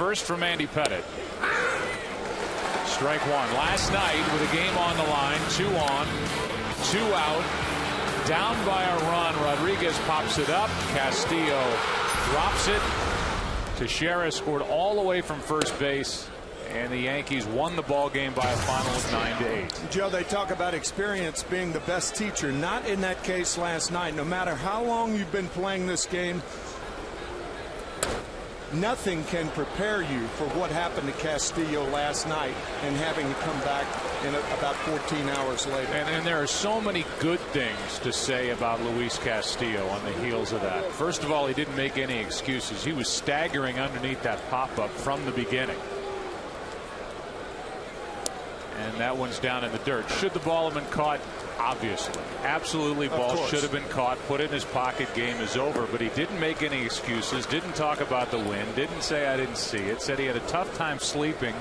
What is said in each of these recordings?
first from Andy Pettitte. Strike one. Last night with a game on the line, 2 on, 2 out, down by a run. Rodriguez pops it up. Castillo drops it. Teixeira scored all the way from first base, and the Yankees won the ball game by a final of 9-8. Joe, they talk about experience being the best teacher. Not in that case last night. No matter how long you've been playing this game, nothing can prepare you for what happened to Castillo last night and having to come back in about 14 hours later. And there are so many good things to say about Luis Castillo on the heels of that. First of all, he didn't make any excuses. He was staggering underneath that pop-up from the beginning. And that one's down in the dirt. Should the ball have been caught? Obviously. Absolutely, ball should have been caught. Put it in his pocket. Game is over. But he didn't make any excuses. Didn't talk about the win. Didn't say I didn't see it. Said he had a tough time sleeping.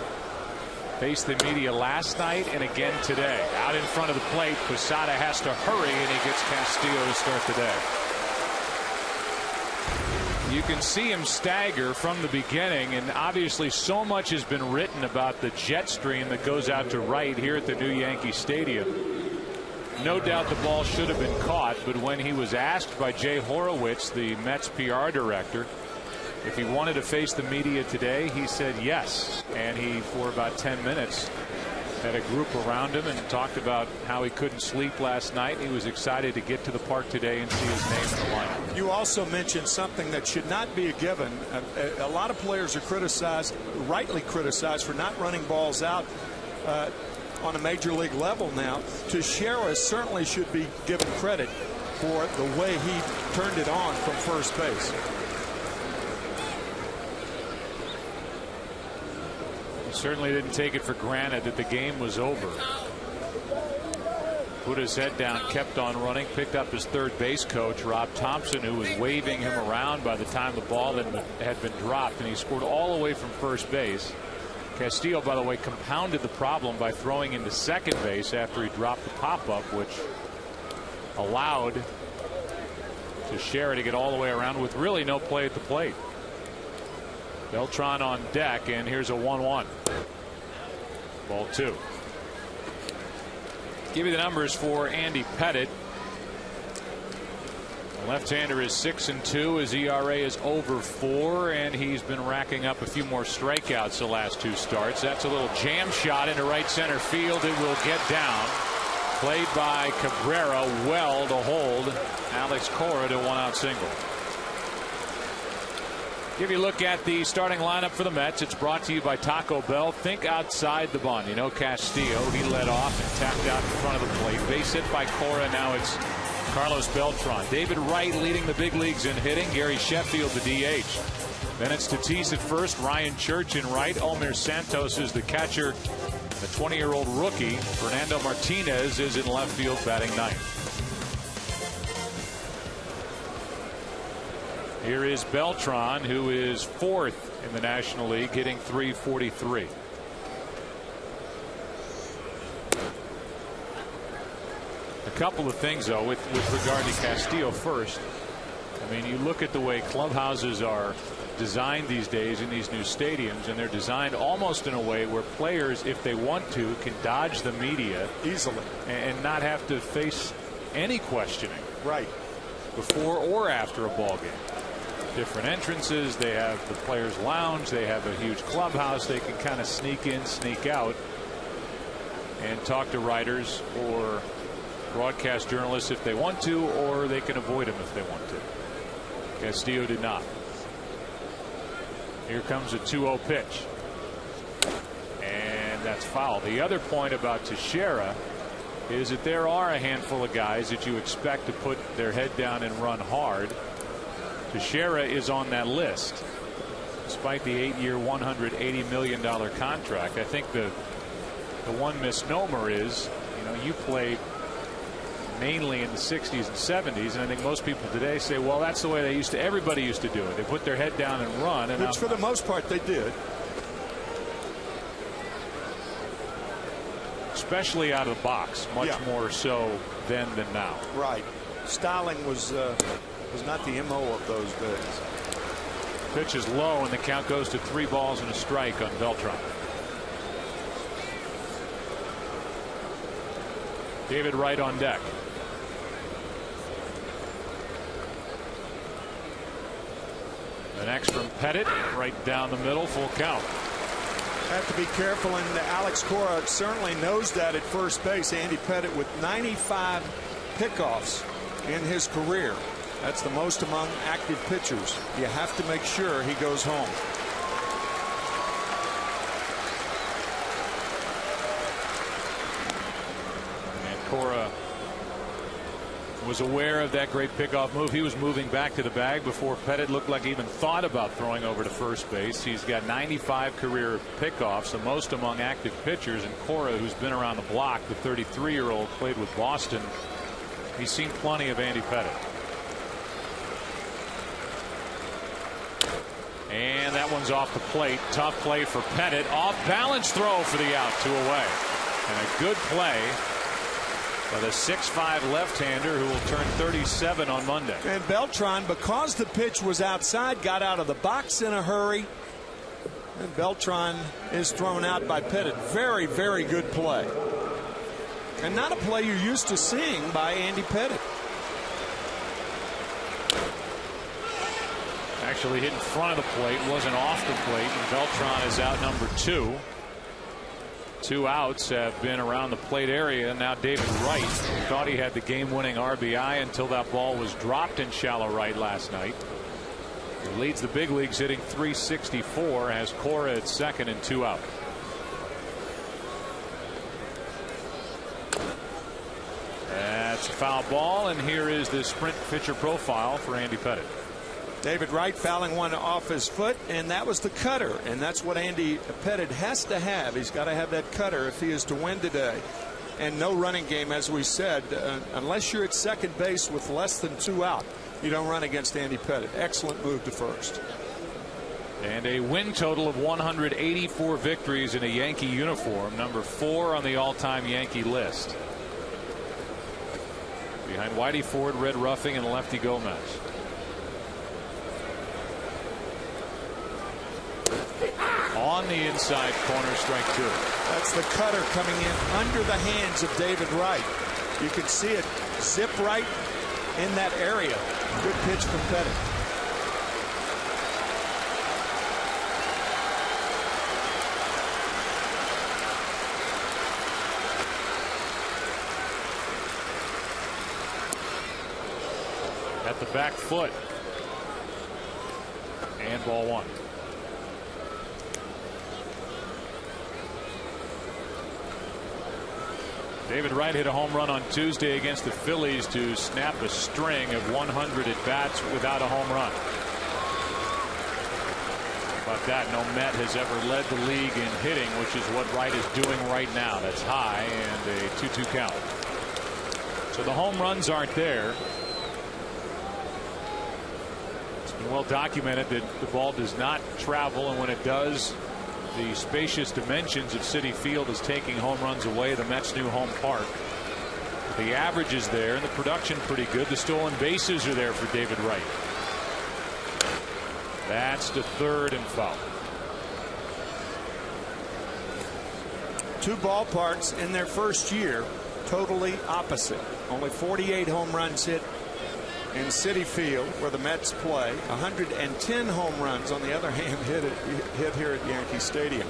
Faced the media last night and again today. Out in front of the plate, Posada has to hurry, and he gets Castillo to start the day. You can see him stagger from the beginning, and obviously so much has been written about the jet stream that goes out to right here at the new Yankee Stadium. No doubt the ball should have been caught, but when he was asked by Jay Horowitz, the Mets PR director, if he wanted to face the media today, he said yes. And he, for about 10 minutes, had a group around him and talked about how he couldn't sleep last night. He was excited to get to the park today and see his name in the lineup. You also mentioned something that should not be a given. A lot of players are criticized, rightly criticized, for not running balls out on a major league level now. Teixeira certainly should be given credit for the way he turned it on from first base. He certainly didn't take it for granted that the game was over. Put his head down, kept on running, picked up his third base coach, Rob Thompson, who was waving him around by the time the ball had been dropped, and he scored all the way from first base. Castillo, by the way, compounded the problem by throwing into second base after he dropped the pop-up, which allowed Teixeira to get all the way around with really no play at the plate. Beltran on deck, and here's a 1-1. Ball 2. Give you the numbers for Andy Pettitte. The left-hander is 6-2. His ERA is over 4, and he's been racking up a few more strikeouts the last 2 starts. That's a little jam shot into right center field. It will get down. Played by Cabrera, well to hold Alex Cora to 1-out single. Give you a look at the starting lineup for the Mets. It's brought to you by Taco Bell. Think outside the bun. You know, Castillo, he led off and tapped out in front of the plate. Base hit by Cora. Now it's Carlos Beltran. David Wright leading the big leagues in hitting. Gary Sheffield, the DH. Then it's Tatis at first. Ryan Church in right. Omir Santos is the catcher. The 20-year-old rookie, Fernando Martinez, is in left field batting ninth. Here is Beltran, who is 4th in the National League, hitting .343. A couple of things, though, with regard to Castillo first. I mean, you look at the way clubhouses are designed these days in these new stadiums, and they're designed almost in a way where players, if they want to, can dodge the media easily and not have to face any questioning. Right. Before or after a ball game. Different entrances. They have the players' lounge. They have a huge clubhouse. They can kind of sneak in, sneak out, and talk to writers or broadcast journalists if they want to, or they can avoid them if they want to. Castillo did not. Here comes a 2-0 pitch, and that's foul. The other point about Teixeira is that there are a handful of guys that you expect to put their head down and run hard. Teixeira is on that list, despite the 8-year, $180 million contract. I think the one misnomer is, you know, you played mainly in the 60s and 70s, and I think most people today say, well, that's the way everybody used to do it. They put their head down and run. And which for the most part they did. Especially out of the box, much more so then than now. Right. Styling was not the MO of those days. Pitch is low, and the count goes to 3 balls and a strike on Beltran. David Wright on deck. The next from Pettit, right down the middle, full count. Have to be careful, and Alex Cora certainly knows that at first base. Andy Pettit with 95 pickoffs in his career. That's the most among active pitchers. You have to make sure he goes home. And Cora was aware of that great pickoff move. He was moving back to the bag before Pettit looked like he even thought about throwing over to first base. He's got 95 career pickoffs, the most among active pitchers. And Cora, who's been around the block, the 33-year-old, played with Boston. He's seen plenty of Andy Pettit. And that one's off the plate. Tough play for Pettit. Off balance throw for the out, 2 away. And a good play by the 6'5" left-hander who will turn 37 on Monday. And Beltran, because the pitch was outside, got out of the box in a hurry. And Beltran is thrown out by Pettit. Very, very good play. And not a play you're used to seeing by Andy Pettit. Actually hit in front of the plate, wasn't off the plate, and Beltran is out number 2. 2 outs have been around the plate area. Now David Wright thought he had the game-winning RBI until that ball was dropped in shallow right last night. He leads the big leagues hitting .364, has Cora at second and 2 out. That's a foul ball, and here is the sprint pitcher profile for Andy Pettit. David Wright fouling one off his foot, and that was the cutter, and that's what Andy Pettit has to have. He's got to have that cutter if he is to win today. And no running game, as we said, unless you're at second base with less than 2 out, you don't run against Andy Pettit. Excellent move to first. And a win total of 184 victories in a Yankee uniform, number 4 on the all-time Yankee list. Behind Whitey Ford, Red Ruffing, and Lefty Gomez. On the inside corner, strike 2. That's the cutter coming in under the hands of David Wright. You can see it zip right in that area. Good pitch from Pettit. At the back foot. And ball 1. David Wright hit a home run on Tuesday against the Phillies to snap a string of 100 at bats without a home run. How about that? No Met has ever led the league in hitting, which is what Wright is doing right now. That's high and a 2-2 count. So the home runs aren't there. It's been well documented that the ball does not travel, and when it does, the spacious dimensions of Citi Field is taking home runs away. The Mets' new home park. But the average is there, and the production pretty good. The stolen bases are there for David Wright. That's to third and foul. 2 ballparks in their first year totally opposite. Only 48 home runs hit in Citi Field, where the Mets play. 110 home runs, on the other hand, hit here at Yankee Stadium.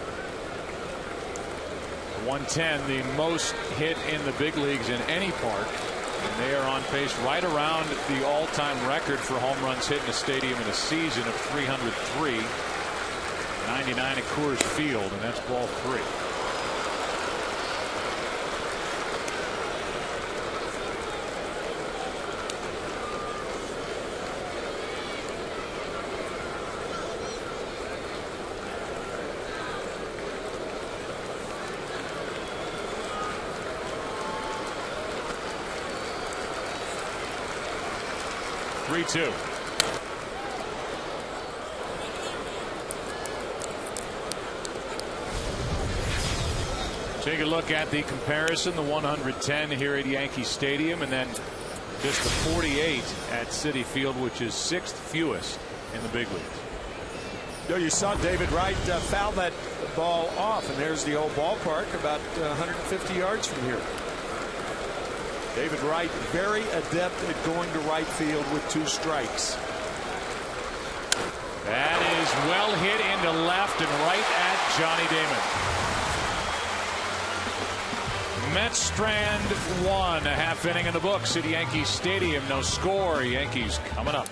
110, the most hit in the big leagues in any park. And they are on pace right around the all-time record for home runs hit in a stadium in a season of 303. 99 at Coors Field, and that's ball 3. Two. Take a look at the comparison, the 110 here at Yankee Stadium, and then just the 48 at Citi Field, which is 6th fewest in the big leagues. You saw David Wright foul that ball off, and there's the old ballpark about 150 yards from here. David Wright very adept at going to right field with 2 strikes. That is well hit into left and right at Johnny Damon. Mets strand 1, a half inning in the books at Yankee Stadium. No score. Yankees coming up.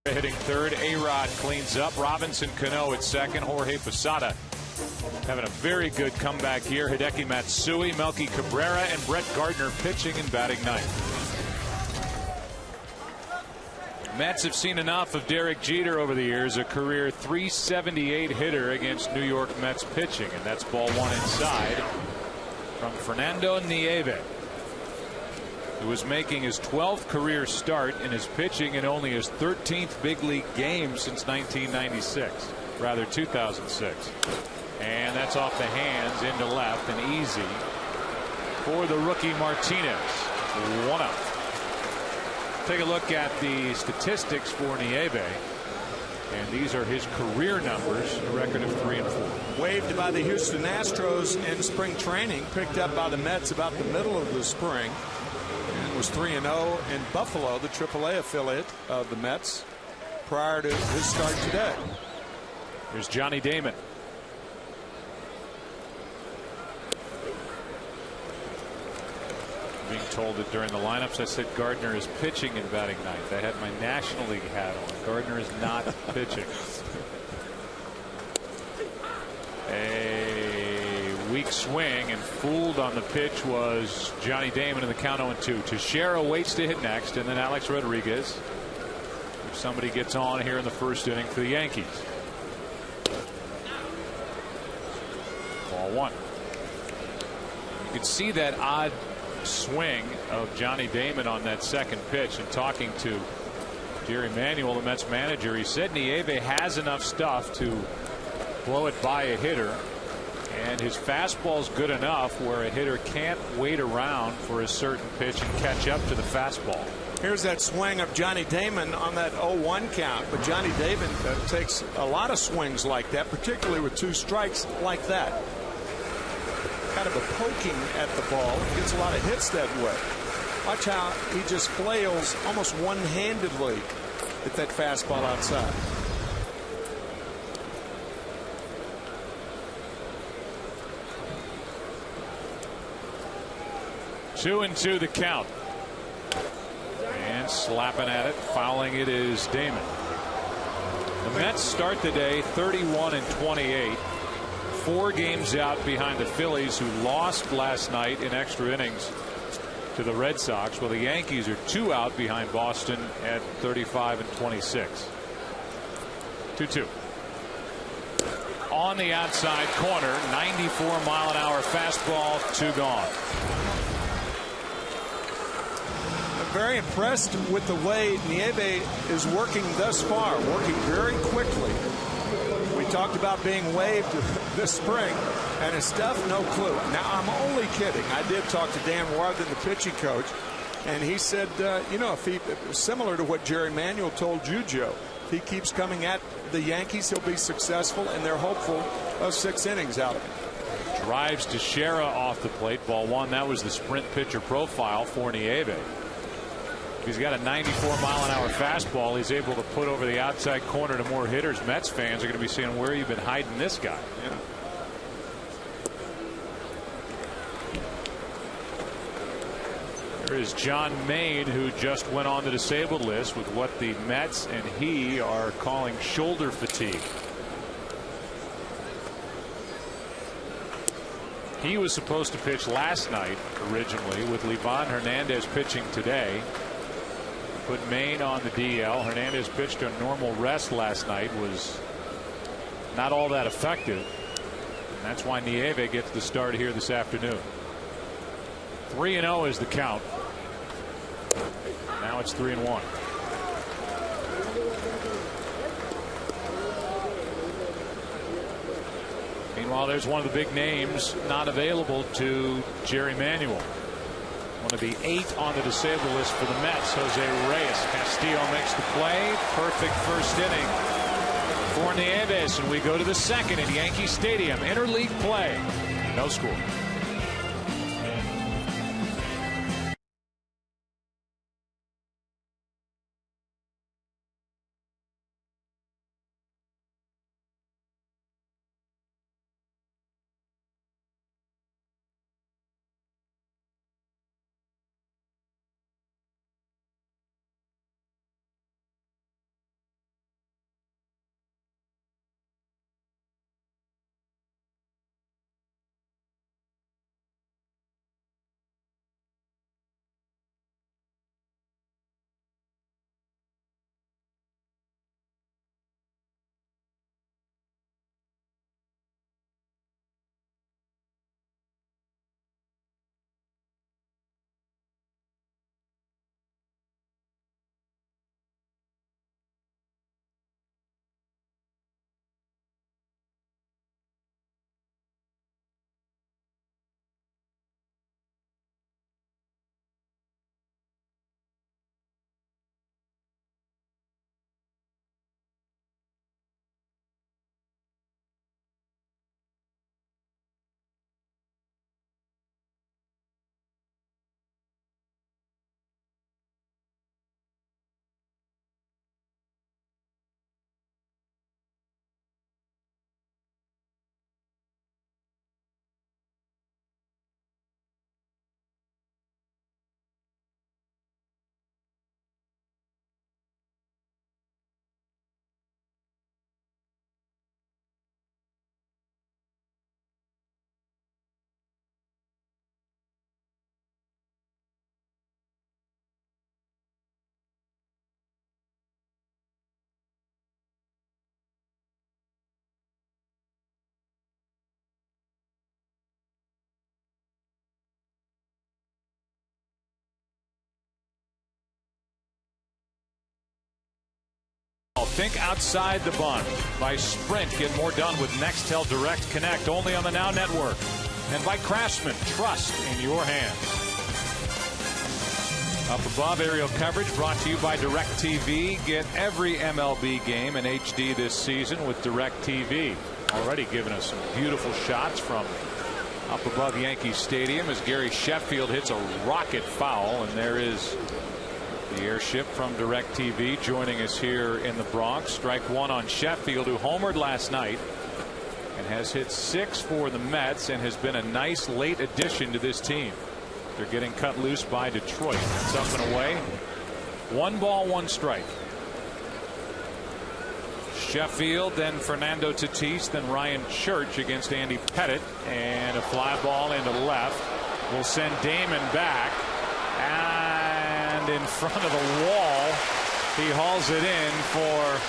Hitting third, A-Rod cleans up. Robinson Cano at second. Jorge Posada having a very good comeback here. Hideki Matsui, Melky Cabrera, and Brett Gardner pitching and batting ninth. Mets have seen enough of Derek Jeter over the years, a career .378 hitter against New York Mets pitching, and that's ball 1 inside from Fernando Nieve, who was making his 12th career start in his pitching in only his 13th big league game since 2006. And that's off the hands into left and easy for the rookie Martinez. 1 out. Take a look at the statistics for Nieve, and these are his career numbers, a record of 3 and 4. Waived by the Houston Astros in spring training, picked up by the Mets about the middle of the spring, and was 3-0 in Buffalo, the AAA affiliate of the Mets, prior to his start today. Here's Johnny Damon. Being told that during the lineups I said Gardner is pitching and batting ninth. I had my National League hat on. Gardner is not pitching. A weak swing, and fooled on the pitch was Johnny Damon in the count 0-2. Teixeira waits to hit next, and then Alex Rodriguez. If somebody gets on here in the first inning for the Yankees. Ball 1. You can see that odd swing of Johnny Damon on that second pitch, and talking to Jerry Manuel, the Mets manager, he said Nieve has enough stuff to blow it by a hitter, and his fastball's good enough where a hitter can't wait around for a certain pitch and catch up to the fastball. Here's that swing of Johnny Damon on that 0-1 count, but Johnny Damon takes a lot of swings like that, particularly with 2 strikes like that. Kind of a poking at the ball. He gets a lot of hits that way. Watch how he just flails almost one-handedly at that fastball outside. 2-2 the count. And slapping at it, fouling it is Damon. The Mets start the day 31-28. 4 games out behind the Phillies, who lost last night in extra innings to the Red Sox. Well, the Yankees are 2 out behind Boston at 35-26. 2-2. On the outside corner, 94-mile-an-hour fastball, 2 gone. I'm very impressed with the way Nieve is working thus far, working very quickly. We talked about being waived this spring, and his stuff, no clue. Now, I'm only kidding. I did talk to Dan Warthen, the pitching coach, and he said, you know, if he, similar to what Jerry Manuel told you, Joe, if he keeps coming at the Yankees, he'll be successful, and they're hopeful of 6 innings out of him. Drives Teixeira off the plate. Ball 1. That was the sprint pitcher profile for Nieve. He's got a 94-mile-an-hour fastball. He's able to put over the outside corner to more hitters. Mets fans are going to be saying, where have you been hiding this guy? Yeah. There is John Maine, who just went on the disabled list with what the Mets and he are calling shoulder fatigue. He was supposed to pitch last night originally, with Livan Hernandez pitching today. Put Maine on the DL. Hernandez pitched a normal rest last night, was not all that effective. And that's why Nieve gets the start here this afternoon. 3-0 is the count. Now it's 3-1. Meanwhile, there's one of the big names not available to Jerry Manuel. One of the 8 on the disabled list for the Mets, Jose Reyes. Castillo makes the play. Perfect first inning for Nieves. And we go to the second at Yankee Stadium. Interleague play. No score. Think outside the bun. By Sprint, get more done with Nextel Direct Connect, only on the Now Network. And by Craftsman, trust in your hands. Up above, aerial coverage brought to you by DirecTV. Get every MLB game in HD this season with DirecTV. Already giving us some beautiful shots from up above Yankee Stadium as Gary Sheffield hits a rocket foul, and there is the airship from DirecTV joining us here in the Bronx. Strike 1 on Sheffield, who homered last night and has hit 6 for the Mets and has been a nice late addition to this team. They're getting cut loose by Detroit. It's up and away. 1 ball, 1 strike. Sheffield, then Fernando Tatis, then Ryan Church against Andy Pettit, and a fly ball into left will send Damon back, and in front of the wall he hauls it in for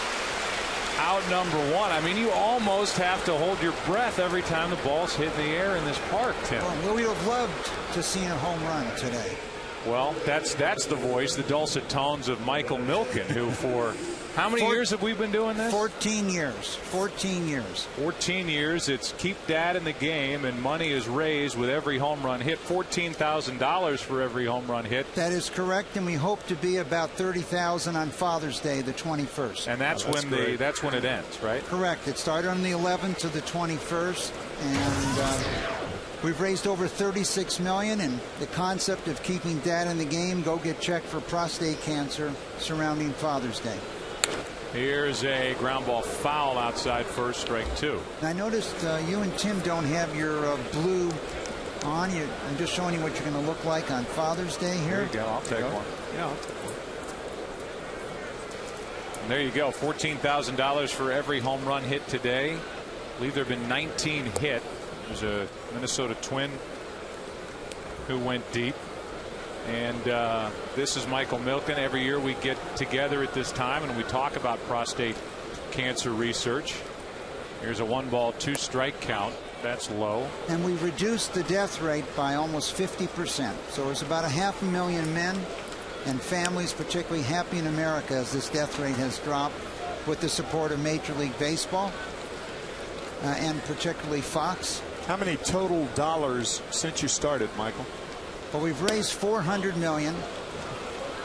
out number 1. I mean, you almost have to hold your breath every time the ball's hit in the air in this park, Tim. Well, we would have loved to see a home run today. Well, that's the voice, the dulcet tones of Michael Milken, who for how many years have we been doing this? 14 years. 14 years. 14 years. It's keep dad in the game, and money is raised with every home run hit. $14,000 for every home run hit. That is correct, and we hope to be about $30,000 on Father's Day, the 21st. And that's when it ends, right? Correct. It started on the 11th to the 21st, and we've raised over $36 million. And the concept of keeping dad in the game, go get checked for prostate cancer surrounding Father's Day. Here's a ground ball foul outside first, strike 2. I noticed you and Tim don't have your blue on. I'm just showing you what you're going to look like on Father's Day here. There you go. I'll take one. Yeah, I'll take one. And there you go. $14,000 for every home run hit today. I believe there have been 19 hit. There's a Minnesota Twin who went deep. And this is Michael Milken. Every year we get together at this time and we talk about prostate cancer research. Here's a 1 ball, 2 strike count. That's low. And we reduced the death rate by almost 50%. So it's about 500,000 men and families, particularly happy in America, as this death rate has dropped with the support of Major League Baseball and particularly Fox. How many total dollars since you started, Michael? Well, we've raised $400 million.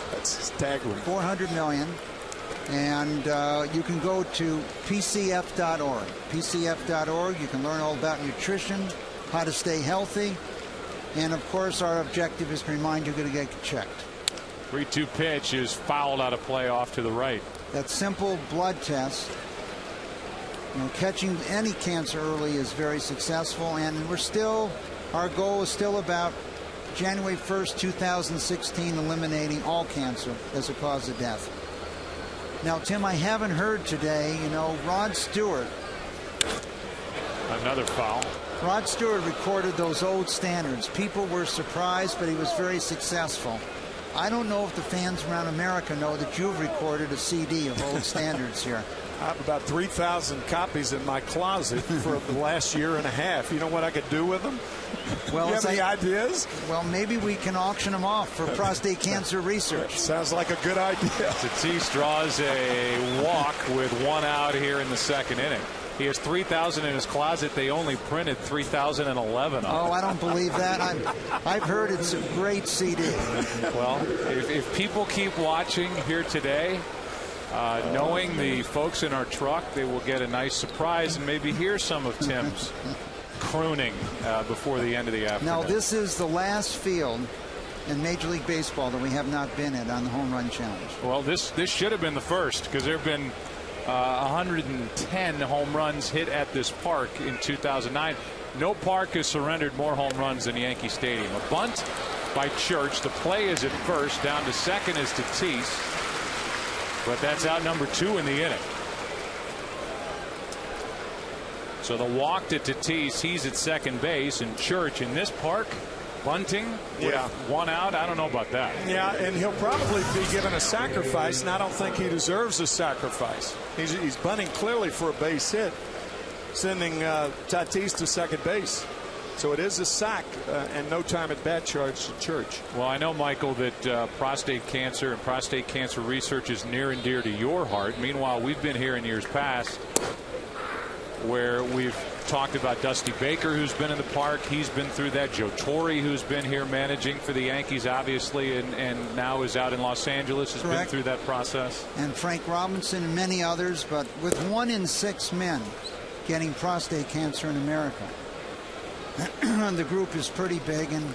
That's staggering. $400 million. And you can go to PCF.org. PCF.org. You can learn all about nutrition, how to stay healthy. And, of course, our objective is to remind you to get checked. 3-2 pitch is fouled out of play off to the right. That simple blood test, catching any cancer early is very successful. And our goal is still about January 1st, 2016, eliminating all cancer as a cause of death. Now, Tim, I haven't heard today, Rod Stewart. Another foul. Rod Stewart recorded those old standards. People were surprised, but he was very successful. I don't know if the fans around America know that you've recorded a CD of old standards here. I have about 3,000 copies in my closet for the last year and a half. You know what I could do with them? Well, you have any ideas? Well, maybe we can auction them off for prostate cancer research. Sounds like a good idea. Tatis draws a walk with 1 out here in the 2nd inning. He has 3,000 in his closet. They only printed 3,011 of them. Oh, I don't believe that. I've heard it's a great CD. Well, if people keep watching here today, knowing the folks in our truck, they will get a nice surprise and maybe hear some of Tim's crooning before the end of the afternoon. Now, this is the last field in Major League Baseball that we have not been at on the Home Run Challenge. Well, this should have been the first, because there have been 110 home runs hit at this park in 2009. No park has surrendered more home runs than Yankee Stadium. A bunt by Church. The play is at first. Down to second is Tatis. But that's out number 2 in the inning. So the walk to Tatis, he's at second base, and Church in this park, bunting with 1 out. I don't know about that. Yeah, and he'll probably be given a sacrifice, and I don't think he deserves a sacrifice. He's bunting clearly for a base hit, sending Tatis to second base. So it is a sack and no time at bat charge to Church. Well, I know, Michael, that prostate cancer and prostate cancer research is near and dear to your heart. Meanwhile, we've been here in years past where we've talked about Dusty Baker, who's been in the park. He's been through that. Joe Torre, who's been here managing for the Yankees, obviously, and now is out in Los Angeles, has been through that process. And Frank Robinson and many others. But with 1 in 6 men getting prostate cancer in America, the group is pretty big, and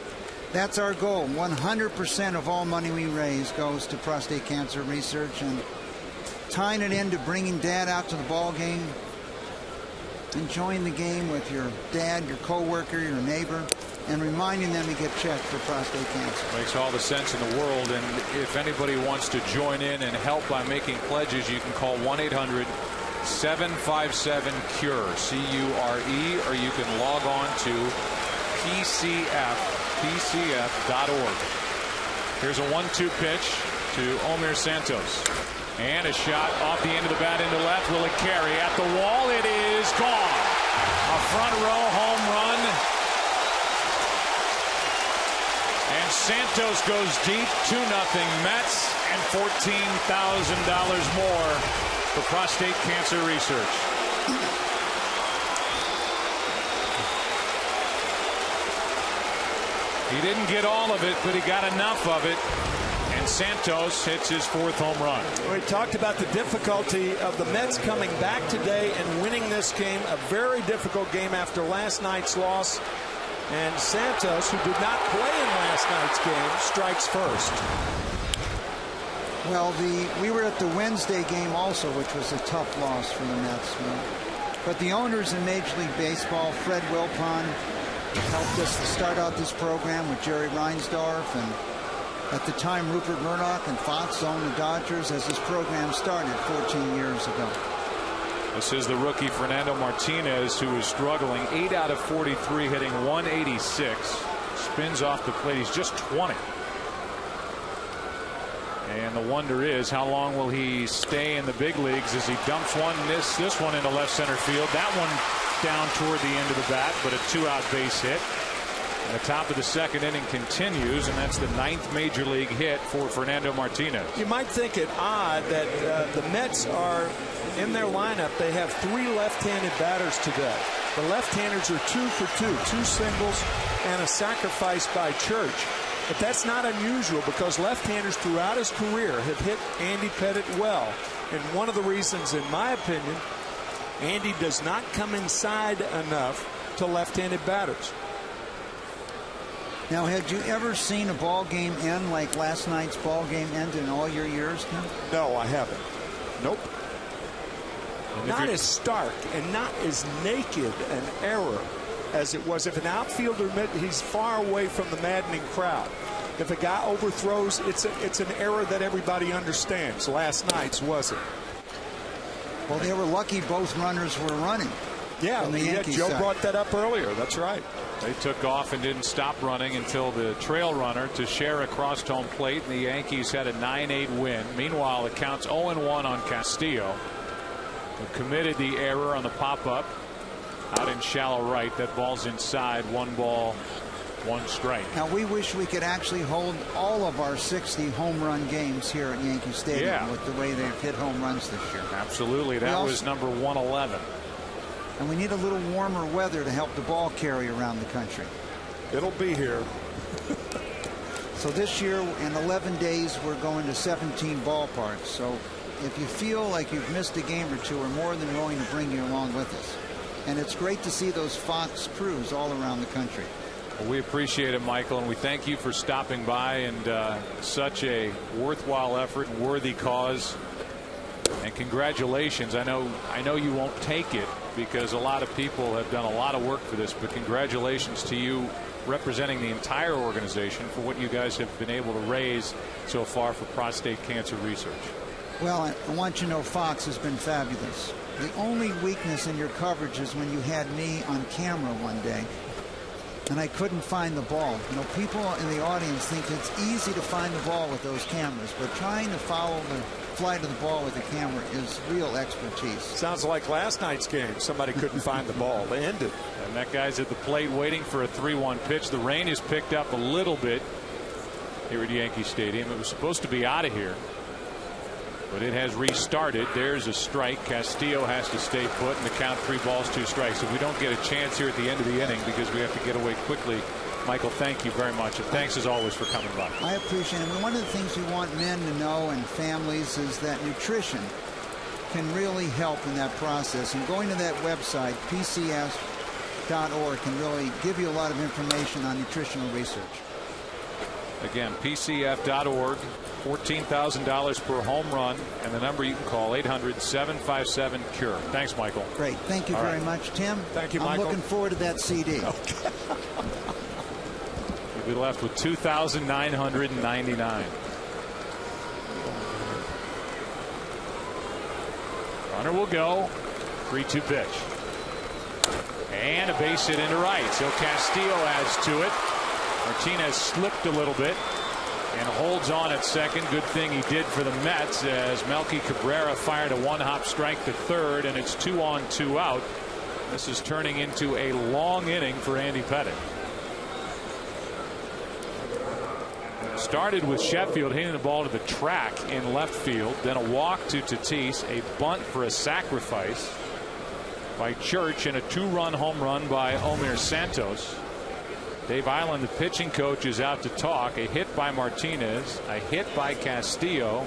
that's our goal. 100% of all money we raise goes to prostate cancer research, and tying it into bringing Dad out to the ball game. enjoying the game with your dad, your coworker, your neighbor, and reminding them to get checked for prostate cancer. Makes all the sense in the world. And if anybody wants to join in and help by making pledges, you can call 1-800-757-CURE, C-U-R-E, or you can log on to PCF.org. Here's a 1-2 pitch to Omir Santos. And a shot off the end of the bat into left. Will it carry at the wall? It is gone. A front row home run. And Santos goes deep, 2-0 Mets, and $14,000 more for prostate cancer research. He didn't get all of it, but he got enough of it. And Santos hits his 4th home run. We talked about the difficulty of the Mets coming back today and winning this game. A very difficult game after last night's loss. And Santos, who did not play in last night's game, strikes first. Well, we were at the Wednesday game also, which was a tough loss for the Mets. But the owners in Major League Baseball, Fred Wilpon, helped us to start out this program with Jerry Reinsdorf, and at the time Rupert Murdoch and Fox owned the Dodgers as this program started 14 years ago. This is the rookie Fernando Martinez, who is struggling. 8 out of 43, hitting .186. Spins off the plate. He's just 20. And the wonder is, how long will he stay in the big leagues as he dumps one, this one into left center field. That one down toward the end of the bat, but a 2-out base hit. And the top of the 2nd inning continues, and that's the 9th major league hit for Fernando Martinez. You might think it odd that the Mets are in their lineup. They have 3 left-handed batters today. The left-handers are 2 for 2, 2 singles and a sacrifice by Church. But that's not unusual, because left-handers throughout his career have hit Andy Pettitte well. And one of the reasons, in my opinion, Andy does not come inside enough to left-handed batters. Now, had you ever seen a ball game end like last night's ball game end in all your years, Tim? No, I haven't. Nope. Not as stark and not as naked an error as it was. If an outfielder, he's far away from the maddening crowd. If a guy overthrows, it's an error that everybody understands. Last night's wasn't. Well, they were lucky both runners were running. Yeah, Joe brought that up earlier. That's right. They took off and didn't stop running until the trail runner Teixeira crossed home plate, and the Yankees had a 9-8 win. Meanwhile, it counts 0-1 on Castillo, who committed the error on the pop-up out in shallow right. That ball's inside. 1 ball, 1 strike. Now, we wish we could actually hold all of our 60 home run games here at Yankee Stadium with the way they've hit home runs this year. Absolutely. That was number 111. And we need a little warmer weather to help the ball carry around the country. It'll be here. So this year, in 11 days, we're going to 17 ballparks. So if you feel like you've missed a game or two, we're more than willing to bring you along with us. And it's great to see those Fox crews all around the country. Well, we appreciate it, Michael, and we thank you for stopping by, and such a worthwhile effort and worthy cause. And congratulations. I know you won't take it, because a lot of people have done a lot of work for this, but congratulations to you representing the entire organization for what you guys have been able to raise so far for prostate cancer research. Well, I want you to know Fox has been fabulous. The only weakness in your coverage is when you had me on camera one day and I couldn't find the ball. You know, people in the audience think it's easy to find the ball with those cameras, but trying to follow the flight of the ball with a camera is real expertise. Sounds like last night's game. Somebody couldn't find the ball. They ended. And that guy's at the plate waiting for a 3-1 pitch. The rain has picked up a little bit here at Yankee Stadium. It was supposed to be out of here, but it has restarted. There's a strike. Castillo has to stay put, and the count 3 balls 2 strikes. So we don't get a chance here at the end of the inning because we have to get away quickly. Michael, thank you very much, and thanks as always for coming by. I appreciate it. One of the things we want men to know and families is that nutrition can really help in that process. And going to that website, PCF.org, can really give you a lot of information on nutritional research. Again, PCF.org. $14,000 per home run, and the number you can call 800-757-CURE. Thanks, Michael. Great. Thank you very much, Tim. Thank you, I'm Michael. looking forward to that CD. Okay. You'll be left with 2,999. Runner will go. 3-2 pitch. And a base hit into right. So Castillo adds to it. Martinez slipped a little bit and holds on at second. Good thing he did for the Mets, as Melky Cabrera fired a one-hop strike to third, and it's 2 on 2 out. This is turning into a long inning for Andy Pettitte. Started with Sheffield hitting the ball to the track in left field, then a walk to Tatis, a bunt for a sacrifice by Church, and a 2-run home run by Omir Santos. Dave Island, the pitching coach, is out to talk. A hit by Martinez, a hit by Castillo,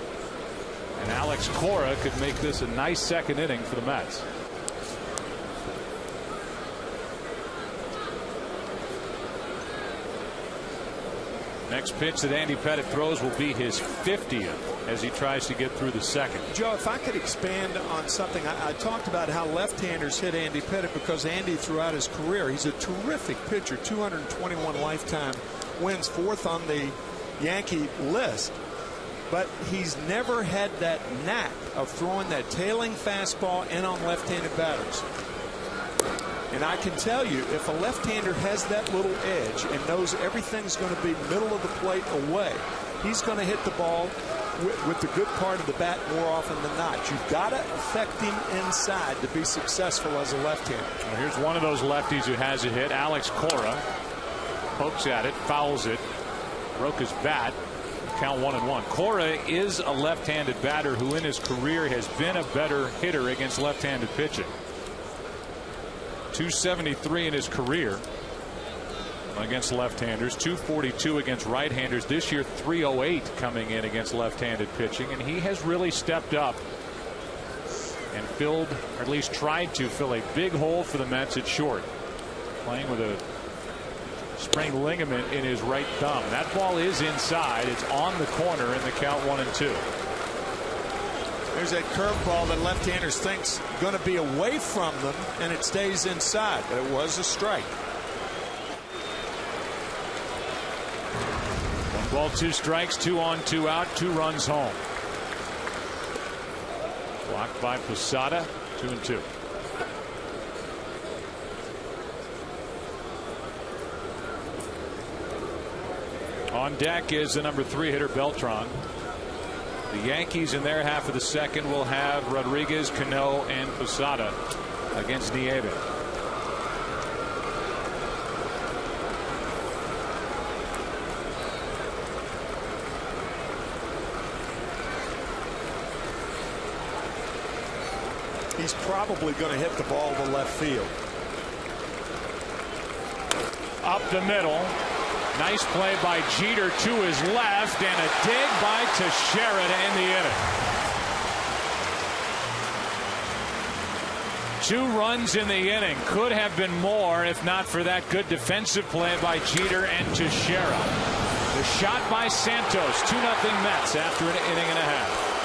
and Alex Cora could make this a nice second inning for the Mets. Next pitch that Andy Pettitte throws will be his 50th as he tries to get through the second. Joe, if I could expand on something, I talked about how left-handers hit Andy Pettitte because Andy, throughout his career, he's a terrific pitcher. 221 lifetime wins, 4th on the Yankee list. But he's never had that knack of throwing that tailing fastball in on left-handed batters. And I can tell you, if a left-hander has that little edge and knows everything's going to be middle of the plate away, he's going to hit the ball with the good part of the bat more often than not. You've got to affect him inside to be successful as a left-hander. Well, here's one of those lefties who has a hit. Alex Cora pokes at it, fouls it, broke his bat. Count 1-1. Cora is a left-handed batter who in his career has been a better hitter against left-handed pitching. 273 in his career against left-handers, 242 against right-handers. This year 308 coming in against left-handed pitching, and he has really stepped up and filled, or at least tried to fill, a big hole for the Mets at short, playing with a sprained ligament in his right thumb. That ball is inside. It's on the corner in the count 1-2. There's that curveball that left-handers think's going to be away from them, and it stays inside, but it was a strike. 1 ball, 2 strikes, 2 on, 2 out, 2 runs home. Blocked by Posada, 2-2. On deck is the number 3 hitter, Beltran. The Yankees in their half of the second will have Rodriguez, Cano, and Posada against Nieve. He's probably going to hit the ball to left field. Up the middle. Nice play by Jeter to his left, and a dig by Teixeira to end the inning. 2 runs in the inning. Could have been more if not for that good defensive play by Jeter and Teixeira. The shot by Santos. 2-0 Mets after an inning and a half.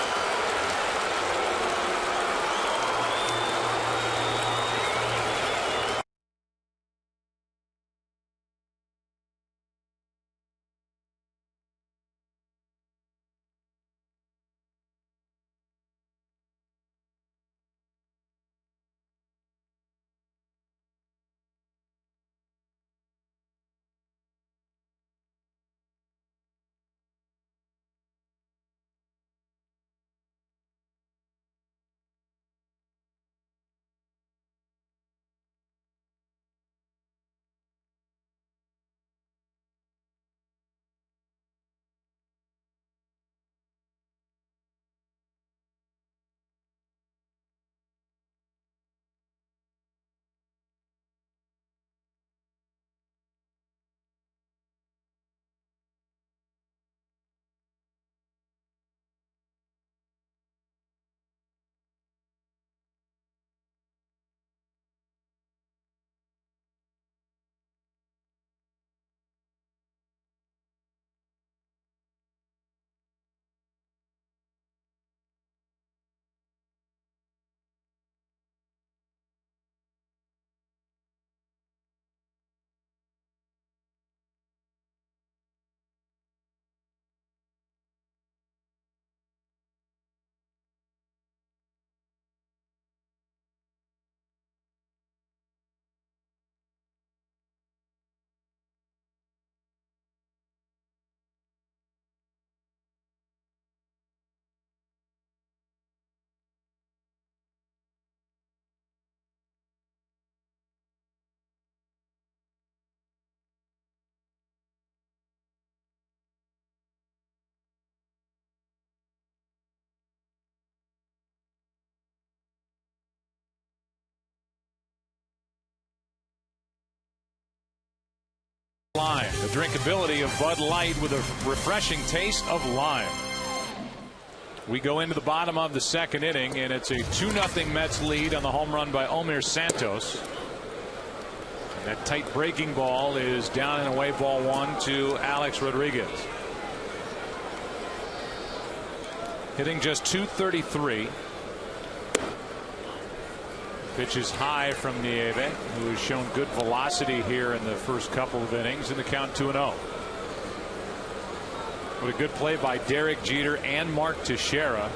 Lime, the drinkability of Bud Light with a refreshing taste of lime. We go into the bottom of the second inning, and it's a 2-0 Mets lead on the home run by Omir Santos. And that tight breaking ball is down and away, ball one to Alex Rodriguez. Hitting just .233. Pitch is high from Nieve, who has shown good velocity here in the first couple of innings, in the count 2-0. What a good play by Derek Jeter and Mark Teixeira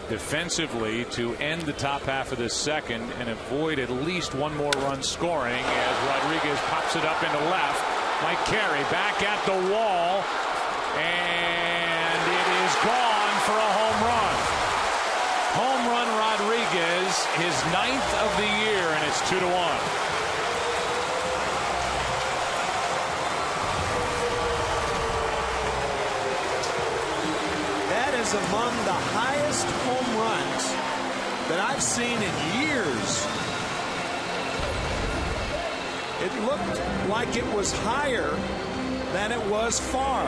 defensively to end the top half of this second and avoid at least one more run scoring as Rodriguez pops it up into left. Mike Carey back at the wall, and it is gone for a home run. Home run Rodriguez, his 9th of the year, and it's 2-1. Is among the highest home runs that I've seen in years. It looked like it was higher than it was far.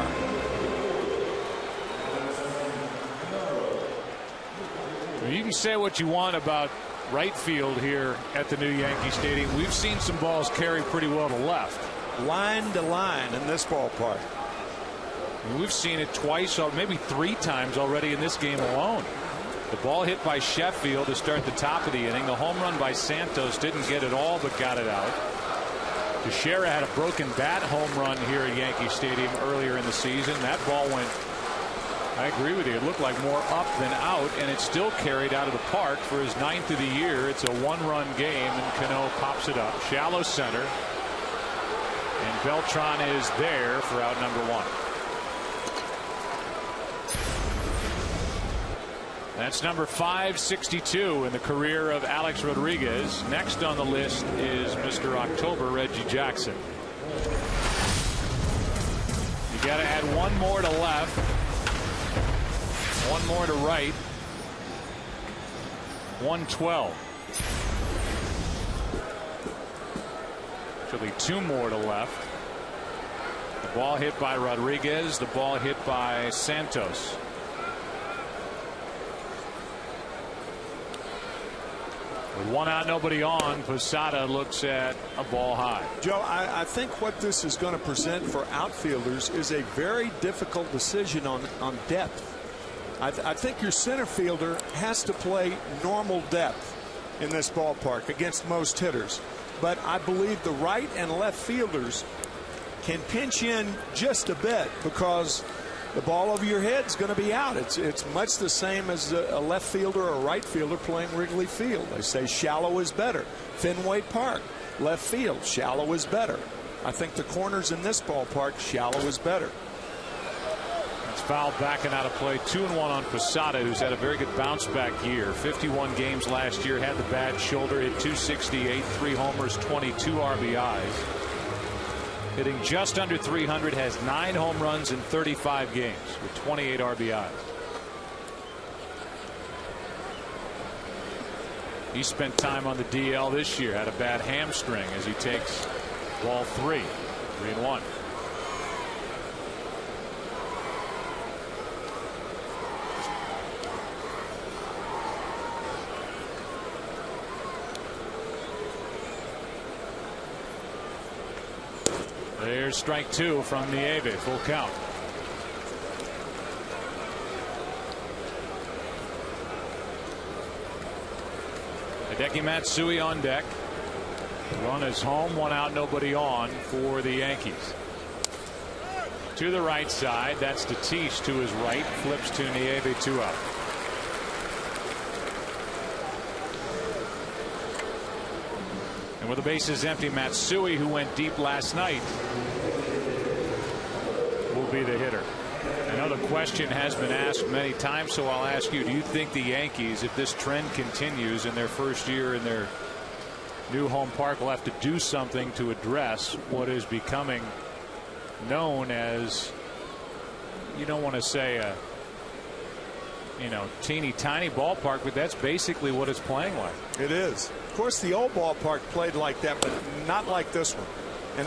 You can say what you want about right field here at the new Yankee Stadium. We've seen some balls carry pretty well to left. Line to line in this ballpark. We've seen it twice, or maybe 3 times already in this game alone. The ball hit by Sheffield to start the top of the inning. The home run by Santos didn't get it all, but got it out. Teixeira had a broken bat home run here at Yankee Stadium earlier in the season. That ball went, I agree with you, it looked like more up than out, and it still carried out of the park for his 9th of the year. It's a 1-run game, and Cano pops it up. Shallow center. And Beltran is there for out number 1. That's number 562 in the career of Alex Rodriguez. Next on the list is Mr. October, Reggie Jackson. You got to add one more to left, one more to right. 112. Actually, 2 more to left. The ball hit by Rodriguez, the ball hit by Santos. With 1 out, nobody on, Posada looks at a ball high. Joe, I think what this is going to present for outfielders is a very difficult decision on depth. I think your center fielder has to play normal depth in this ballpark against most hitters. But I believe the right and left fielders can pinch in just a bit because the ball over your head is going to be out. It's much the same as a left fielder or a right fielder playing Wrigley Field. They say shallow is better. Fenway Park, left field, shallow is better. I think the corners in this ballpark, shallow is better. It's fouled back and out of play. 2-1 on Posada, who's had a very good bounce back year. 51 games last year, had the bad shoulder, hit .268, 3 homers, 22 RBIs. Hitting just under 300, has 9 home runs in 35 games with 28 RBIs. He spent time on the DL this year, had a bad hamstring as he takes ball 3. 3-1. There's strike 2 from Nieve, full count. Hideki Matsui on deck. Run is home, 1 out, nobody on for the Yankees. To the right side, that's Tatis to his right, flips to Nieve, 2 out. With the bases empty, Matsui, who went deep last night, will be the hitter. I know the question has been asked many times, so I'll ask you, do you think the Yankees, if this trend continues in their first year in their new home park, will have to do something to address what is becoming known as, you don't want to say a teeny tiny ballpark, but that's basically what it's playing like. It is. Of course, the old ballpark played like that, but not like this one.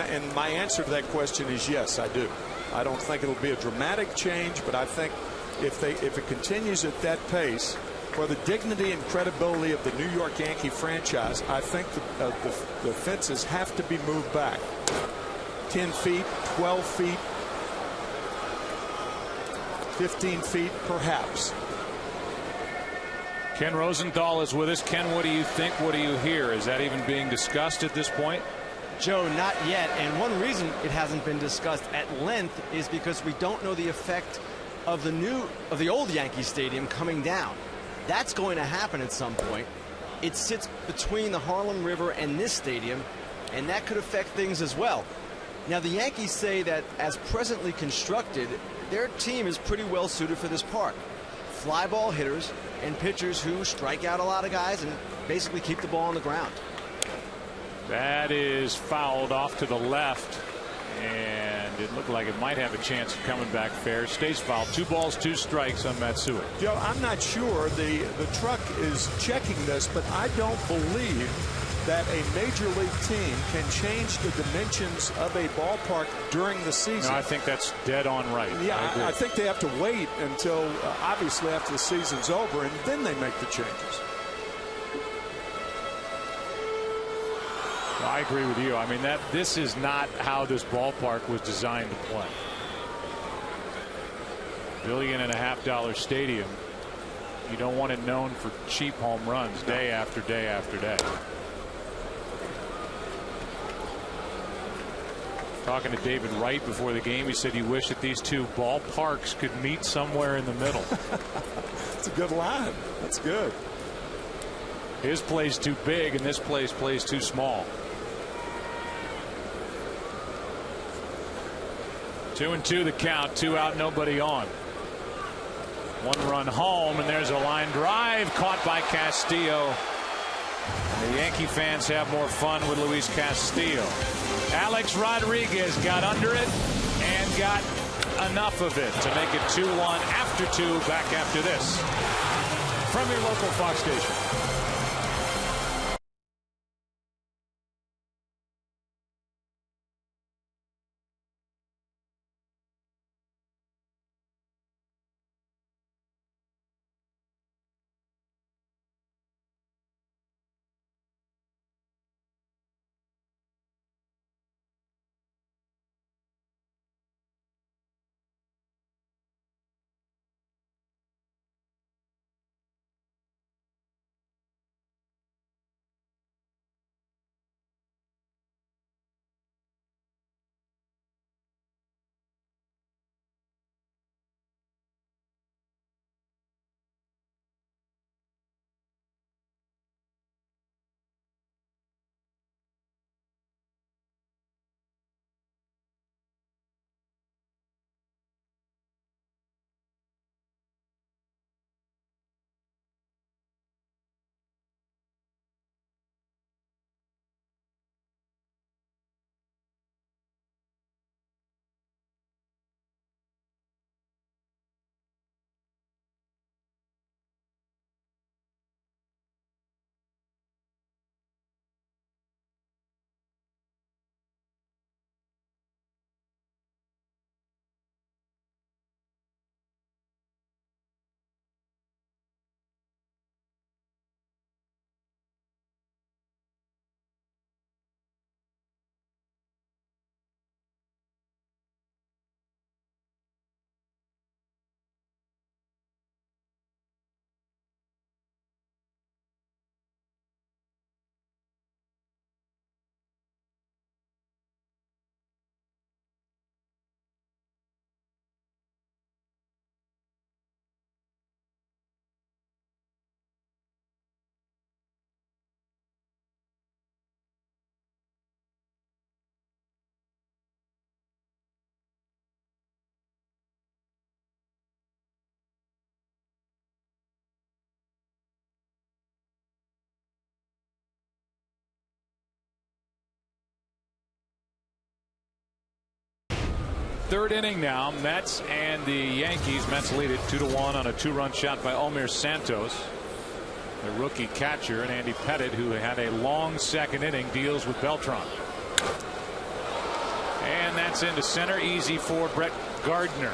And my answer to that question is yes, I do. I don't think it'll be a dramatic change, but I think if it continues at that pace, for the dignity and credibility of the New York Yankee franchise, I think the fences have to be moved back 10 feet, 12 feet, 15 feet, perhaps. Ken Rosenthal is with us. Ken, what do you think? What do you hear? Is that even being discussed at this point? Joe, not yet. And one reason it hasn't been discussed at length is because we don't know the effect of the old Yankee Stadium coming down. That's going to happen at some point. It sits between the Harlem River and this stadium, and that could affect things as well. Now, the Yankees say that as presently constructed, their team is pretty well suited for this park. Fly ball hitters and pitchers who strike out a lot of guys and basically keep the ball on the ground. That is fouled off to the left, and it looked like it might have a chance of coming back fair. Stays fouled. 2 balls, 2 strikes on Matsui. Joe, I'm not sure the truck is checking this, but I don't believe that a major league team can change the dimensions of a ballpark during the season. No, I think that's dead on right. Yeah, I think they have to wait until obviously after the season's over, and then they make the changes. I agree with you. I mean, this is not how this ballpark was designed to play. $1.5 billion stadium. You don't want it known for cheap home runs day after day after day. Talking to David Wright before the game, he said he wished that these 2 ballparks could meet somewhere in the middle. That's a good line. That's good. His play's too big and this place plays too small. 2-2 the count. 2 out, nobody on. 1 run home, and there's a line drive caught by Castillo. The Yankee fans have more fun with Luis Castillo. Alex Rodriguez got under it and got enough of it to make it 2-1 after 2. Back after this from your local Fox station. Third inning now. Mets and the Yankees. Mets lead it 2-1 on a 2-run shot by Omir Santos, the rookie catcher, and Andy Pettitte, who had a long second inning, deals with Beltran. And that's into center, easy for Brett Gardner.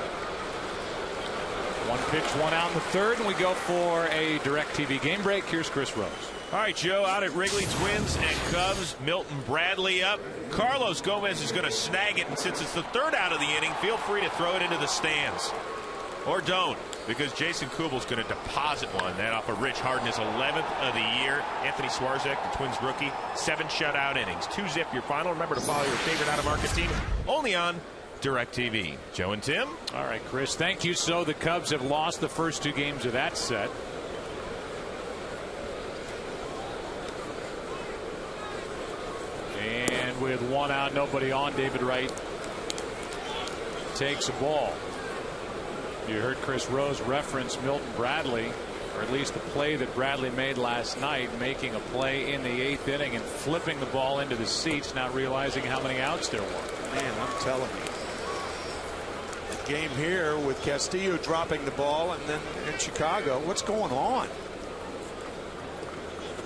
One pitch, one out in the third, and we go for a DirecTV game break. Here's Chris Rose. All right, Joe, out at Wrigley, Twins and Cubs. Milton Bradley up. Carlos Gomez is going to snag it, and since it's the third out of the inning, feel free to throw it into the stands. Or don't, because Jason Kubel's going to deposit one. That off of Rich Harden, his 11th of the year. Anthony Swarzak, the Twins rookie, 7 shutout innings. 2-zip your final. Remember to follow your favorite out-of-market team only on DirecTV. Joe and Tim. All right, Chris, thank you. So the Cubs have lost the first 2 games of that set. And with 1 out, nobody on, David Wright takes a ball. You heard Chris Rose reference Milton Bradley, or at least the play that Bradley made last night, making a play in the 8th inning and flipping the ball into the seats, not realizing how many outs there were. Man, I'm telling you. The game here with Castillo dropping the ball, and then in Chicago, what's going on?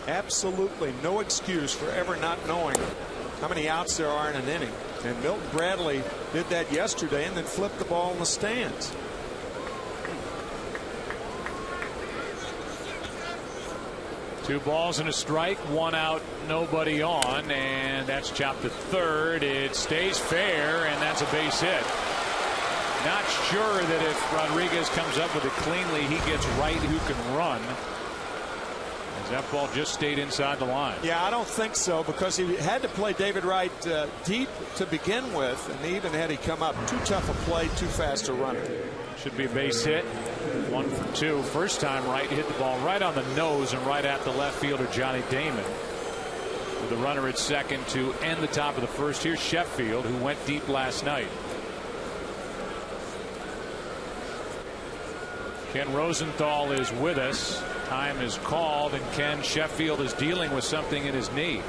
Absolutely no excuse for ever not knowing how many outs there are in an inning. And Milton Bradley did that yesterday and then flipped the ball in the stands. Two balls and a strike, 1 out, nobody on, and that's chopped to third. It stays fair, and that's a base hit. Not sure that if Rodriguez comes up with it cleanly, he gets Wright, who can run. As that ball just stayed inside the line. Yeah, I don't think so, because he had to play David Wright deep to begin with, and even had he come up, too tough a play, too fast a runner. Should be a base hit. 1 for 2. First time Wright hit the ball right on the nose and right at the left fielder Johnny Damon. With the runner at second to end the top of the first. Here's Sheffield, who went deep last night. Ken Rosenthal is with us. Time is called, and Ken, Sheffield is dealing with something in his knee.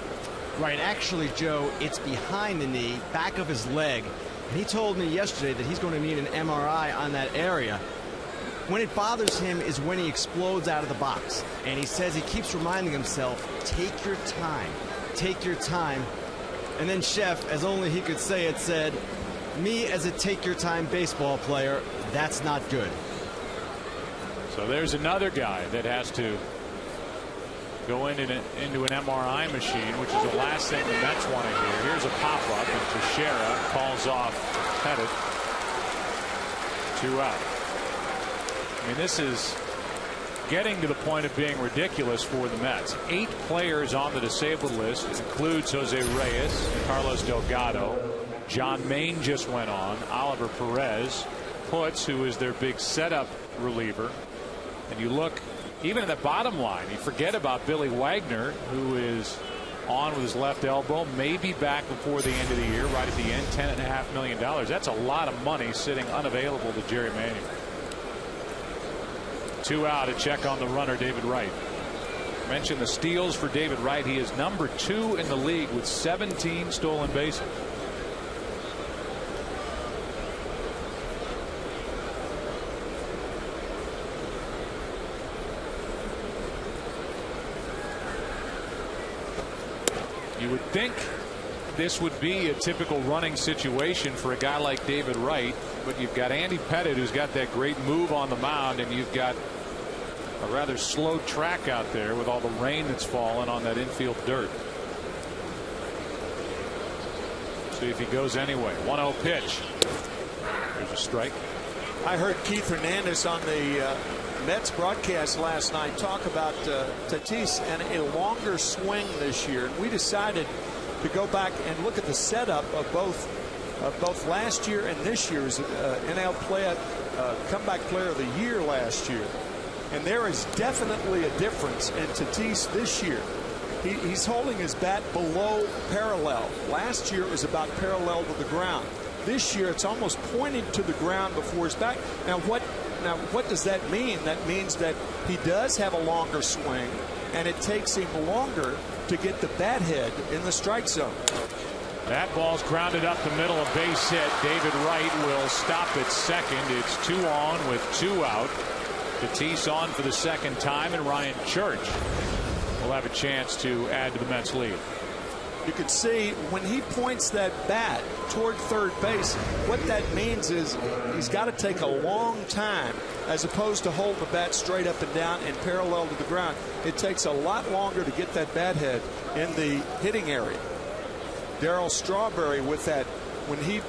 Right, actually, Joe, it's behind the knee, back of his leg. And he told me yesterday that he's going to need an MRI on that area. When it bothers him is when he explodes out of the box. And he says he keeps reminding himself, take your time, take your time. And then Chef, as only he could say it, said, me as a take your time baseball player, that's not good. So there's another guy that has to go into an MRI machine, which is the last thing the Mets want to hear. Here's a pop-up, and Teixeira calls off Pettit. 2 out. I mean, this is getting to the point of being ridiculous for the Mets. 8 players on the disabled list. It includes Jose Reyes, Carlos Delgado. John Maine just went on. Oliver Perez. Putz, who is their big setup reliever. And you look even at the bottom line, you forget about Billy Wagner, who is on with his left elbow, may be back before the end of the year, right at the end. $10.5 million. That's a lot of money sitting unavailable to Jerry Manuel. 2 out. A check on the runner, David Wright. I mentioned the steals for David Wright. He is number 2 in the league with 17 stolen bases. You would think this would be a typical running situation for a guy like David Wright, but you've got Andy Pettit, who's got that great move on the mound, and you've got a rather slow track out there with all the rain that's fallen on that infield dirt. See if he goes anyway. 1-0 pitch. There's a strike. I heard Keith Hernandez on the Mets broadcast last night talk about Tatis and a longer swing this year. And we decided to go back and look at the setup of both last year and this year's NL comeback player of the year last year. And there is definitely a difference in Tatis this year. He's holding his bat below parallel. Last year it was about parallel to the ground. This year it's almost pointed to the ground before his back. Now what does that mean? That means that he does have a longer swing, and it takes him longer to get the bat head in the strike zone. That ball's grounded up the middle, a base hit. David Wright will stop at second. It's 2 on with 2 out. Tatis on for the second time, and Ryan Church will have a chance to add to the Mets lead. you can see when he points that bat toward third base, what that means is he's got to take a long time as opposed to hold the bat straight up and down and parallel to the ground. It takes a lot longer to get that bat head in the hitting area. Darryl Strawberry with that when he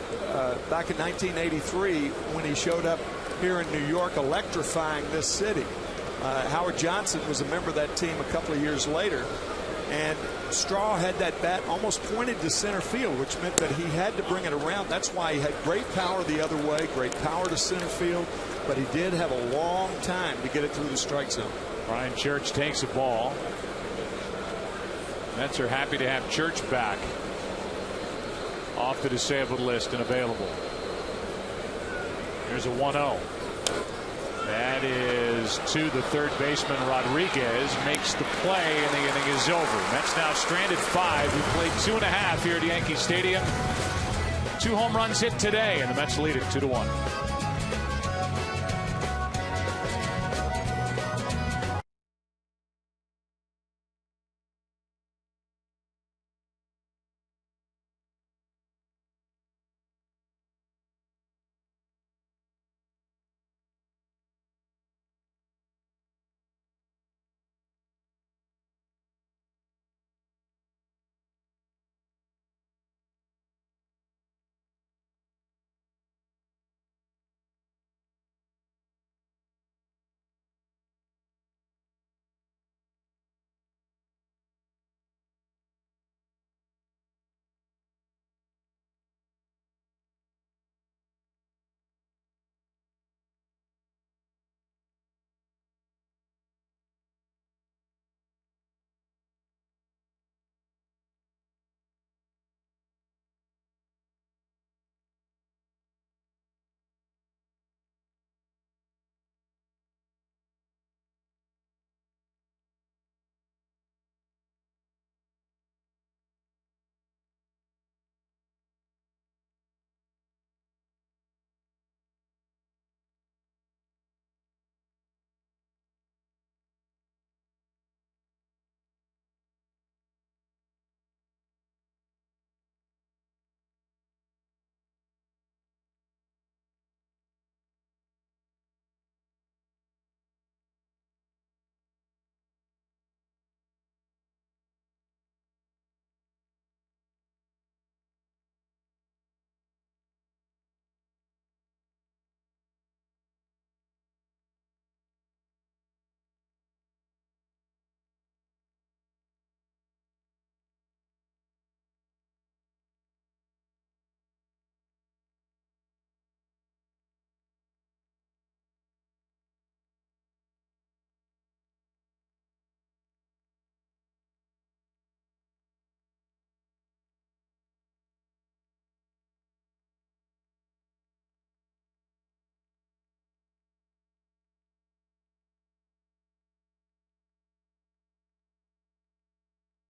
back in 1983 when he showed up here in New York electrifying this city. Howard Johnson was a member of that team a couple of years later, and Straw had that bat almost pointed to center field, which meant that he had to bring it around. That's why he had great power the other way, great power to center field, but he did have a long time to get it through the strike zone. Brian Church takes a ball. Mets are happy to have Church back off the disabled list and available. Here's a 1-0. That is to the third baseman. Rodriguez makes the play, and the inning is over. Mets now stranded 5. We played 2.5 here at Yankee Stadium. 2 home runs hit today, and the Mets lead it 2-1.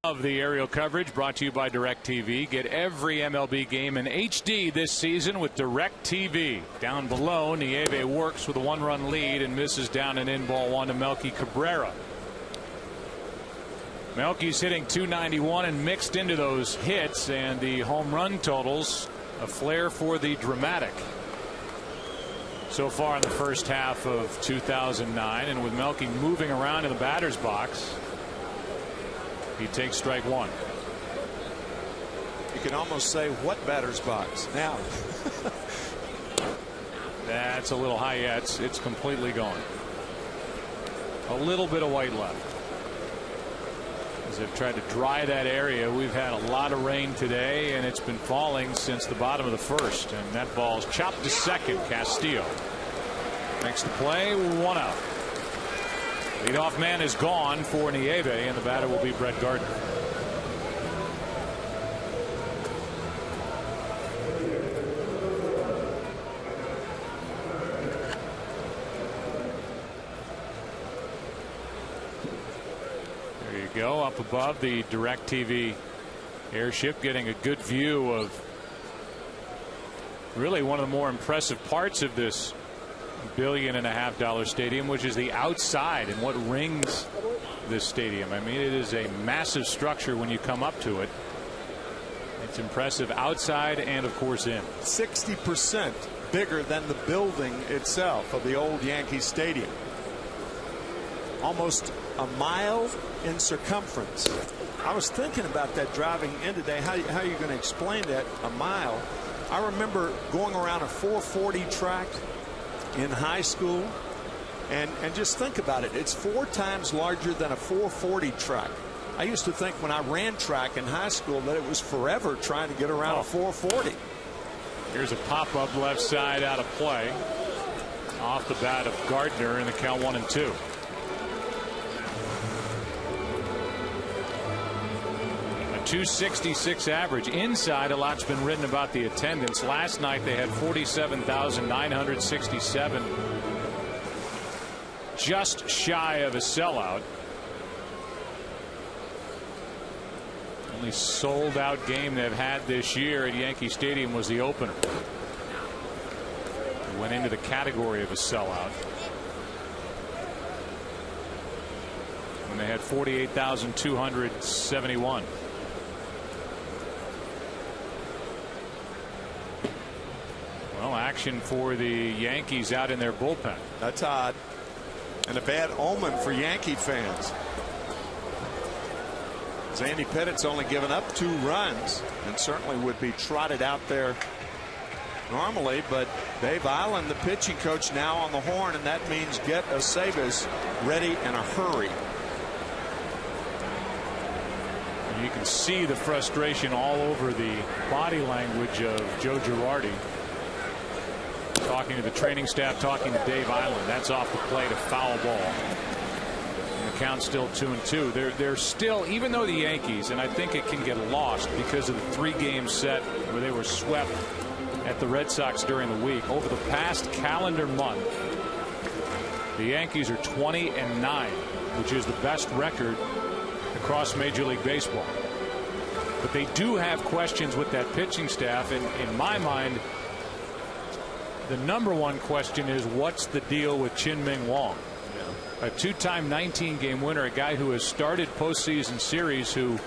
Of the aerial coverage brought to you by DirecTV. Get every MLB game in HD this season with DirecTV. Down below, Nieve works with a 1-run lead and misses down an in ball 1 to Melky Cabrera. Melky's hitting .291 and mixed into those hits, and the home run totals a flair for the dramatic so far in the first half of 2009. And with Melky moving around in the batter's box, he takes strike 1. You can almost say what batter's box now. That's a little high. Yeah, it's completely gone. A little bit of white left as they've tried to dry that area. We've had a lot of rain today, and it's been falling since the bottom of the first, and that ball's chopped to second. Castillo makes the play. 1 out. Leadoff man is gone for Nieve, and the batter will be Brett Gardner. There you go, up above the DirecTV airship, getting a good view of really one of the more impressive parts of this $1.5 billion stadium, which is the outside and what rings this stadium. I mean, it is a massive structure when you come up to it. It's impressive outside and, of course, in. 60% bigger than the building itself of the old Yankee Stadium. Almost a mile in circumference. I was thinking about that driving in today. How are you going to explain that, a mile? I remember going around a 440 track in high school, and just think about it. It's 4 times larger than a 440 track. I used to think when I ran track in high school that it was forever trying to get around a 440. Here's a pop-up left side out of play. Off the bat of Gardner in the count 1-2. A .266 average. Inside, a lot's been written about the attendance. Last night they had 47,967. Just shy of a sellout. Only sold out game they've had this year at Yankee Stadium was the opener. It went into the category of a sellout when they had 48,271. Well, action for the Yankees out in their bullpen. That's odd, and a bad omen for Yankee fans. Andy Pettit's only given up 2 runs and certainly would be trotted out there normally, but Dave Island, the pitching coach, now on the horn, and that means get Aceves ready in a hurry. And you can see the frustration all over the body language of Joe Girardi. Talking to the training staff, talking to Dave Island. That's off the plate, a foul ball. Count still 2-2. They're still, even though the Yankees, and I think it can get lost because of the 3-game set where they were swept at the Red Sox during the week. Over the past calendar month, the Yankees are 20-9, which is the best record across Major League Baseball. But they do have questions with that pitching staff, and in my mind, the #1 question is, what's the deal with Chin-Ming Wong? A 2-time 19-game winner, a guy who has started postseason series, who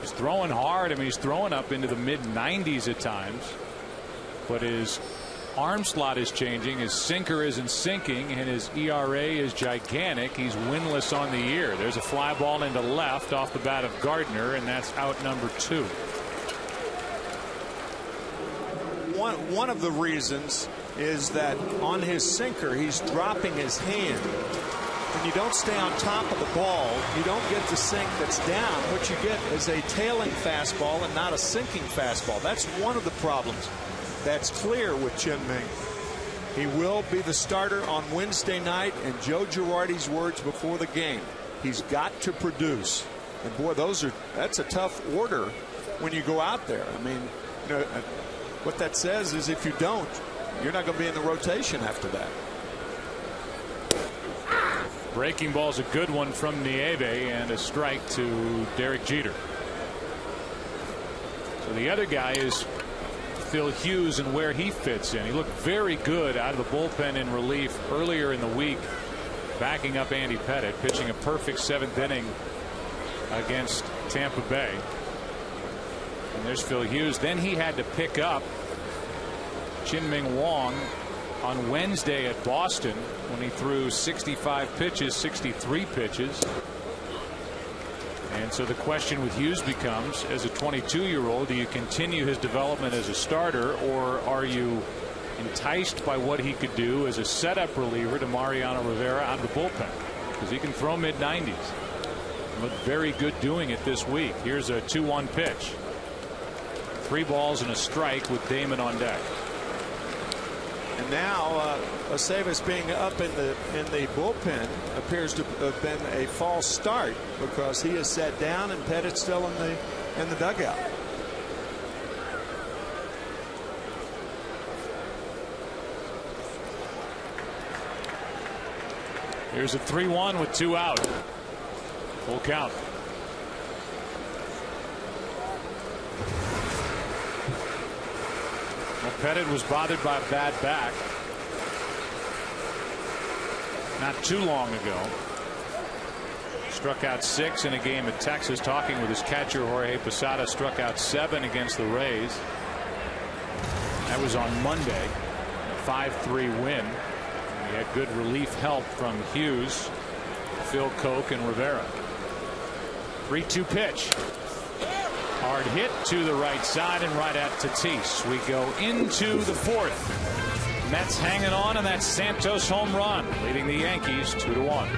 is throwing hard. I mean, he's throwing up into the mid-90s at times, but his arm slot is changing, his sinker isn't sinking, and his ERA is gigantic. He's winless on the year. There's a fly ball into left off the bat of Gardner, and that's out number 2. One of the reasons is that on his sinker, he's dropping his hand. When you don't stay on top of the ball, you don't get the sink that's down. What you get is a tailing fastball and not a sinking fastball. That's one of the problems that's clear with Chin-Ming. He will be the starter on Wednesday night, and Joe Girardi's words before the game, he's got to produce. And boy, that's a tough order when you go out there. I mean, you know, what that says is if you don't, you're not going to be in the rotation after that. Breaking ball's a good one from Nieve, and a strike to Derek Jeter. So the other guy is Phil Hughes and where he fits in. He looked very good out of the bullpen in relief earlier in the week, backing up Andy Pettitte, pitching a perfect 7th inning against Tampa Bay. And there's Phil Hughes. Then he had to pick up Chin-Ming Wong on Wednesday at Boston when he threw 65 pitches, 63 pitches. And so the question with Hughes becomes, as a 22-year-old, do you continue his development as a starter, or are you enticed by what he could do as a setup reliever to Mariano Rivera out of the bullpen? Because he can throw mid-90s. Looked very good doing it this week. Here's a 2-1 pitch. 3 balls and a strike with Damon on deck. And now Aceves being up in the bullpen appears to have been a false start, because he is sat down and Pettitte's still in the dugout. Here's a 3-1 with 2 out. Full count. Well, Pettitte was bothered by a bad back not too long ago. Struck out 6 in a game at Texas. Talking with his catcher Jorge Posada. Struck out 7 against the Rays. That was on Monday. A 5-3 win. He had good relief help from Hughes, Phil Koch, and Rivera. 3-2 pitch. Hard hit to the right side and right at Tatis. We go into the 4th. Mets hanging on, and that Santos home run, leading the Yankees 2-1.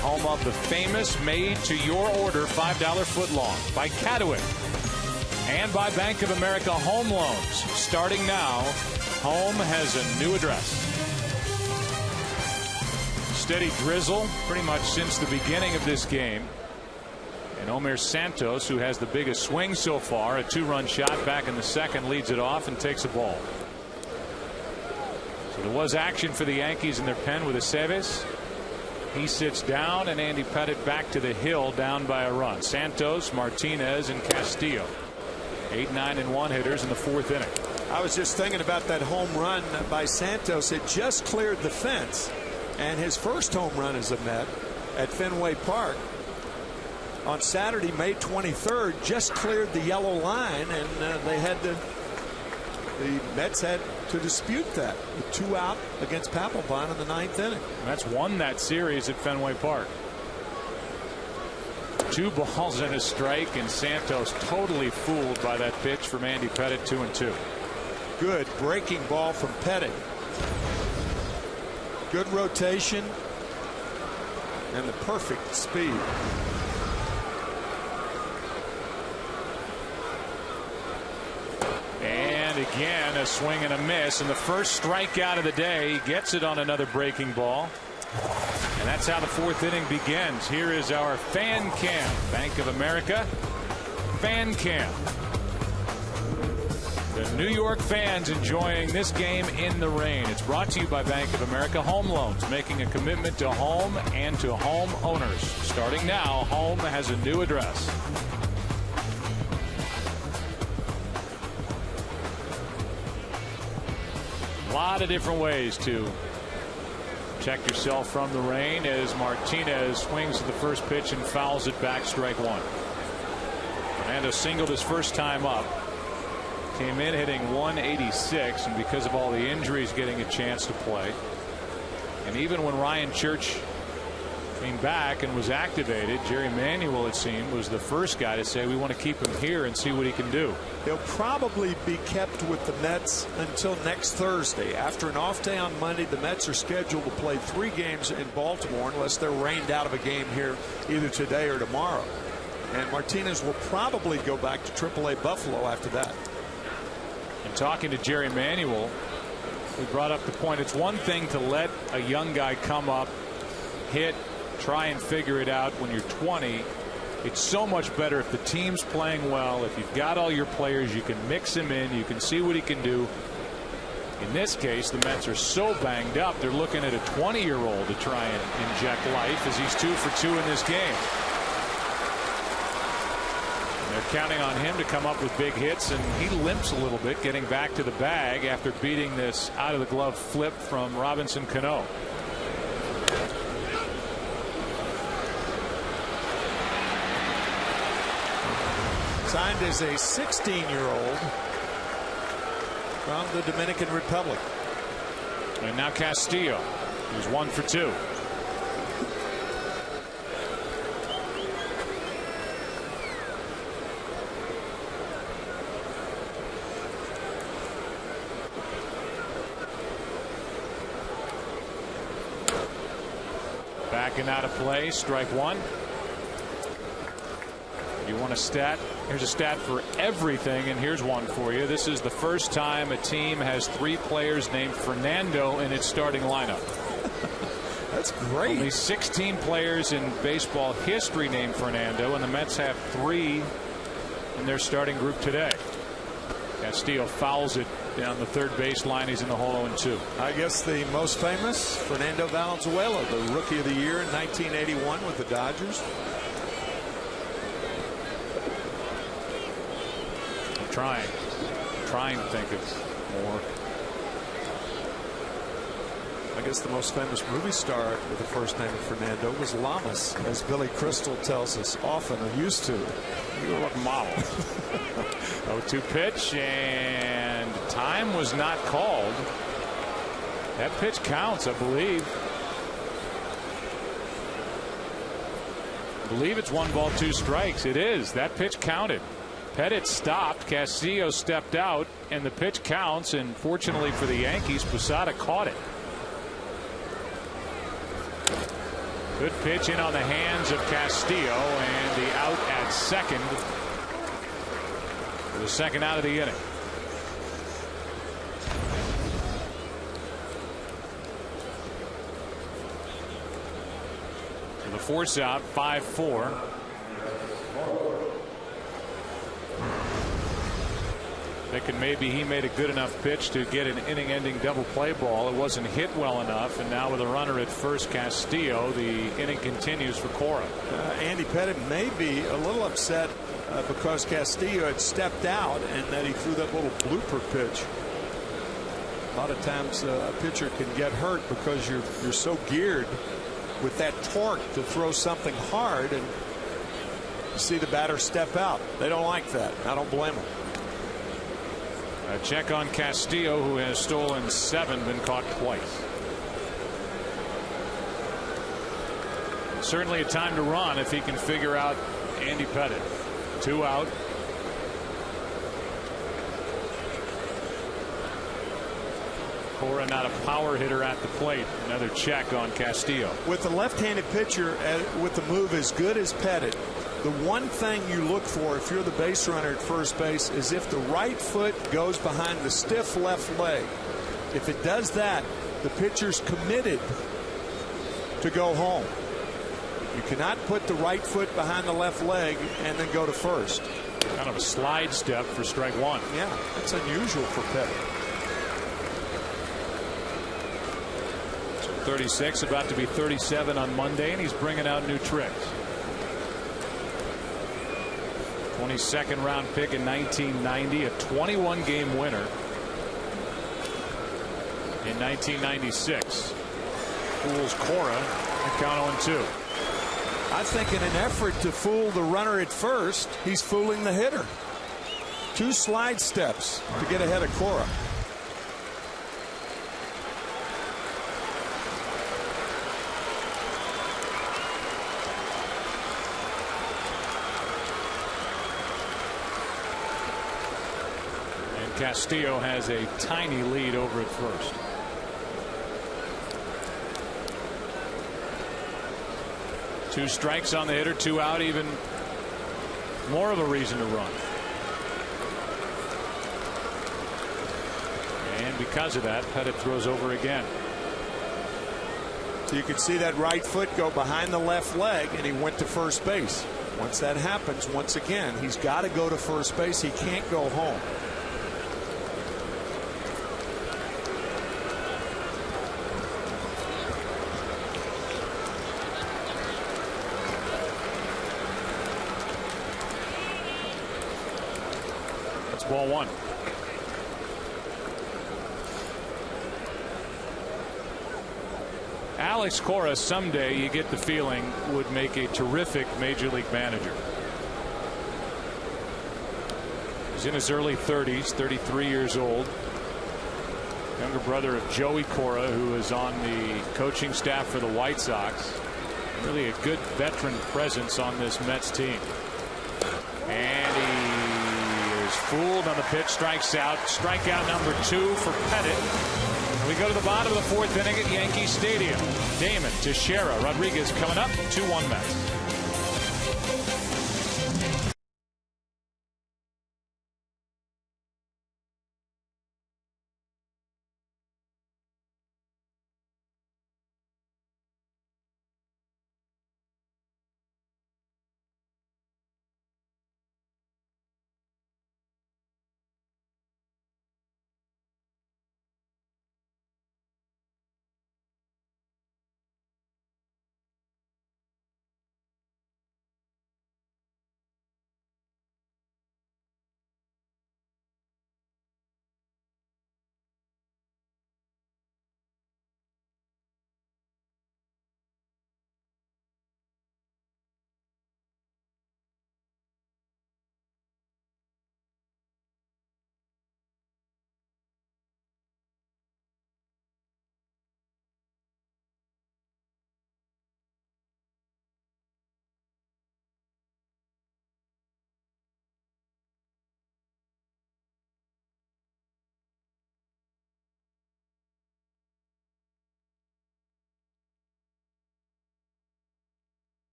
Home of the famous made-to-your-order $5 footlong by Cadwin and by Bank of America Home Loans. Starting now, Home has a new address. Steady drizzle pretty much since the beginning of this game. And Omar Santos, who has the biggest swing so far, a 2-run shot back in the 2nd, leads it off and takes a ball. So there was action for the Yankees in their pen with Aceves. He sits down, and Andy Pettitte back to the hill, down by a run. Santos, Martinez, and Castillo. 8, 9, and 1 hitters in the 4th inning. I was just thinking about that home run by Santos. It just cleared the fence, and his first home run as a Met at Fenway Park on Saturday, May 23rd, just cleared the yellow line, and the Mets had to dispute that with 2 out against Papelbon in the 9th inning. And that's won that series at Fenway Park. 2 balls and a strike, and Santos totally fooled by that pitch from Andy Pettitte. 2-2. Good breaking ball from Pettitte. Good rotation and the perfect speed. And again, a swing and a miss, and the first strikeout of the day. He gets it on another breaking ball. And that's how the 4th inning begins. Here is our fan cam. Bank of America fan cam. The New York fans enjoying this game in the rain. It's brought to you by Bank of America Home Loans, making a commitment to home and to home owners. Starting now, Home has a new address. A lot of different ways to protect yourself from the rain as Martinez swings at the first pitch and fouls it back, strike 1. Fernando singled his first time up. Came in hitting 186, and because of all the injuries, getting a chance to play. And even when Ryan Church came back and was activated. Jerry Manuel, it seemed, was the first guy to say we want to keep him here and see what he can do. He'll probably be kept with the Mets until next Thursday. After an off day on Monday, the Mets are scheduled to play 3 games in Baltimore unless they're rained out of a game here either today or tomorrow. And Martinez will probably go back to AAA Buffalo after that. And talking to Jerry Manuel, we brought up the point. It's one thing to let a young guy come up, hit, try and figure it out when you're 20. It's so much better if the team's playing well. If you've got all your players, you can mix him in. You can see what he can do. In this case, the Mets are so banged up, they're looking at a 20-year-old to try and inject life as he's 2 for 2 in this game. And they're counting on him to come up with big hits, and he limps a little bit getting back to the bag after beating this out-of-the-glove flip from Robinson Cano. Signed as a 16-year-old from the Dominican Republic. And now Castillo, who's 1 for 2. Backing out of play, strike 1. You want a stat? Here's a stat for everything, and here's one for you. This is the first time a team has 3 players named Fernando in its starting lineup. That's great. Only 16 players in baseball history named Fernando, and the Mets have 3 in their starting group today. Castillo fouls it down the third base line. He's in the hole 0-2. I guess the most famous, Fernando Valenzuela, the Rookie of the Year in 1981 with the Dodgers. Trying to think of more. I guess the most famous movie star with the first name of Fernando was Lamas, as Billy Crystal tells us often, or used to. You look model. 0-2 pitch, and time was not called. That pitch counts, I believe. I believe it's 1 ball 2 strikes. It is. That pitch counted. Pettit stopped, Castillo stepped out, and the pitch counts, and fortunately for the Yankees, Posada caught it. Good pitch in on the hands of Castillo, and the out at second for the second out of the inning. So the force out, 5-4. Thinking maybe he made a good enough pitch to get an inning-ending double play ball. It wasn't hit well enough, and now with a runner at first, Castillo, the inning continues for Cora. Andy Pettit may be a little upset because Castillo had stepped out and that he threw that little blooper pitch. A lot of times a pitcher can get hurt because you're so geared with that torque to throw something hard, and you see the batter step out. They don't like that. I don't blame them. A check on Castillo, who has stolen 7, been caught twice. Certainly a time to run if he can figure out Andy Pettit. 2 out. Cora not a power hitter at the plate. Another check on Castillo. With a left-handed pitcher with the move as good as Pettit, the one thing you look for if you're the base runner at first base is if the right foot goes behind the stiff left leg. If it does that, the pitcher's committed to go home. You cannot put the right foot behind the left leg and then go to first. Kind of a slide step for strike 1. Yeah, that's unusual for Pettit. 36, about to be 37 on Monday, and he's bringing out new tricks. 22nd round pick in 1990, a 21-game winner in 1996. Fools Cora and count 0-2. I think in an effort to fool the runner at first, he's fooling the hitter. 2 slide steps to get ahead of Cora. Castillo has a tiny lead over at first. Two strikes on the hitter, 2 out, even more of a reason to run. And because of that, Pettit throws over again. You could see that right foot go behind the left leg, and he went to first base. Once that happens, once again, he's got to go to first base. He can't go home. That's ball 1. Alex Cora, someday you get the feeling, would make a terrific major league manager. He's in his early 30s, 33 years old. Younger brother of Joey Cora, who is on the coaching staff for the White Sox. Really a good veteran presence on this Mets team. And he is fooled on the pitch, strikes out. Strikeout number 2 for Pettit. We go to the bottom of the 4th inning at Yankee Stadium. Damon, Teixeira, Rodriguez coming up. 2-1 Mets.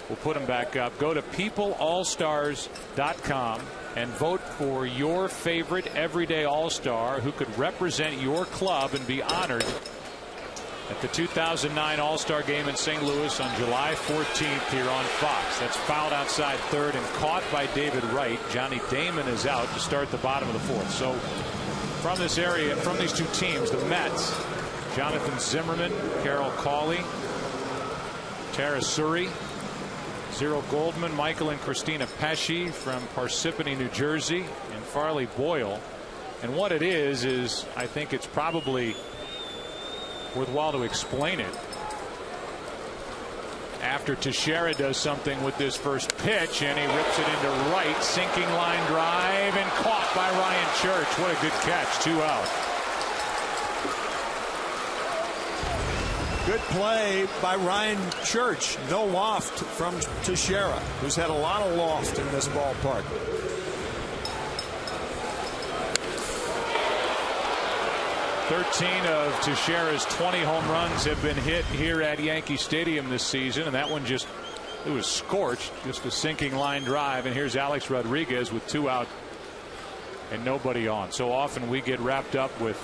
We'll put them back up. Go to peopleallstars.com and vote for your favorite everyday All-Star who could represent your club and be honored at the 2009 All-Star Game in St. Louis on July 14th here on Fox. That's fouled outside third and caught by David Wright. Johnny Damon is out to start the bottom of the 4th. So from this area, from these two teams, the Mets, Jonathan Zimmerman, Carroll Cawley, Tara Suri, Cyril Goldman, Michael and Christina Pesci from Parsippany, New Jersey, and Farley Boyle. And what it is I think it's probably worthwhile to explain it. After Teixeira does something with this first pitch, and he rips it into right, sinking line drive, and caught by Ryan Church. What a good catch, 2 out. Good play by Ryan Church. No loft from Teixeira, who's had a lot of loft in this ballpark. 13 of Teixeira's 20 home runs have been hit here at Yankee Stadium this season, and that one it was scorched, just a sinking line drive. And here's Alex Rodriguez with 2 out and nobody on. So often we get wrapped up with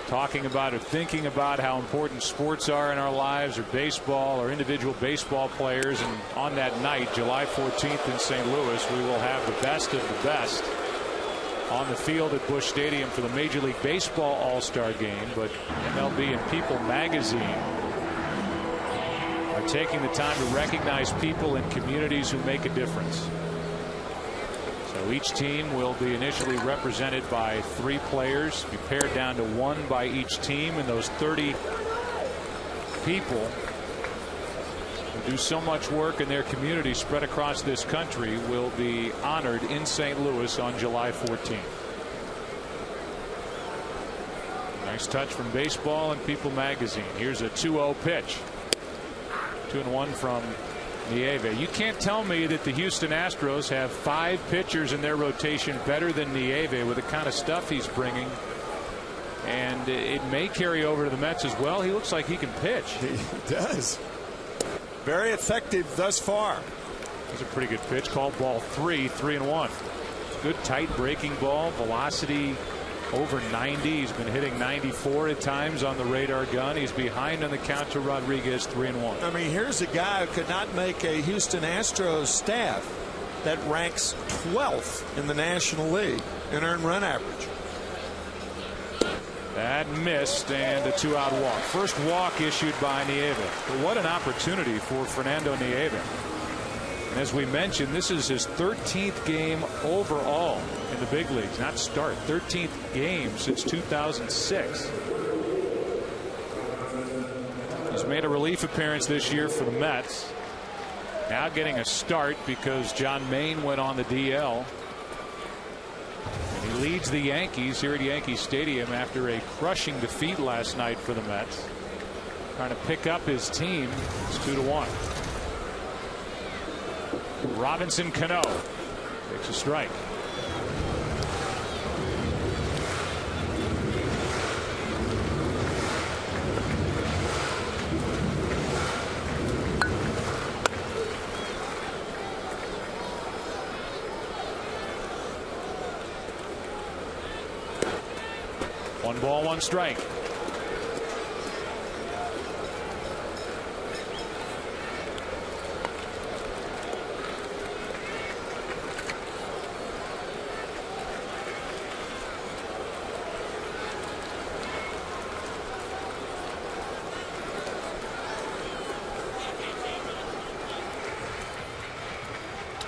talking about or thinking about how important sports are in our lives, or baseball, or individual baseball players. And on that night, July 14th in St. Louis, we will have the best of the best on the field at Busch Stadium for the Major League Baseball All-Star Game. But MLB and People magazine are taking the time to recognize people in communities who make a difference. So each team will be initially represented by 3 players, be pared down to 1 by each team, and those 30 people who do so much work in their community spread across this country will be honored in St. Louis on July 14th. Nice touch from baseball and People magazine. Here's a 2-0 pitch. 2-1 from Nieve. You can't tell me that the Houston Astros have 5 pitchers in their rotation better than Nieve with the kind of stuff he's bringing. And it may carry over to the Mets as well. He looks like he can pitch. He does. Very effective thus far. It's a pretty good pitch. Called ball 3, 3-1. Good tight breaking ball. Velocity over 90. He's been hitting 94 at times on the radar gun. He's behind on the count to Rodriguez, 3-1. I mean, here's a guy who could not make a Houston Astros staff that ranks 12th in the National League in earned run average. That missed, and a 2-out walk. First walk issued by Nieve. But what an opportunity for Fernando Nieve. And as we mentioned, this is his 13th game overall in the big leagues. Not start. 13th game since 2006. He's made a relief appearance this year for the Mets. Now getting a start because John Maine went on the DL. And he leads the Yankees here at Yankee Stadium after a crushing defeat last night for the Mets. Trying to pick up his team. It's 2-1. Robinson Cano takes a strike. One ball, one strike.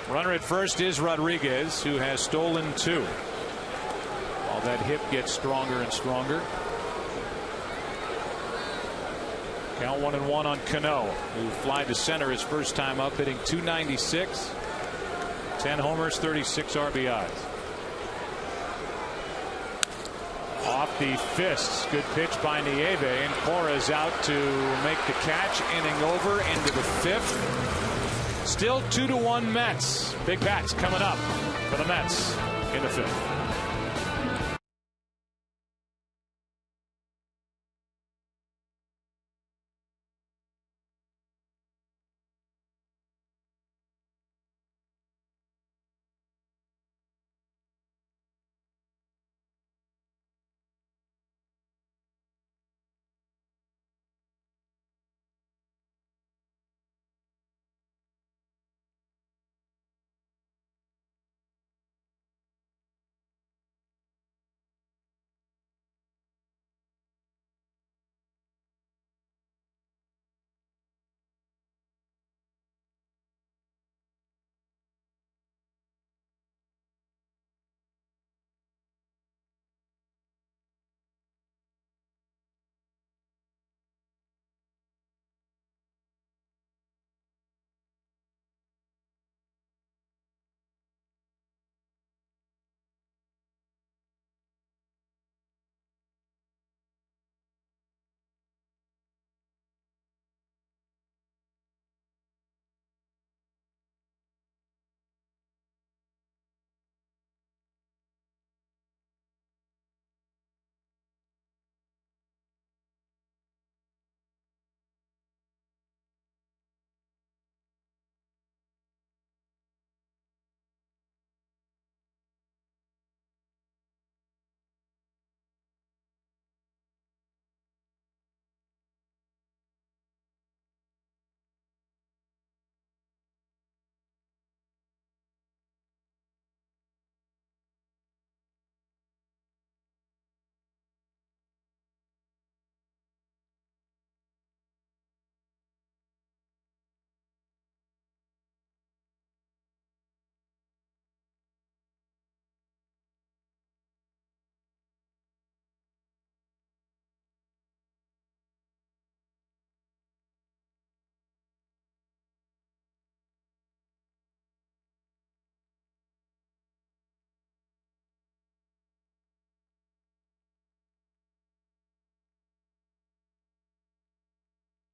Runner at first is Rodriguez, who has stolen 2. While that hip gets stronger and stronger. Count 1-1 on Cano, who flied to center his first time up, hitting .296. 10 homers, 36 RBIs. Off the fists. Good pitch by Nieve, and Cora is out to make the catch. Inning over into the 5th. Still 2-1 Mets. Big bats coming up for the Mets in the 5th.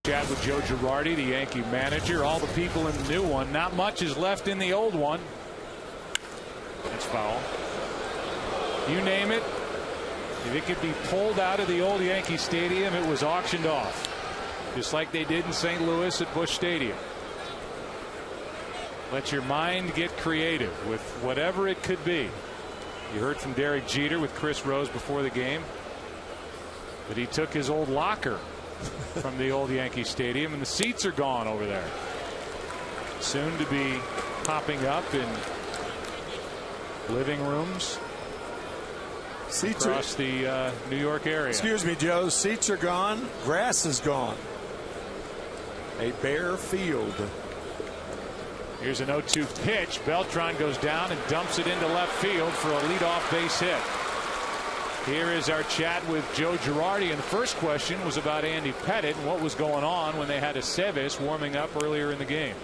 Chat with Joe Girardi, the Yankee manager. All the people in the new one. Not much is left in the old one. That's foul. You name it. If it could be pulled out of the old Yankee Stadium, it was auctioned off. Just like they did in St. Louis at Busch Stadium. Let your mind get creative with whatever it could be. You heard from Derek Jeter with Chris Rose before the game. But he took his old locker from the old Yankee Stadium, and the seats are gone over there. Soon to be popping up in living rooms seats across the New York area. Excuse me, Joe. Seats are gone. Grass is gone. A bare field. Here's an 0-2 pitch. Beltran goes down and dumps it into left field for a leadoff base hit. Here is our chat with Joe Girardi, and the first question was about Andy Pettitte and what was going on when they had Aceves warming up earlier in the game.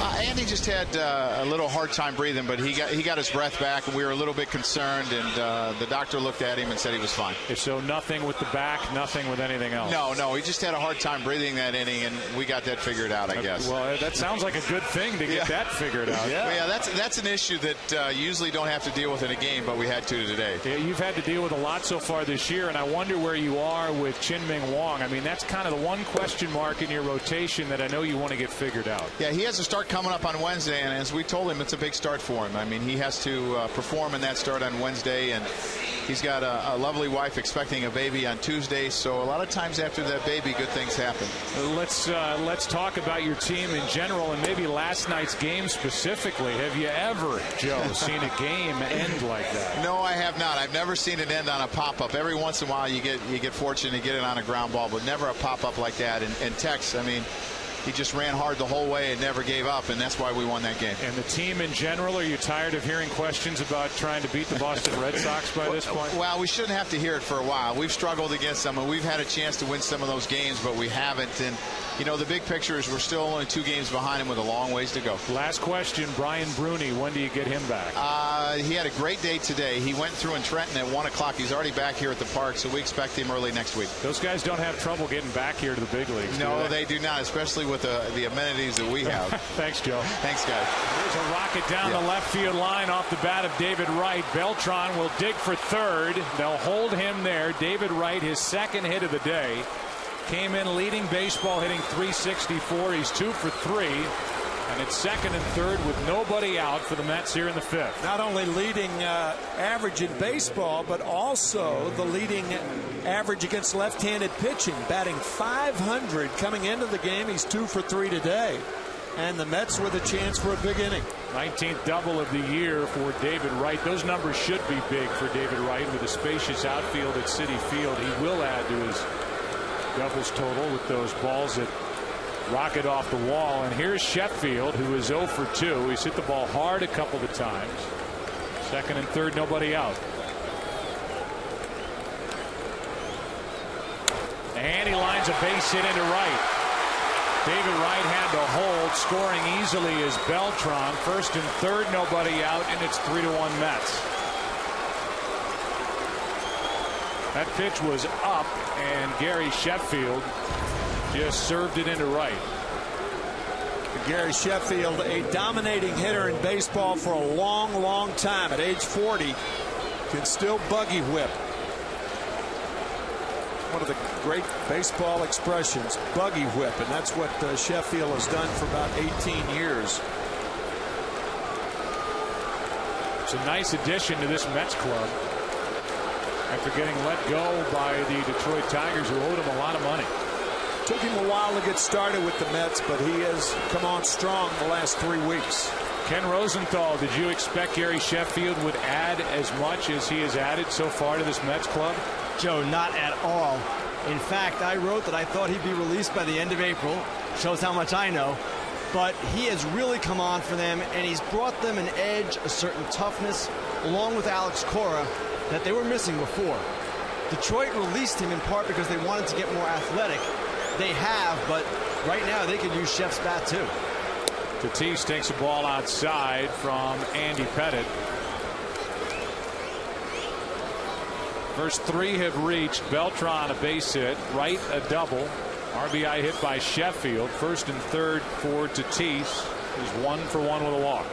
Andy just had a little hard time breathing, but he got his breath back, and we were a little bit concerned, and the doctor looked at him and said he was fine. So nothing with the back, nothing with anything else? No, he just had a hard time breathing that inning, and we got that figured out, I guess. Well, that sounds like a good thing to get that figured out. Yeah, that's an issue that you usually don't have to deal with in a game, but we had to today. Yeah, you've had to deal with a lot so far this year, and I wonder where you are with Chin-Ming Wong. I mean, that's kind of the one question mark in your rotation that I know you want to get figured out. Yeah, he has a start coming up on Wednesday, and as we told him, it's a big start for him. I mean, he has to perform in that start on Wednesday, and he's got a lovely wife expecting a baby on Tuesday, so a lot of times after that baby, good things happen. Let's talk about your team in general, and maybe last night's game specifically. Have you ever, Joe, seen a game end like that? No, I have not. I've never seen it end on a pop-up. Every once in a while you get fortunate to get it on a ground ball, but never a pop-up like that. And Tex, I mean, he just ran hard the whole way and never gave up, and that's why we won that game. And the team in general, are you tired of hearing questions about trying to beat the Boston Red Sox by this point? Well, we shouldn't have to hear it for a while. We've struggled against them, and we've had a chance to win some of those games, but we haven't. And you know, the big picture is we're still only 2 games behind him with a long ways to go. Last question, Brian Bruni, when do you get him back? He had a great day today. He went through in Trenton at 1 o'clock. He's already back here at the park, so we expect him early next week. Those guys don't have trouble getting back here to the big leagues. No, they do not, especially with the amenities that we have. Thanks, Joe. Thanks, guys. There's a rocket down the left field line off the bat of David Wright. Beltran will dig for third. They'll hold him there. David Wright, his second hit of the day, came in leading baseball, hitting .364. He's 2 for 3. And it's second and third with nobody out for the Mets here in the 5th. Not only leading average in baseball, but also the leading average against left-handed pitching, batting .500 coming into the game. He's 2 for 3 today. And the Mets with a chance for a big inning. 19th double of the year for David Wright. Those numbers should be big for David Wright with a spacious outfield at Citi Field. He will add to his doubles total with those balls that rocket off the wall. And here's Sheffield, who is 0 for 2. He's hit the ball hard a couple of times. Second and third, nobody out. And he lines a base hit into right. David Wright had to hold. Scoring easily is Beltran. First and third, nobody out, and it's 3-1 Mets. That pitch was up, and Gary Sheffield just served it into right. Gary Sheffield, a dominating hitter in baseball for a long, long time. At age 40, can still buggy whip. One of the great baseball expressions, buggy whip, and that's what Sheffield has done for about 18 years. It's a nice addition to this Mets club after getting let go by the Detroit Tigers, who owed him a lot of money. Took him a while to get started with the Mets, but he has come on strong the last 3 weeks. Ken Rosenthal, did you expect Gary Sheffield would add as much as he has added so far to this Mets club? Joe, not at all. In fact, I wrote that I thought he'd be released by the end of April. Shows how much I know. But he has really come on for them, and he's brought them an edge, a certain toughness, along with Alex Cora, that they were missing before. Detroit released him in part because they wanted to get more athletic. They have, but right now they could use Sheff's bat too. Tatis takes a ball outside from Andy Pettitte. First 3 have reached. Beltran a base hit, Wright a double, RBI hit by Sheffield. First and third for Tatis. He's 1 for 1 with a walk.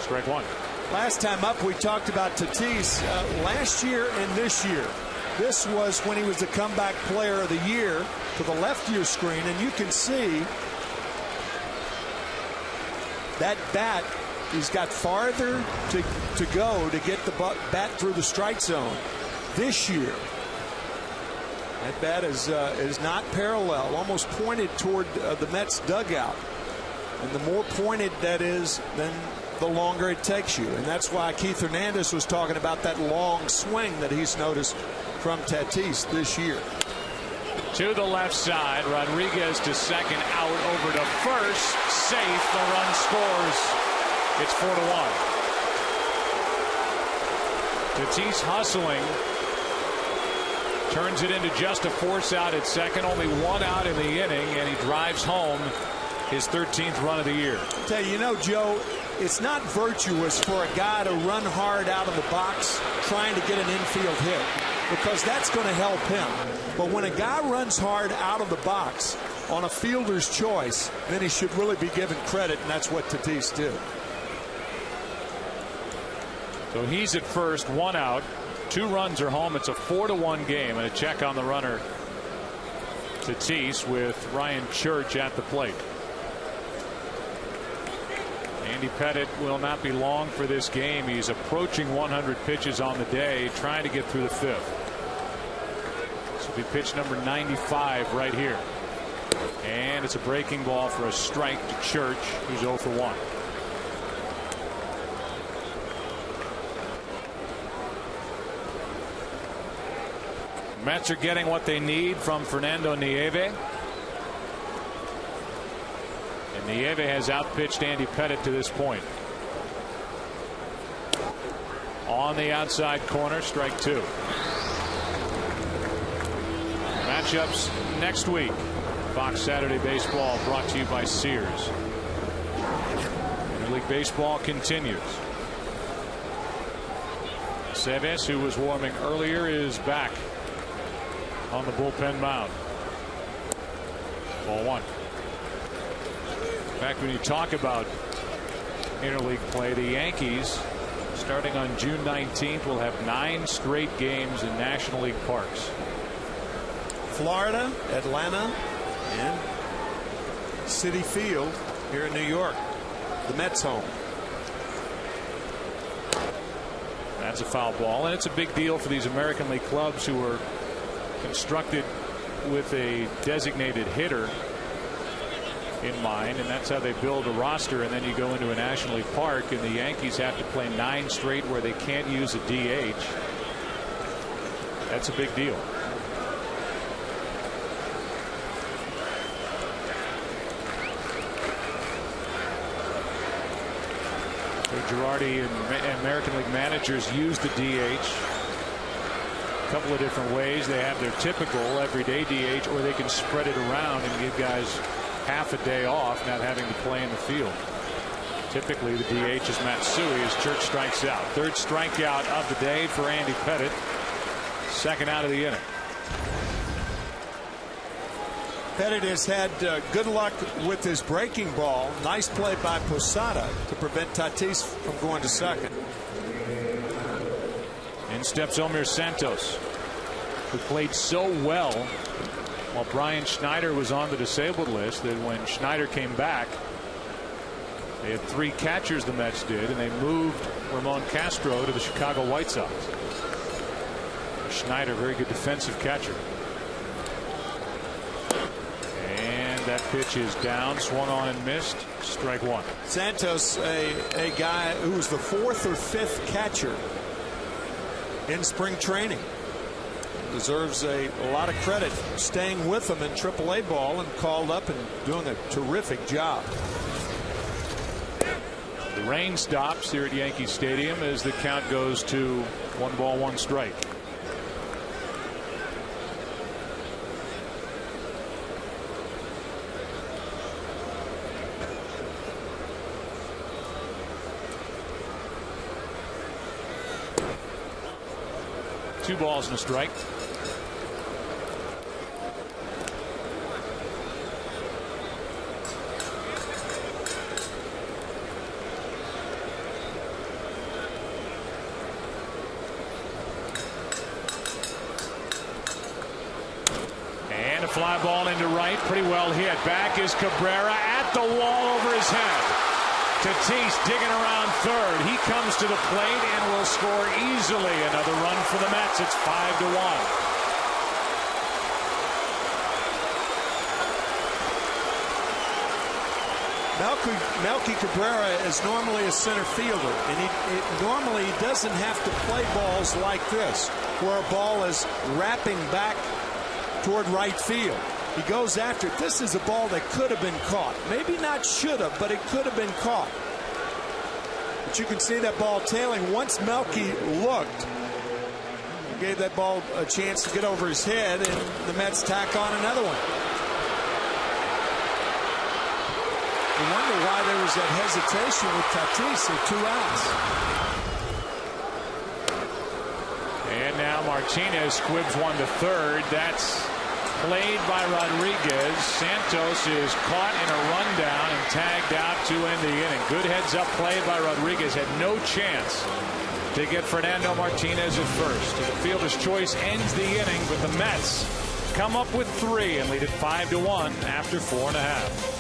Strike one. Last time up, we talked about Tatis last year and this year. This was when he was the comeback player of the year to the left of your screen, and you can see that bat. He's got farther to go to get the bat through the strike zone. This year, that bat is not parallel, almost pointed toward the Mets dugout. And the more pointed that is, then the longer it takes you. And that's why Keith Hernandez was talking about that long swing that he's noticed from Tatis this year. To the left side, Rodriguez to second, out over to first, safe. The run scores. It's 4-1. Tatis hustling, turns it into just a force out at second. Only 1 out in the inning, and he drives home his 13th run of the year. I tell you, Joe, it's not virtuous for a guy to run hard out of the box trying to get an infield hit, because that's going to help him. But when a guy runs hard out of the box on a fielder's choice, then he should really be given credit, and that's what Tatis did. So he's at first, 1 out, 2 runs are home. It's a 4-1 game, and a check on the runner Tatis with Ryan Church at the plate. Andy Pettitte will not be long for this game. He's approaching 100 pitches on the day, trying to get through the 5th. This will be pitch number 95 right here. And it's a breaking ball for a strike to Church, who's 0 for 1. Mets are getting what they need from Fernando Nieve. And Nieve has outpitched Andy Pettitte to this point. On the outside corner, strike 2. Matchups next week. Fox Saturday Baseball brought to you by Sears. Interleague Baseball continues. Seves, who was warming earlier, is back on the bullpen mound. Ball 1. In fact, when you talk about interleague play, the Yankees, starting on June 19th, will have 9 straight games in National League parks. Florida, Atlanta, and Citi Field here in New York. The Mets home. That's a foul ball, and it's a big deal for these American League clubs who are constructed with a designated hitter in mind, and that's how they build a roster. And then you go into a National League park, and the Yankees have to play 9 straight where they can't use a DH. That's a big deal. Girardi and American League managers use the DH a couple of different ways. They have their typical everyday DH, or they can spread it around and give guys half a day off, not having to play in the field. Typically the DH is Matsui as Church strikes out. 3rd strikeout of the day for Andy Pettitte. 2nd out of the inning. Pettitte has had good luck with his breaking ball. Nice play by Posada to prevent Tatis from going to second. In steps Omir Santos, who played so well while Brian Schneider was on the disabled list that when Schneider came back, they had 3 catchers, the Mets did, and they moved Ramon Castro to the Chicago White Sox. Schneider, very good defensive catcher. That pitch is down, swung on and missed. Strike 1. Santos, a guy who was the 4th or 5th catcher in spring training, deserves a lot of credit staying with them in AAA ball and called up and doing a terrific job. The rain stops here at Yankee Stadium as the count goes to 1 ball, 1 strike. 2 balls and a strike. And a fly ball into right, pretty well hit. Back is Cabrera at the wall over his head. Tatis digging around third. He comes to the plate and will score easily. Another run for the Mets. It's 5-1. Melky Cabrera is normally a center fielder, and he normally doesn't have to play balls like this, where a ball is wrapping back toward right field. He goes after it. This is a ball that could have been caught. Maybe not should have, but it could have been caught. But you can see that ball tailing. Once Melky looked, gave that ball a chance to get over his head, and the Mets tack on another one. You wonder why there was that hesitation with Tatis at 2 outs. And now Martinez squibs one to third. That's played by Rodriguez. Santos is caught in a rundown and tagged out to end the inning. Good heads-up play by Rodriguez. Had no chance to get Fernando Martinez at first. The fielder's choice ends the inning, but the Mets come up with 3 and lead it 5-1 after 4.5.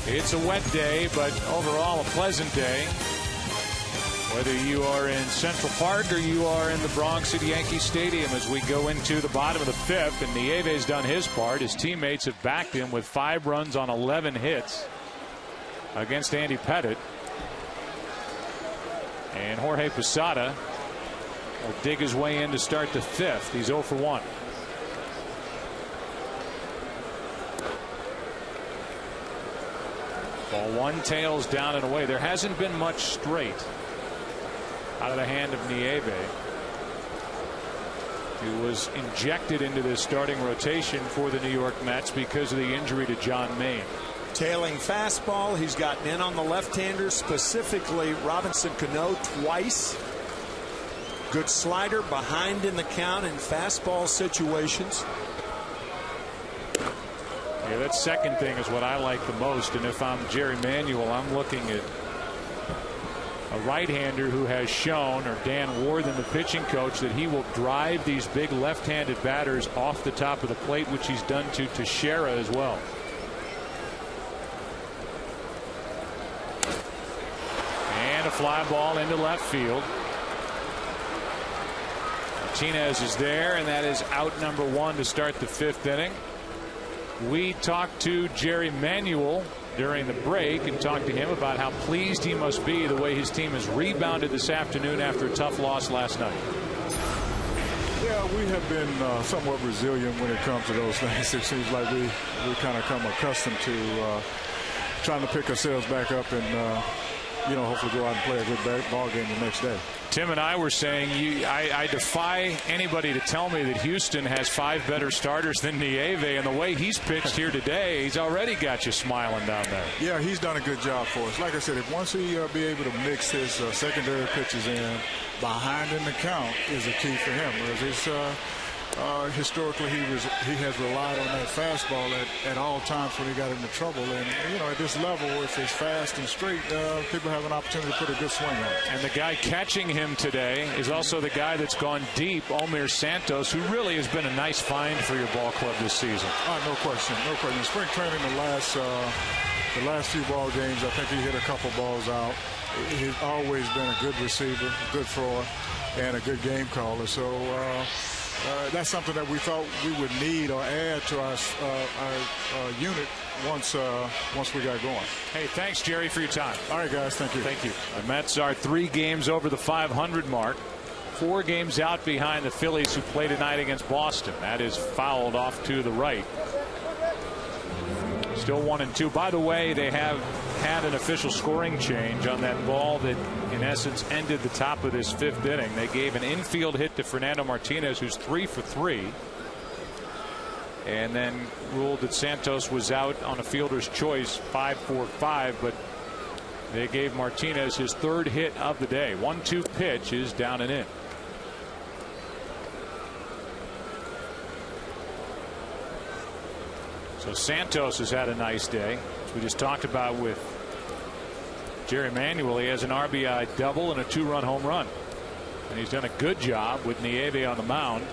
It's a wet day, but overall a pleasant day. Whether you are in Central Park or you are in the Bronx at Yankee Stadium as we go into the bottom of the 5th, and Nieve's done his part. His teammates have backed him with 5 runs on 11 hits against Andy Pettitte. And Jorge Posada will dig his way in to start the 5th. He's 0 for 1. Ball 1, tails down and away. There hasn't been much straight out of the hand of Nieve, who was injected into this starting rotation for the New York Mets because of the injury to John Maine. Tailing fastball. He's gotten in on the left-hander, specifically Robinson Cano twice. Good slider behind in the count in fastball situations. Yeah, that second thing is what I like the most, and if I'm Jerry Manuel, I'm looking at a right-hander who has shown, or Dan Warden, the pitching coach, that he will drive these big left-handed batters off the top of the plate, which he's done to Teixeira as well. And a fly ball into left field. Martinez is there, and that is out number 1 to start the 5th inning. We talked to Jerry Manuel during the break and talked to him about how pleased he must be the way his team has rebounded this afternoon after a tough loss last night. Yeah, we have been somewhat resilient when it comes to those things. It seems like we kind of come accustomed to trying to pick ourselves back up and hopefully go out and play a good ball game the next day. Tim and I were saying, I defy anybody to tell me that Houston has 5 better starters than Nieve, and the way he's pitched here today, he's already got you smiling down there. Yeah, he's done a good job for us. Like I said, if once he be able to mix his secondary pitches in behind in the count is a key for him. Historically, he has relied on that fastball at all times when he got into trouble. And, at this level, if it's fast and straight, people have an opportunity to put a good swing on it. And the guy catching him today is also the guy that's gone deep, Omir Santos, who really has been a nice find for your ball club this season. No question. No question. In spring training, the last few ball games, I think he hit a couple balls out. He's always been a good receiver, a good thrower, and a good game caller. So, that's something that we thought we would need or add to our unit once we got going. Hey, thanks, Jerry, for your time. All right, guys. Thank you. Thank you. The Mets are 3 games over the 500 mark. 4 games out behind the Phillies, who play tonight against Boston. That is fouled off to the right. Still 1-2. By the way, they have had an official scoring change on that ball that in essence ended the top of this 5th inning. They gave an infield hit to Fernando Martinez, who's 3 for 3, and then ruled that Santos was out on a fielder's choice, 5 for 5, but they gave Martinez his 3rd hit of the day. 1-2 pitch is down and in. So Santos has had a nice day, as we just talked about with Jerry Manuel. He has an RBI double and a 2-run home run, and he's done a good job with Nieve on the mound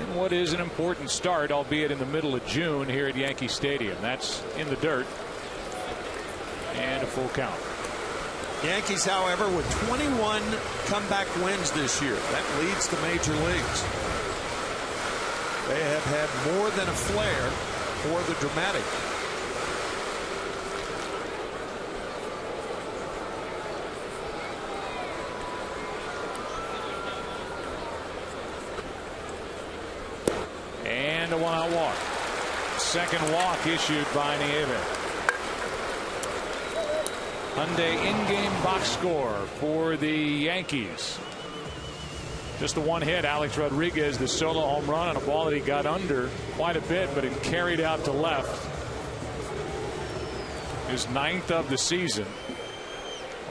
in what is an important start, albeit in the middle of June here at Yankee Stadium. That's in the dirt and a full count. Yankees, however, with 21 comeback wins this year, that leads the major leagues. They have had more than a flair for the dramatic. And a 1-out walk. Second walk issued by Nieve. Hyundai in-game box score for the Yankees. Just the 1 hit. Alex Rodriguez, the solo home run on a ball that he got under quite a bit, but it carried out to left. His 9th of the season.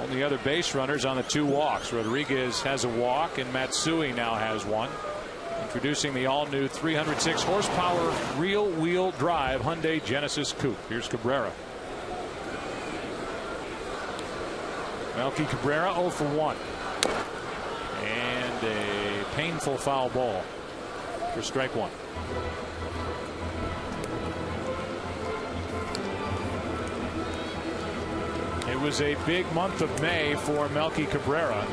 Only other base runners on the 2 walks. Rodriguez has a walk, and Matsui now has one. Introducing the all-new 306 horsepower rear-wheel drive Hyundai Genesis Coupe. Here's Cabrera. Melky Cabrera 0 for 1. And a painful foul ball for strike 1. It was a big month of May for Melky Cabrera.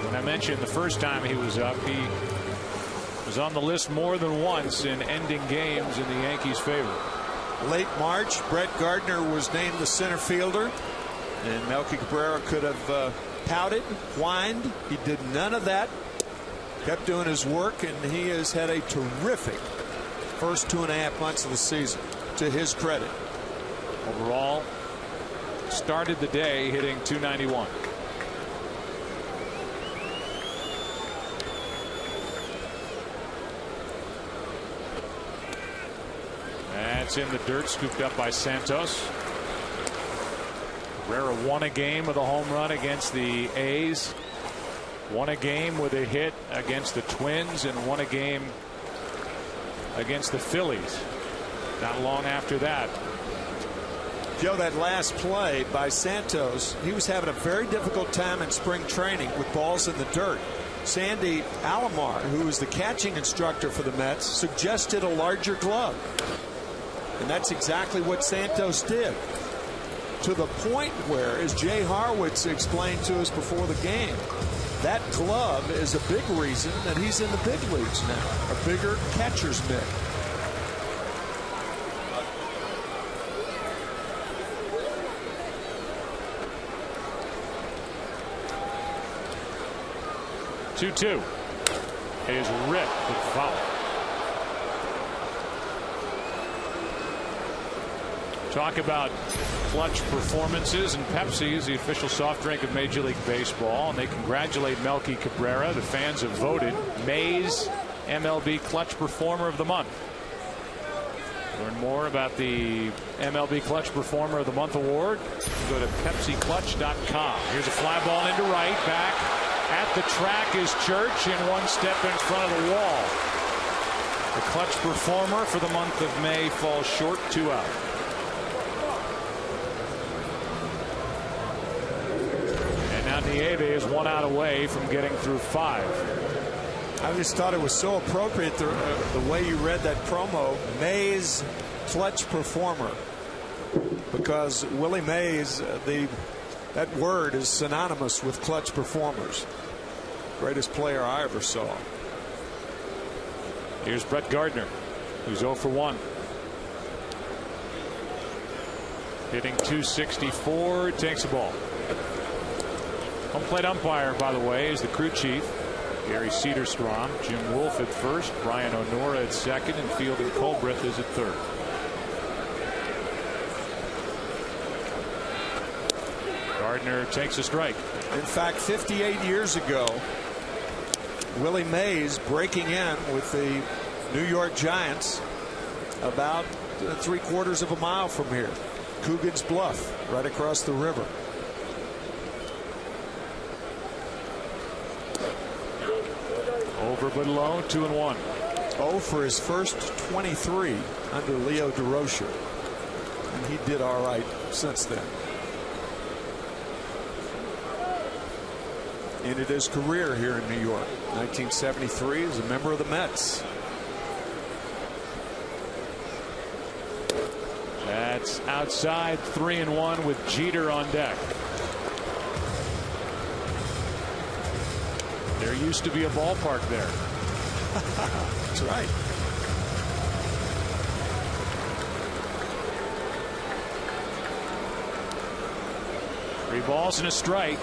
When I mentioned the first time he was up, he was on the list more than once in ending games in the Yankees' favor. Late March, Brett Gardner was named the center fielder, and Melky Cabrera could have pouted, whined. He did none of that. Kept doing his work, and he has had a terrific first 2.5 months of the season, to his credit. Overall, started the day hitting .291. That's in the dirt, scooped up by Santos. Cabrera won a game with a home run against the A's, won a game with a hit against the Twins, and won a game against the Phillies. Not long after that, Joe, that last play by Santos, he was having a very difficult time in spring training with balls in the dirt. Sandy Alomar, who was the catching instructor for the Mets, suggested a larger glove. And that's exactly what Santos did. To the point where, as Jay Harwitz explained to us before the game, that glove is a big reason that he's in the big leagues now, a bigger catcher's mitt. Two is ripped with foul. Talk about clutch performances, and Pepsi is the official soft drink of Major League Baseball, and they congratulate Melky Cabrera. The fans have voted May's MLB Clutch Performer of the Month. Learn more about the MLB Clutch Performer of the Month award. Go to PepsiClutch.com. Here's a fly ball into right. Back at the track is Church, and one step in front of the wall. The Clutch Performer for the month of May falls short, 2 out. And now Nieve is 1 out away from getting through 5. I just thought it was so appropriate the way you read that promo, May's Clutch Performer, because Willie Mays, that word is synonymous with clutch performers. Greatest player I ever saw. Here's Brett Gardner, who's 0 for 1. Hitting .264, takes a ball. Home plate umpire, by the way, is the crew chief, Gary Cedarstrom. Jim Wolf at first, Brian O'Nora at second, and Fielding Colbreth is at third. Gardner takes a strike. In fact, 58 years ago, Willie Mays breaking in with the New York Giants about 3/4 of a mile from here. Coogan's Bluff, right across the river. Over but low, 2-1. 0 for his first 23 under Leo DeRocher. And he did all right since then. Ended his career here in New York. 1973 as a member of the Mets. That's outside, 3-1 with Jeter on deck. There used to be a ballpark there. That's right. Three balls and a strike.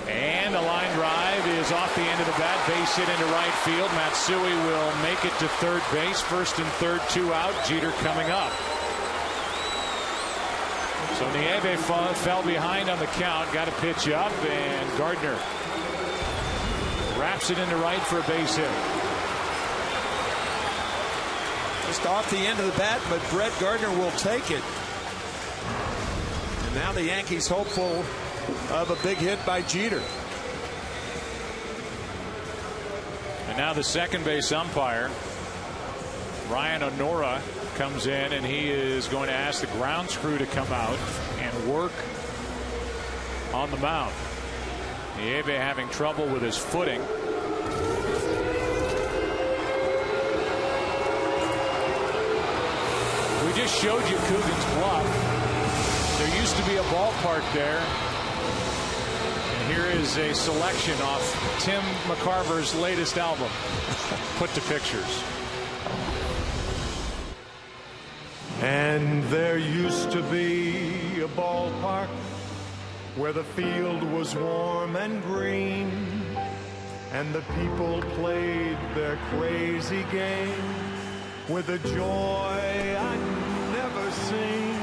And a line drive is off the end of the bat. Base hit into right field. Matsui will make it to third base. First and third, 2 out. Jeter coming up. So Nieve fell behind on the count. Got a pitch up, and Gardner wraps it into right for a base hit. Just off the end of the bat, but Brett Gardner will take it. And now the Yankees hopeful of a big hit by Jeter. And now the second base umpire, Ryan O'Nora, comes in, and he is going to ask the grounds crew to come out and work on the mound. Nieve having trouble with his footing. We just showed you Coogan's Bluff. There used to be a ballpark there. And here is a selection off Tim McCarver's latest album, put to pictures. And there used to be a ballpark where the field was warm and green, and the people played their crazy game with a joy I'd never seen.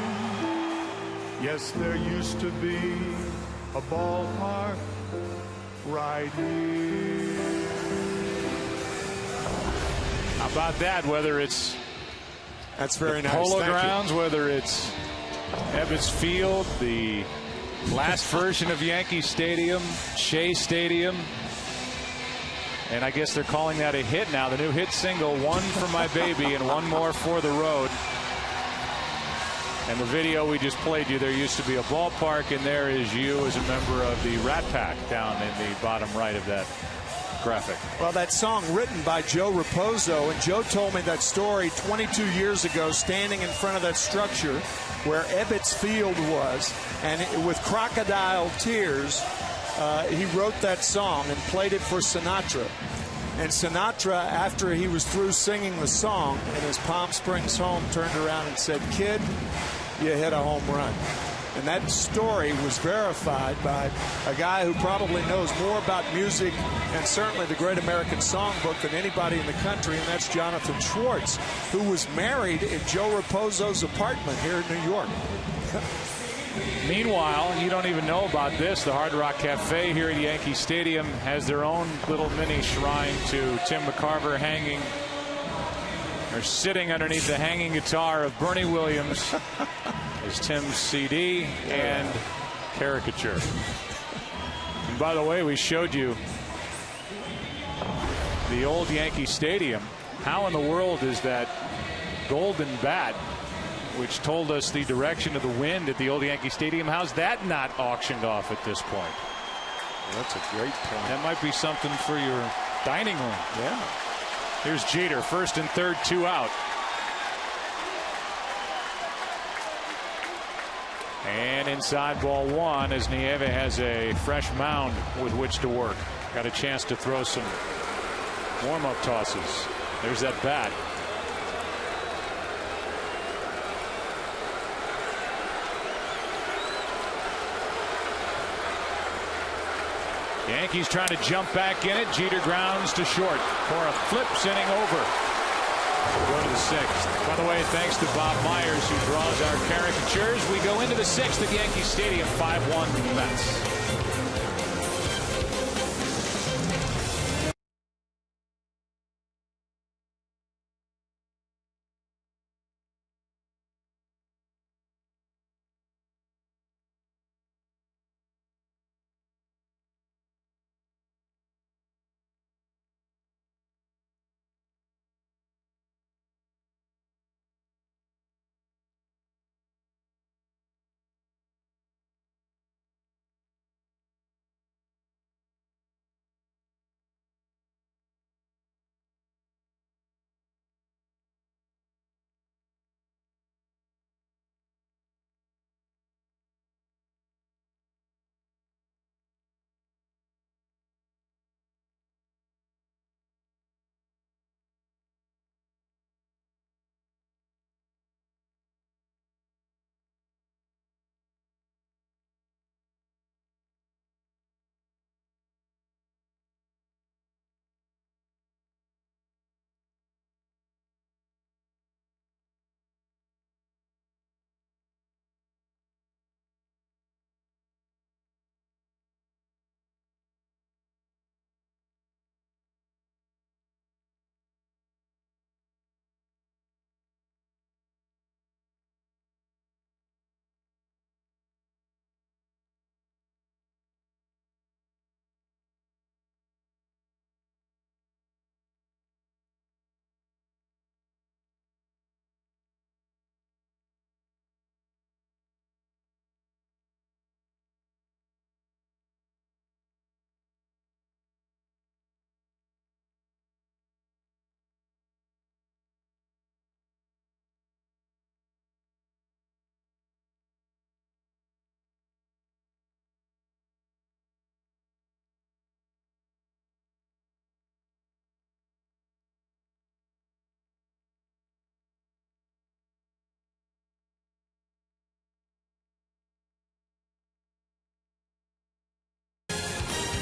Yes, there used to be a ballpark right here. How about that? Whether it's That's very nice. Polo Thank Grounds, you. whether it's Ebbets Field, the last version of Yankee Stadium, Shea Stadium, And I guess they're calling that a hit now. The new hit single, One for My Baby and One More for the Road. And the video we just played you, there used to be a ballpark, and there is you as a member of the Rat Pack down in the bottom right of that graphic. Well, that song written by Joe Raposo, and Joe told me that story 22 years ago, standing in front of that structure where Ebbets Field was, and with crocodile tears, he wrote that song and played it for Sinatra. And Sinatra, after he was through singing the song in his Palm Springs home, turned around and said, "Kid, you hit a home run." And that story was verified by a guy who probably knows more about music and certainly the Great American Songbook than anybody in the country, and that's Jonathan Schwartz, who was married in Joe Raposo's apartment here in New York. Meanwhile, you don't even know about this. The Hard Rock Cafe here at Yankee Stadium has their own little mini shrine to Tim McCarver, hanging or sitting underneath the hanging guitar of Bernie Williams as Tim's CD and caricature. And by the way, we showed you the old Yankee Stadium. How in the world is that golden bat, which told us the direction of the wind at the old Yankee Stadium, how's that not auctioned off at this point? Well, that's a great point. That might be something for your dining room. Yeah. Here's Jeter, first and third, 2 out. And inside ball 1 as Nieve has a fresh mound with which to work. Got a chance to throw some warm-up tosses. There's that bat. Yankees trying to jump back in it. Jeter grounds to short for a flips inning over. We'll go to the 6th. By the way, thanks to Bob Myers, who draws our caricatures. We go into the 6th at Yankee Stadium, 5-1 Mets.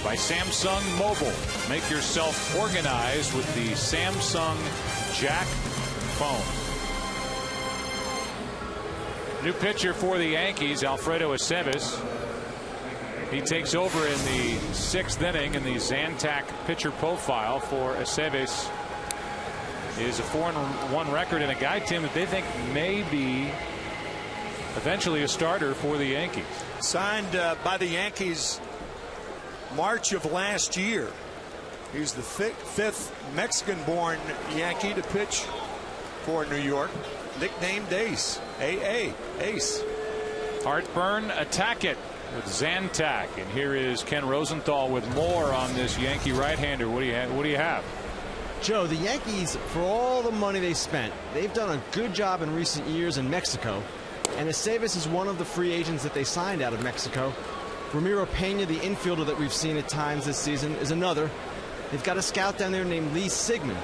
By Samsung Mobile. Make yourself organized with the Samsung Jack phone. New pitcher for the Yankees, Alfredo Aceves. He takes over in the 6th inning in the Zantac pitcher profile for Aceves. Is a 4-1 record and a guy, Tim, that they think may be eventually a starter for the Yankees. Signed by the Yankees March of last year. He's the fifth Mexican-born Yankee to pitch for New York, nicknamed Ace. Ace. Heartburn, attack it with Zantac. And here is Ken Rosenthal with more on this Yankee right-hander. What do you have? Joe, the Yankees, for all the money they spent, they've done a good job in recent years in Mexico. And Aceves is one of the free agents that they signed out of Mexico. Ramiro Pena, the infielder that we've seen at times this season, is another. They've got a scout down there named Lee Sigmund.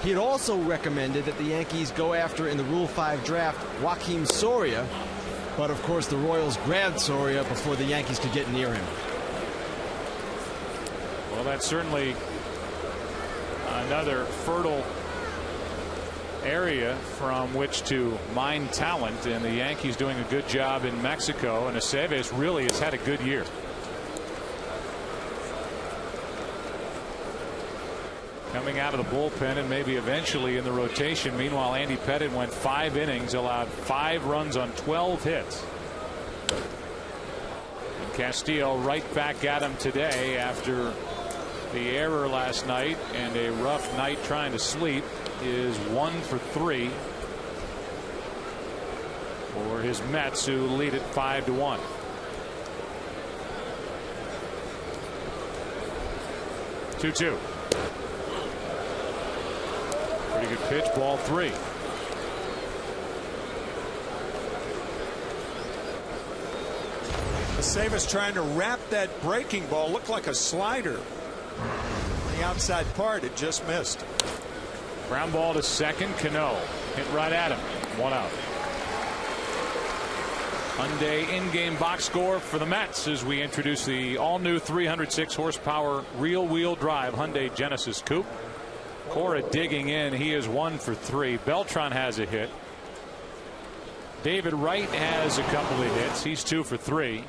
He had also recommended that the Yankees go after, in the Rule 5 draft, Joakim Soria. But, of course, the Royals grabbed Soria before the Yankees could get near him. Well, that's certainly another fertile area from which to mine talent, and the Yankees doing a good job in Mexico, and Aceves really has had a good year. Coming out of the bullpen and maybe eventually in the rotation. Meanwhile, Andy Pettitte went 5 innings, allowed 5 runs on 12 hits. And Castillo right back at him today after the error last night and a rough night trying to sleep. Is 1 for 3 for his Mets, who lead it 5-1. Two. Pretty good pitch, ball 3. Aceves trying to wrap that breaking ball. Looked like a slider. The outside part, it just missed. Ground ball to second. Cano hit right at him. 1 out. Hyundai in-game box score for the Mets as we introduce the all-new 306 horsepower rear-wheel drive Hyundai Genesis Coupe. Cora digging in. He is 1 for 3. Beltran has a hit. David Wright has a couple of hits. He's 2 for 3.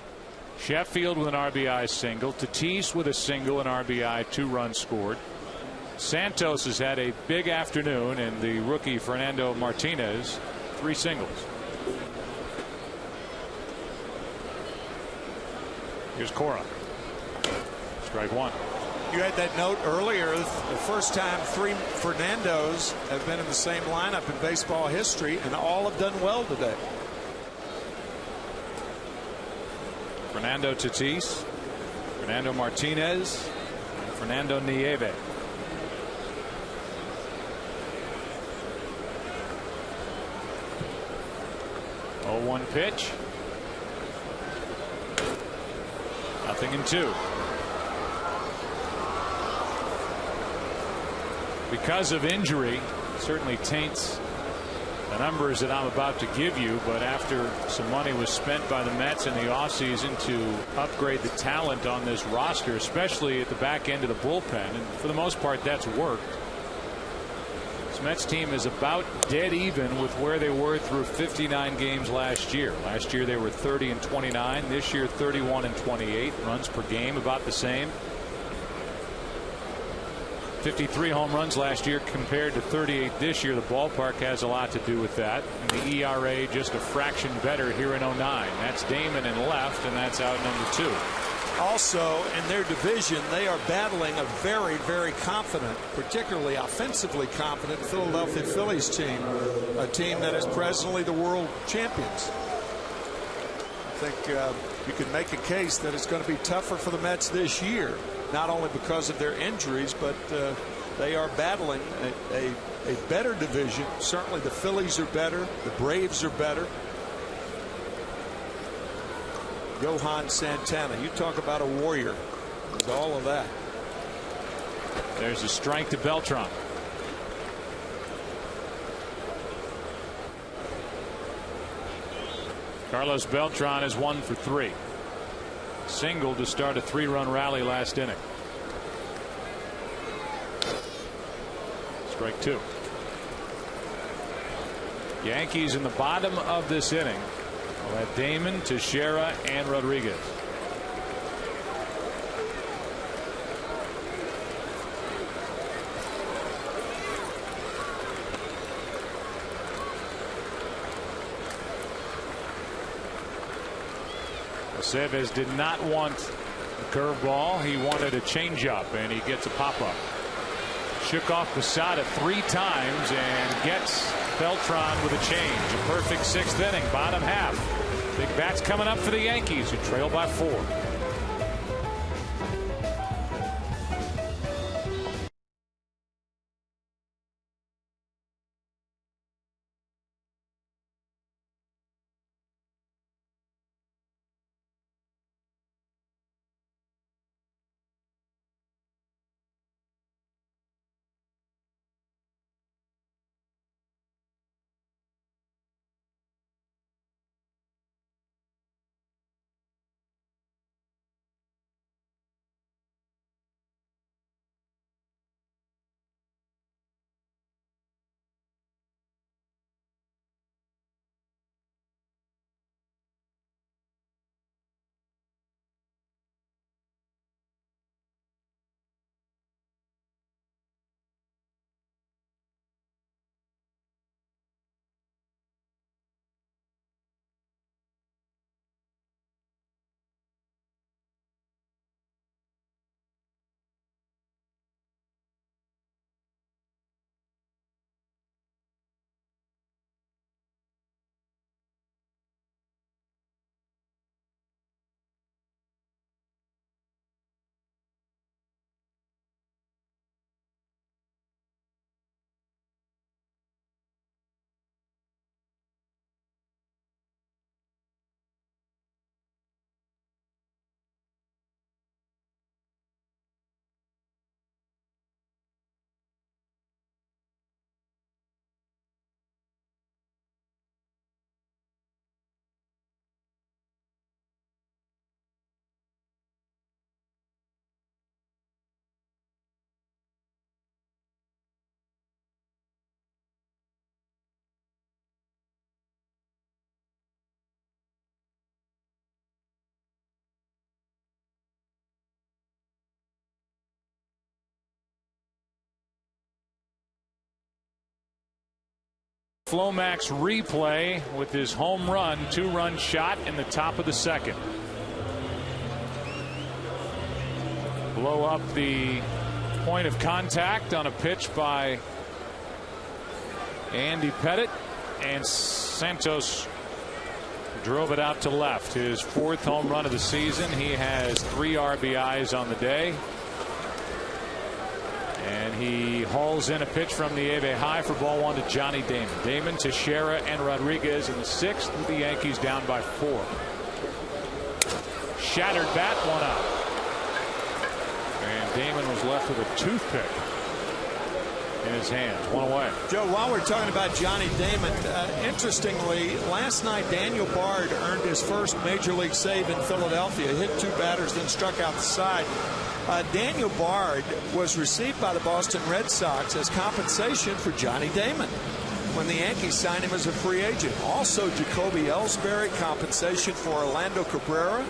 Sheffield with an RBI single. Tatis with a single and RBI, 2 runs scored. Santos has had a big afternoon, and the rookie Fernando Martinez 3 singles. Here's Cora. Strike 1. You had that note earlier. The first time 3 Fernandos have been in the same lineup in baseball history, and all have done well today. Fernando Tatis, Fernando Martinez, and Fernando Nieve. Oh, 1 pitch. 0-2. Because of injury, certainly taints the numbers that I'm about to give you, but after some money was spent by the Mets in the offseason to upgrade the talent on this roster, especially at the back end of the bullpen, and for the most part that's worked. This Mets team is about dead even with where they were through 59 games last year. Last year they were 30-29. This year 31-28. Runs per game about the same. 53 home runs last year compared to 38 this year. The ballpark has a lot to do with that. And the ERA just a fraction better here in 09. That's Damon in left, and that's out number 2. Also, in their division, they are battling a very, very confident, particularly offensively confident Philadelphia Phillies team, a team that is presently the world champions. I think you can make a case that it's going to be tougher for the Mets this year, not only because of their injuries, but they are battling a better division. Certainly the Phillies are better. The Braves are better. Johan Santana, you talk about a warrior. There's all of that. There's a strike to Beltran. Carlos Beltran is 1 for 3. Single to start a 3-run rally last inning. Strike 2. Yankees in the bottom of this inning will have Damon, Teixeira, and Rodriguez. Aceves did not want the curveball. He wanted a changeup, and he gets a pop-up. Shook off Posada 3 times and gets Beltran with a change. A perfect 6th inning, bottom half. Big bats coming up for the Yankees, who trail by 4. Flomax replay with his home run, 2-run shot in the top of the 2nd. Blow up the point of contact on a pitch by Andy Pettit, and Santos drove it out to left. His 4th home run of the season. He has 3 RBIs on the day. And he hauls in a pitch from the Ave high for ball 1 to Johnny Damon. Damon, Teixeira, and Rodriguez in the 6th, with the Yankees down by 4. Shattered bat, 1 out. And Damon was left with a toothpick in his hands. 1 away. Joe, while we're talking about Johnny Damon, interestingly, last night Daniel Bard earned his first major league save in Philadelphia. Hit 2 batters, then struck out the side. Daniel Bard was received by the Boston Red Sox as compensation for Johnny Damon when the Yankees signed him as a free agent. Also, Jacoby Ellsbury, compensation for Orlando Cabrera,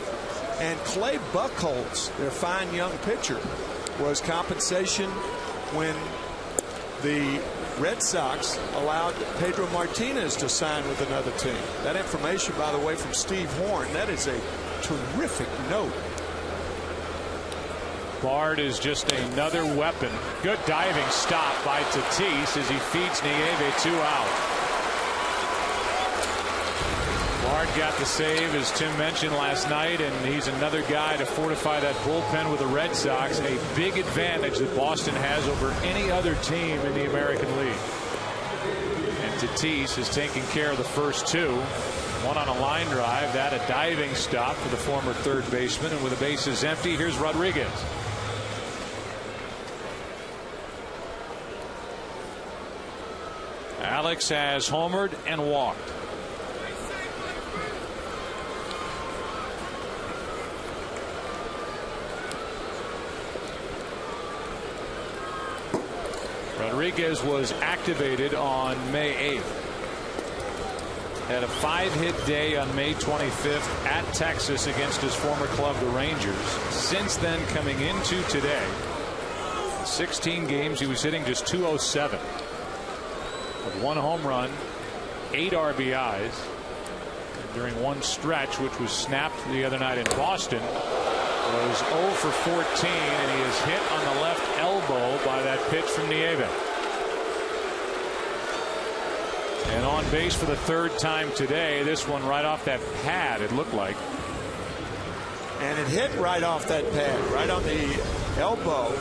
and Clay Buchholz, their fine young pitcher, was compensation when the Red Sox allowed Pedro Martinez to sign with another team. That information, by the way, from Steve Horn. That is a terrific note. Bard is just another weapon. Good diving stop by Tatis as he feeds Nieve 2 out. Bard got the save, as Tim mentioned last night, and he's another guy to fortify that bullpen with the Red Sox. A big advantage that Boston has over any other team in the American League. And Tatis is taking care of the first 2. 1 on a line drive, that a diving stop for the former 3rd baseman, and with the bases empty, here's Rodriguez. Alex has homered and walked. Rodriguez was activated on May 8th. Had a 5-hit day on May 25th at Texas against his former club, the Rangers. Since then, coming into today, 16 games, he was hitting just .207. With 1 home run, 8 RBIs during one stretch, which was snapped the other night in Boston, Carlos 0 for 14, and he is hit on the left elbow by that pitch from Nieve. And on base for the third time today. This one right off that pad, it looked like. And it hit right off that pad, right on the elbow.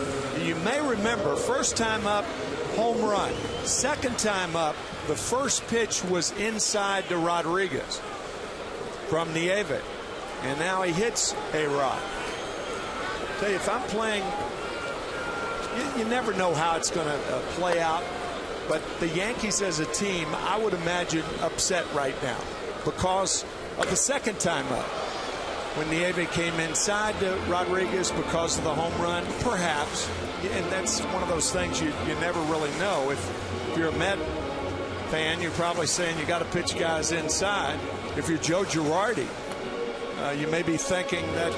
You may remember, first time up, home run. Second time up, the first pitch was inside to Rodriguez from Nieve. And now he hits A-Rod. Tell you, if I'm playing, you never know how it's going to play out. But the Yankees as a team, I would imagine, upset right now because of the second time up. When Nieve came inside to Rodriguez because of the home run, perhaps. And that's one of those things you never really know. If you're a Met fan, you're probably saying you got to pitch guys inside. If you're Joe Girardi, you may be thinking that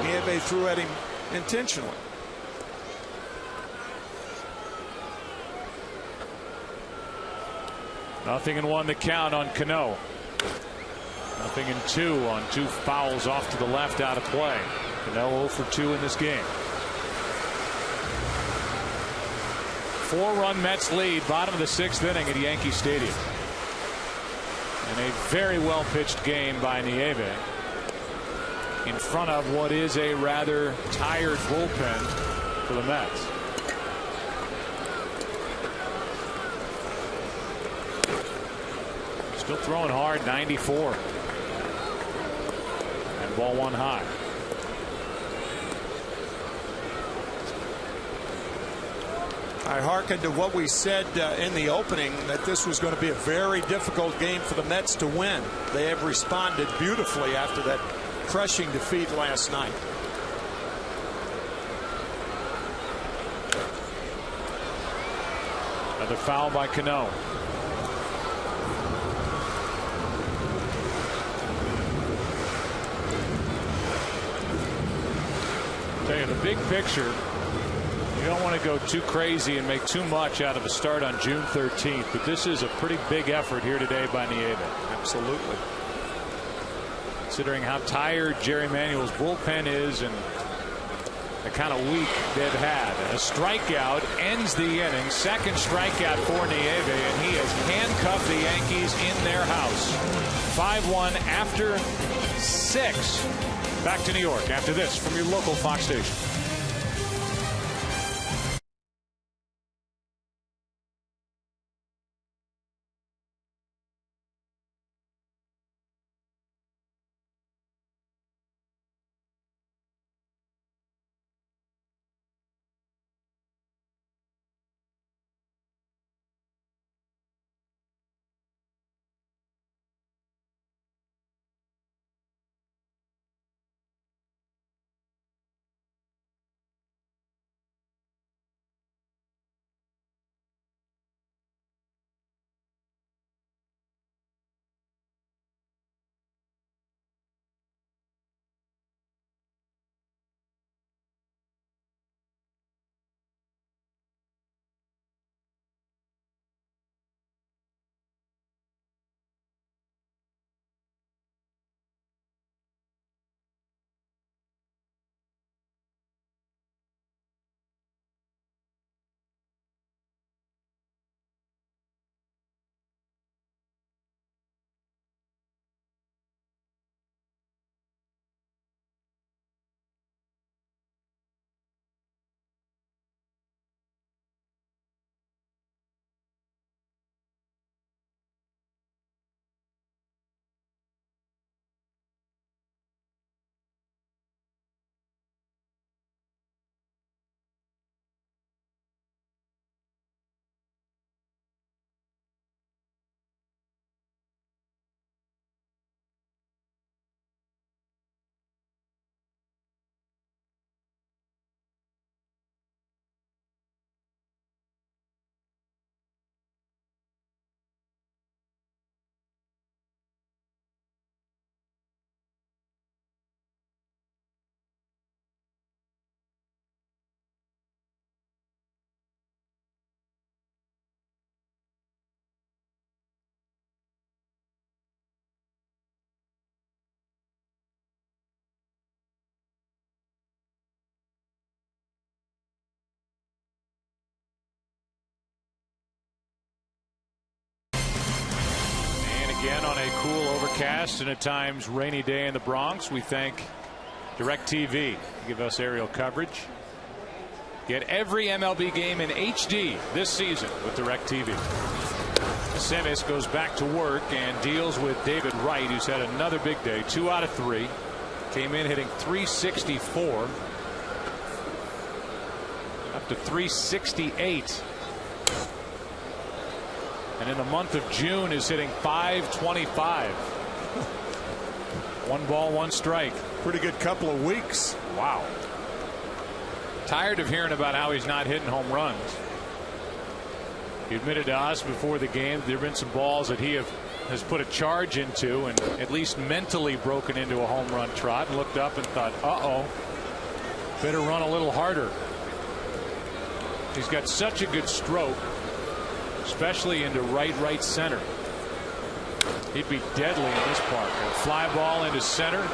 Nieve threw at him intentionally. Nothing in 1 the count on Cano. Nothing in 2 on 2 fouls off to the left out of play. Cano 0 for 2 in this game. 4-run Mets lead, bottom of the 6th inning at Yankee Stadium. And a very well pitched game by Nieve in front of what is a rather tired bullpen for the Mets. Still throwing hard, 94. And ball 1 high. I hearkened to what we said in the opening, that this was going to be a very difficult game for the Mets to win. They have responded beautifully after that crushing defeat last night. Another foul by Cano. Tell you, the big picture, you don't want to go too crazy and make too much out of a start on June 13th, but this is a pretty big effort here today by Nieve. Absolutely. Considering how tired Jerry Manuel's bullpen is and the kind of week they've had. A strikeout ends the inning. Second strikeout for Nieve, and he has handcuffed the Yankees in their house. 5-1 after 6. Back to New York after this from your local Fox station. Again on a cool, overcast, and at times rainy day in the Bronx, we thank DirecTV to give us aerial coverage. Get every MLB game in HD this season with DirecTV. Semis goes back to work and deals with David Wright, who's had another big day. 2 out of 3. Came in hitting .364. Up to .368. And in the month of June is hitting .525. 1 ball, 1 strike. Pretty good couple of weeks. Wow. Tired of hearing about how he's not hitting home runs. He admitted to us before the game there have been some balls that he has put a charge into and at least mentally broken into a home run trot and looked up and thought, uh-oh, better run a little harder. He's got such a good stroke, especially into right center. He'd be deadly in this park. A fly ball into center.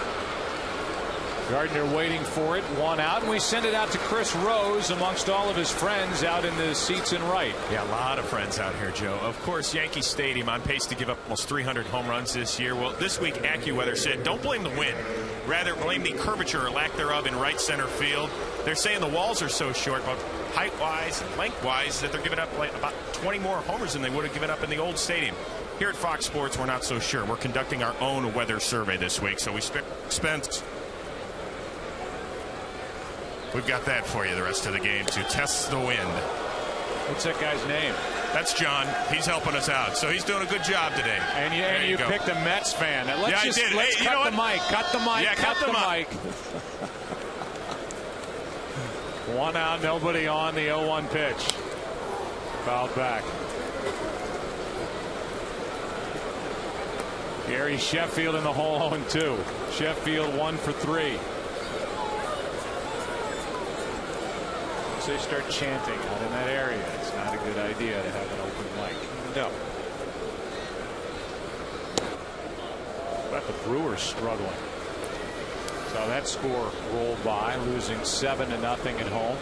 Gardner waiting for it. 1 out, and we send it out to Chris Rose amongst all of his friends out in the seats in right. Yeah, a lot of friends out here, Joe. Of course, Yankee Stadium on pace to give up almost 300 home runs this year. Well, this week AccuWeather said don't blame the wind, rather blame the curvature or lack thereof in right center field. They're saying the walls are so short, both height-wise and length-wise, that they're giving up like about 20 more homers than they would have given up in the old stadium. Here at Fox Sports, we're not so sure. We're conducting our own weather survey this week, so we spent. We've got that for you the rest of the game to test the wind. What's that guy's name? That's John. He's helping us out, so he's doing a good job today. And you picked a Mets fan. Now let's I did. Let's cut the mic. Cut the mic. Yeah, cut the mic. 1 out, nobody on the 0-1 pitch. Fouled back. Gary Sheffield in the hole 0-2. Sheffield 1 for 3. So they start chanting out in that area. It's not a good idea to have an open mic. No. But the Brewers struggling. So that score rolled by, losing 7-0 at home.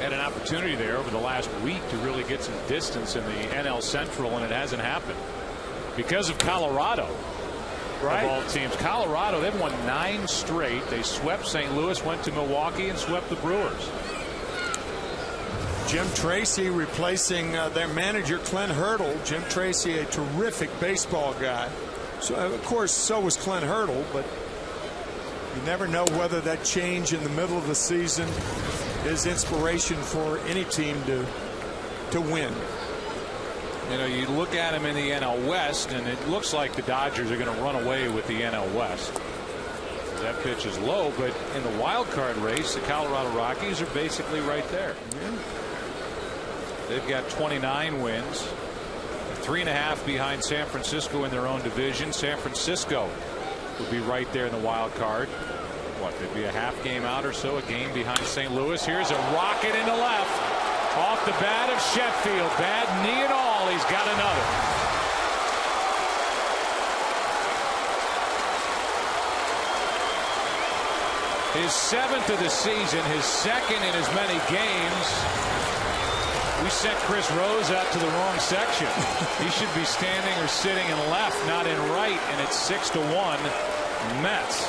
Had an opportunity there over the last week to really get some distance in the NL Central, and it hasn't happened because of Colorado. Right. Of all teams, Colorado, they've won 9 straight. They swept St. Louis, went to Milwaukee, and swept the Brewers. Jim Tracy replacing their manager Clint Hurdle. Jim Tracy, a terrific baseball guy. So of course, so was Clint Hurdle, but you never know whether that change in the middle of the season is inspiration for any team to win. You know, you look at him in the NL West, and it looks like the Dodgers are going to run away with the NL West. That pitch is low, but in the wild card race, the Colorado Rockies are basically right there. Yeah. They've got 29 wins, 3.5 behind San Francisco in their own division. San Francisco would be right there in the wild card. What, they'd be a half game out or so, a game behind St. Louis. Here's a rocket into left. Off the bat of Sheffield. Bad knee at all. He's got another. His 7th of the season, his 2nd in as many games. We sent Chris Rose out to the wrong section. He should be standing or sitting in left, not in right, and it's 6-1 Mets.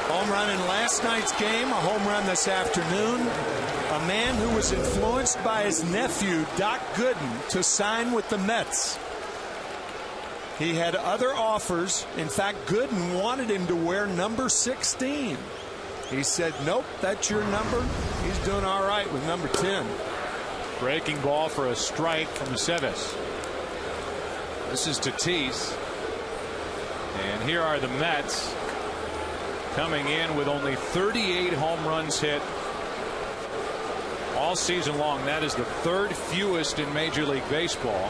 Home run in last night's game, a home run this afternoon. A man who was influenced by his nephew, Doc Gooden, to sign with the Mets. He had other offers. In fact, Gooden wanted him to wear number 16. He said, nope, that's your number. He's doing all right with number 10. Breaking ball for a strike from Aceves. This is Tatis. And here are the Mets coming in with only 38 home runs hit all season long. That is the 3rd fewest in Major League Baseball.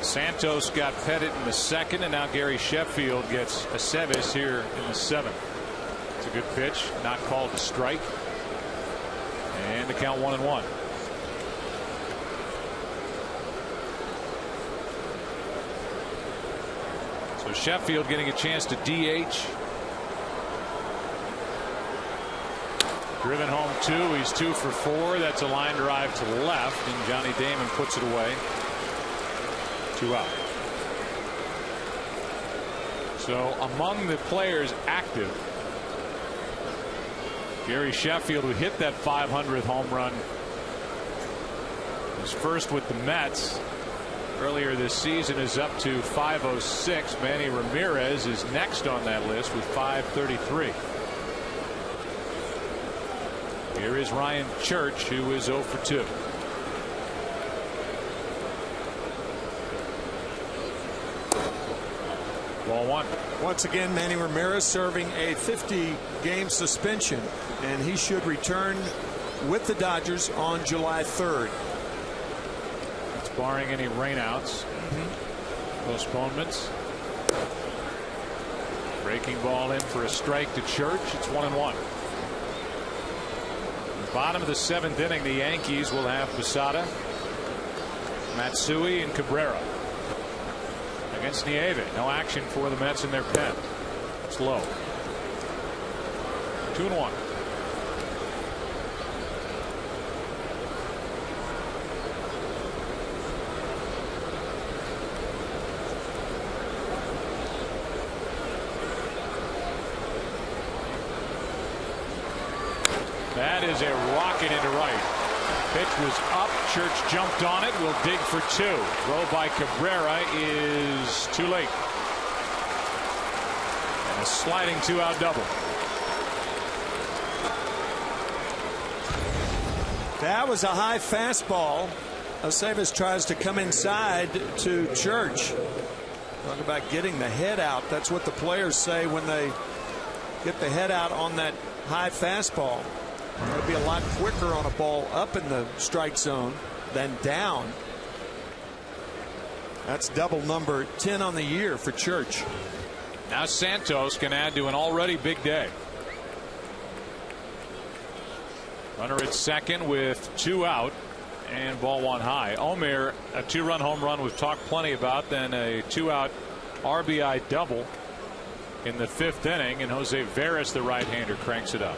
Santos got Pettit in the 2nd, and now Gary Sheffield gets Aceves here in the 7th. It's a good pitch, not called a strike, and the count 1-1. So Sheffield getting a chance to DH. Driven home 2. He's 2 for 4. That's a line drive to left, and Johnny Damon puts it away. 2 out. So among the players active, Gary Sheffield, who hit that 500th home run, was first with the Mets earlier this season, is up to 506. Manny Ramirez is next on that list with 533. Here is Ryan Church, who is 0 for 2. Ball 1. Once again, Manny Ramirez serving a 50-game suspension, and he should return with the Dodgers on July 3rd. That's barring any rainouts, postponements. Breaking ball in for a strike to Church. It's 1-1. Bottom of the 7th inning, the Yankees will have Posada, Matsui, and Cabrera against Nieve. No action for the Mets in their pen. It's low. 2-1. That is a rocket into right. Pitch was up. Church jumped on it. Will dig for 2. Throw by Cabrera is too late. And a sliding 2-out double. That was a high fastball. Aceves tries to come inside to Church. Talk about getting the head out. That's what the players say when they get the head out on that high fastball. It'll be a lot quicker on a ball up in the strike zone than down. That's double number 10 on the year for Church. Now Santos can add to an already big day. Runner at second with 2 out and ball 1 high. Omer, a 2-run home run we've talked plenty about, then a 2-out RBI double in the 5th inning, and Jose Veras, the right-hander, cranks it up.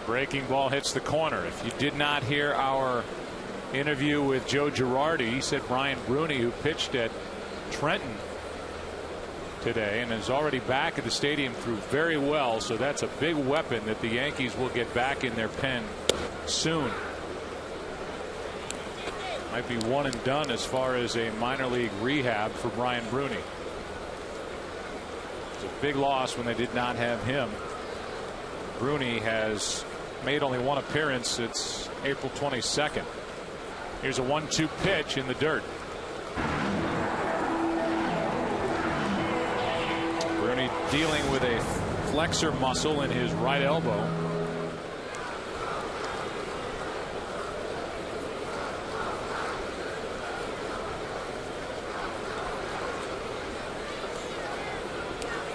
Breaking ball hits the corner. If you did not hear our interview with Joe Girardi, he said Brian Bruni, who pitched at Trenton today and is already back at the stadium, threw very well. So that's a big weapon that the Yankees will get back in their pen soon. Might be one and done as far as a minor league rehab for Brian Bruni. It's a big loss when they did not have him. Bruni has made only 1 appearance. It's April 22nd. Here's a 1-2 pitch in the dirt. Bruni dealing with a flexor muscle in his right elbow.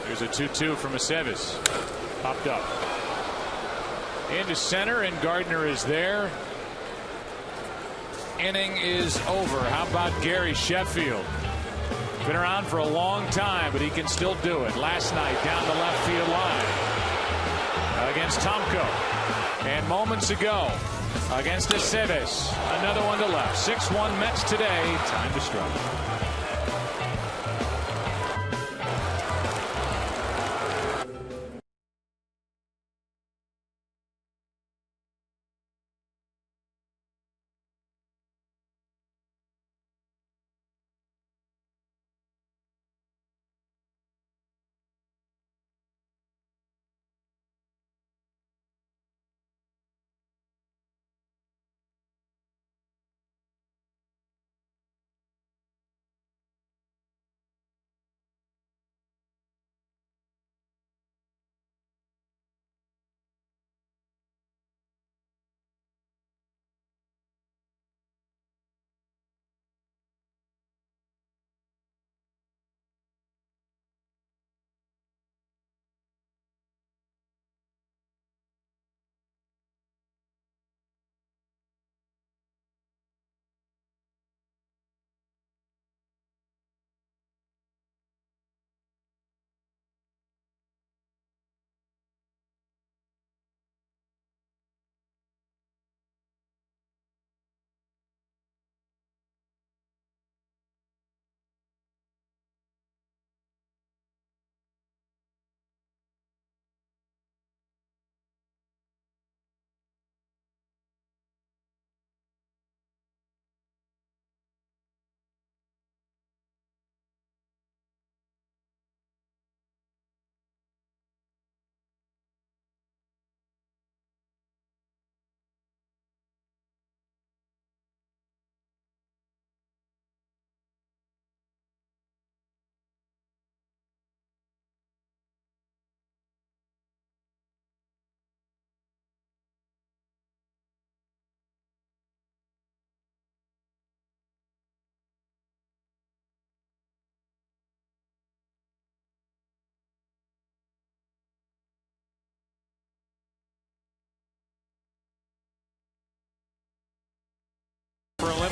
Here's a 2-2 from Aceves. Popped up into center, and Gardner is there. Inning is over. How about Gary Sheffield? Been around for a long time, but he can still do it. Last night down the left field line against Tomko, and moments ago against Aceves. Another one to left. 6-1 Mets today. Time to strike.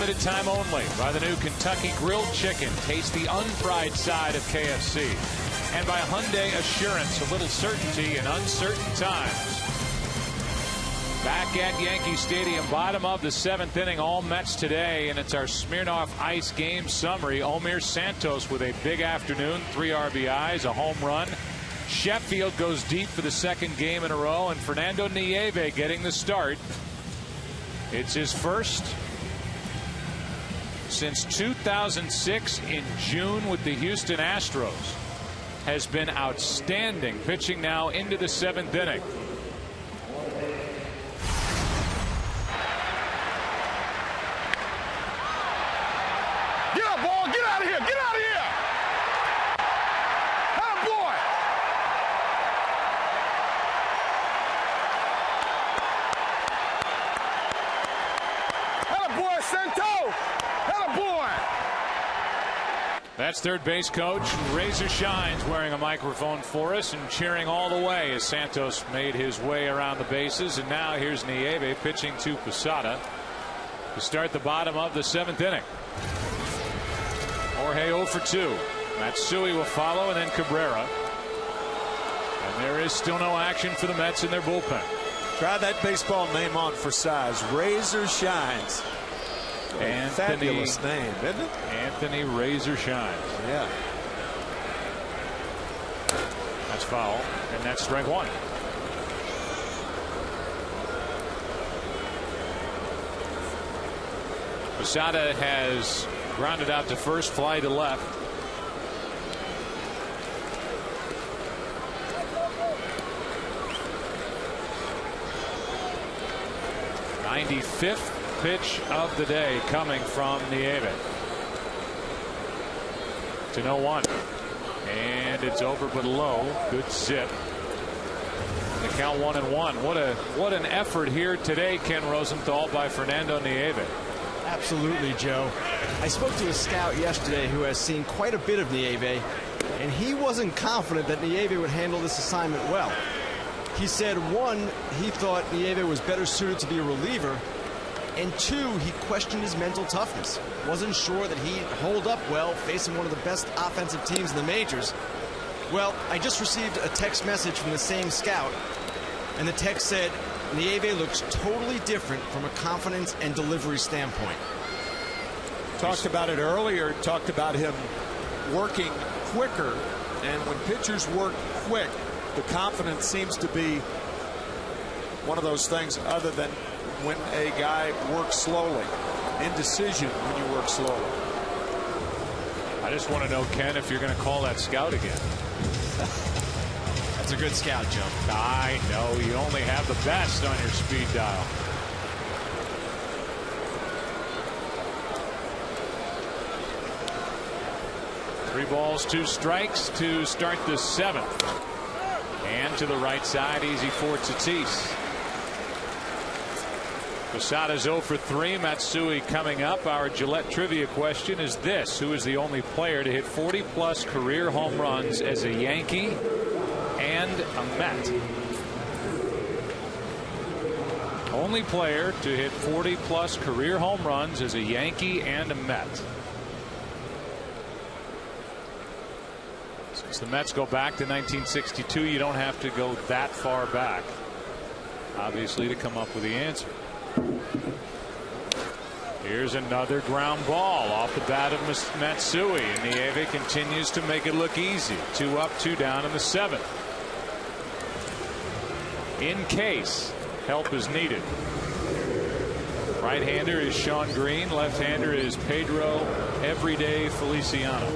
limited time only by the new Kentucky Grilled Chicken. Taste the unfried side of KFC. And by Hyundai Assurance, a little certainty in uncertain times. Back at Yankee Stadium, bottom of the 7th inning, all Mets today, and it's our Smirnoff Ice game summary. Omir Santos with a big afternoon, 3 RBIs, a home run. Sheffield goes deep for the 2nd game in a row, and Fernando Nieve getting the start. It's his first since 2006 in June with the Houston Astros. Has been outstanding, pitching now into the 7th inning. Get up, ball! Get out of here! Get out of here! Atta boy! Atta boy, Santo! Atta boy! That's third base coach Razor Shines wearing a microphone for us and cheering all the way as Santos made his way around the bases. And now here's Nieve pitching to Posada to start the bottom of the 7th inning. Jorge 0 for 2. Matsui will follow, and then Cabrera. And there is still no action for the Mets in their bullpen. Try that baseball name on for size. Razor Shines. Fabulous name, isn't it? Anthony Razor Shines. Yeah. That's foul, and that's strike 1. Posada has grounded out to first, fly to left. '95th pitch of the day coming from Nieve. To 0-1. And it's over but low. Good zip. The count 1-1. What an effort here today, Ken Rosenthal, by Fernando Nieve. Absolutely, Joe. I spoke to a scout yesterday who has seen quite a bit of Nieve, and he wasn't confident that Nieve would handle this assignment well. He said, 1, he thought Nieve was better suited to be a reliever, and 2, he questioned his mental toughness. Wasn't sure that he'd hold up well facing one of the best offensive teams in the majors. Well, I just received a text message from the same scout, and the text said, Nieve looks totally different from a confidence and delivery standpoint. Talked about it earlier, talked about him working quicker, and when pitchers work quick, the confidence seems to be one of those things other than when a guy works slowly. Indecision when you work slowly. I just want to know, Ken, if you're going to call that scout again. That's a good scout, Joe. I know. You only have the best on your speed dial. Three balls, 2 strikes to start the 7th. And to the right side, easy for Tatis. Posada's 0 for 3. Matsui coming up. Our Gillette trivia question is this: who is the only player to hit 40+ career home runs as a Yankee and a Met? Only player to hit 40+ career home runs as a Yankee and a Met. Since the Mets go back to 1962, you don't have to go that far back, obviously, to come up with the answer. Here's another ground ball off the bat of Matsui, and Nieve continues to make it look easy. 2 up, 2 down in the 7th. In case help is needed. Right-hander is Sean Green. Left-hander is Pedro Everyday Feliciano.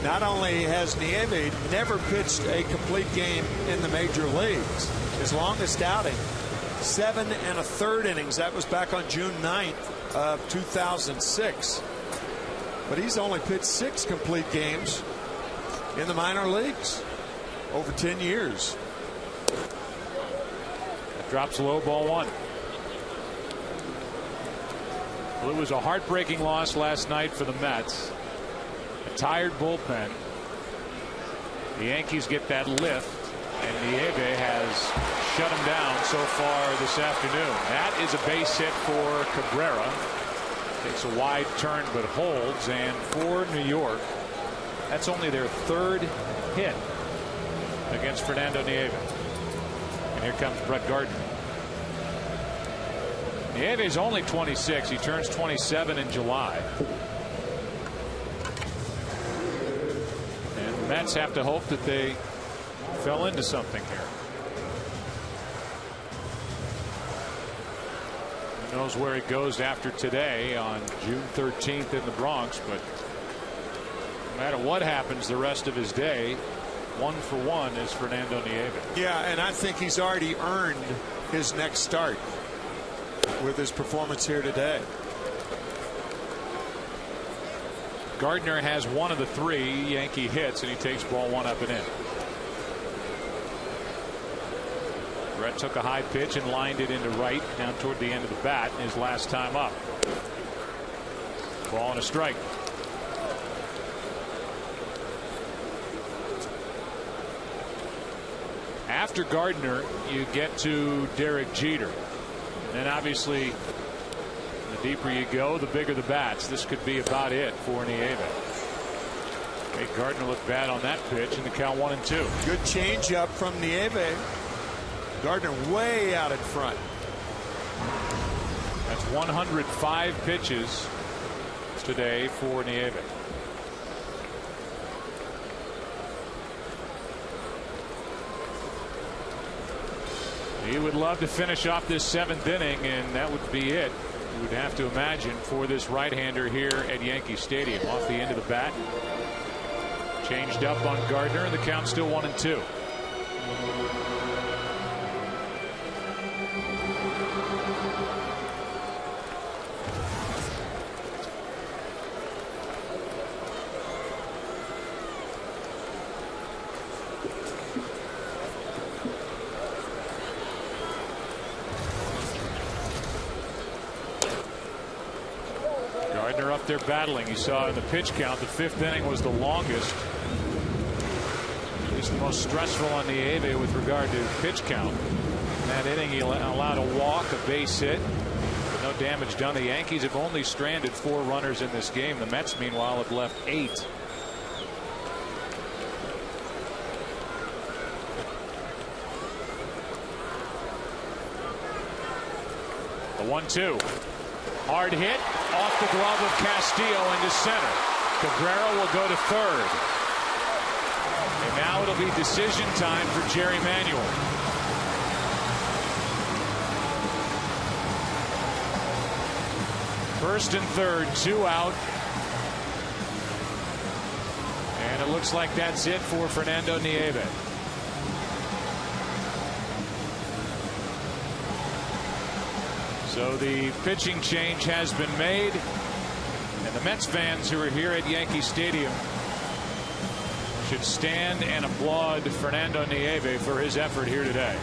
Not only has Nieve never pitched a complete game in the major leagues, his longest outing, 7 1/3 innings. That was back on June 9th of 2006. But he's only pitched 6 complete games in the minor leagues over 10 years. That drops low, ball 1. Well, it was a heartbreaking loss last night for the Mets. A tired bullpen. The Yankees get that lift, and Nieve has shut him down so far this afternoon. That is a base hit for Cabrera. Takes a wide turn but holds. And for New York, that's only their third hit against Fernando Nieve. And here comes Brett Gardner. Nieve is only 26. He turns 27 in July. And the Mets have to hope that they fell into something here. Who knows where it goes after today on June 13th in the Bronx, but no matter what happens the rest of his day, 1 for 1 is Fernando Nieve. Yeah, and I think he's already earned his next start with his performance here today. Gardner has one of the 3 Yankee hits, and he takes ball 1 up and in. Brett took a high pitch and lined it into right down toward the end of the bat his last time up. Ball and a strike. After Gardner, you get to Derek Jeter. And obviously, the deeper you go, the bigger the bats. This could be about it for Nieve. Made Gardner look bad on that pitch, and the count 1-2. Good changeup from Nieve. Gardner way out in front. That's 105 pitches today for Nieve. He would love to finish off this 7th inning, and that would be it. You would have to imagine for this right-hander here at Yankee Stadium. Off the end of the bat. Changed up on Gardner, and the count's still 1-2. Up there battling. You saw in the pitch count the 5th inning was the longest. It's the most stressful on Nieve with regard to pitch count. In that inning, he allowed a walk, a base hit, but no damage done. The Yankees have only stranded 4 runners in this game. The Mets, meanwhile, have left 8. The 1-2. Hard hit off the glove of Castillo into center. Cabrera will go to third. And now it'll be decision time for Jerry Manuel. First and third, 2 out. And it looks like that's it for Fernando Nieve. So the pitching change has been made, and the Mets fans who are here at Yankee Stadium should stand and applaud Fernando Nieve for his effort here today.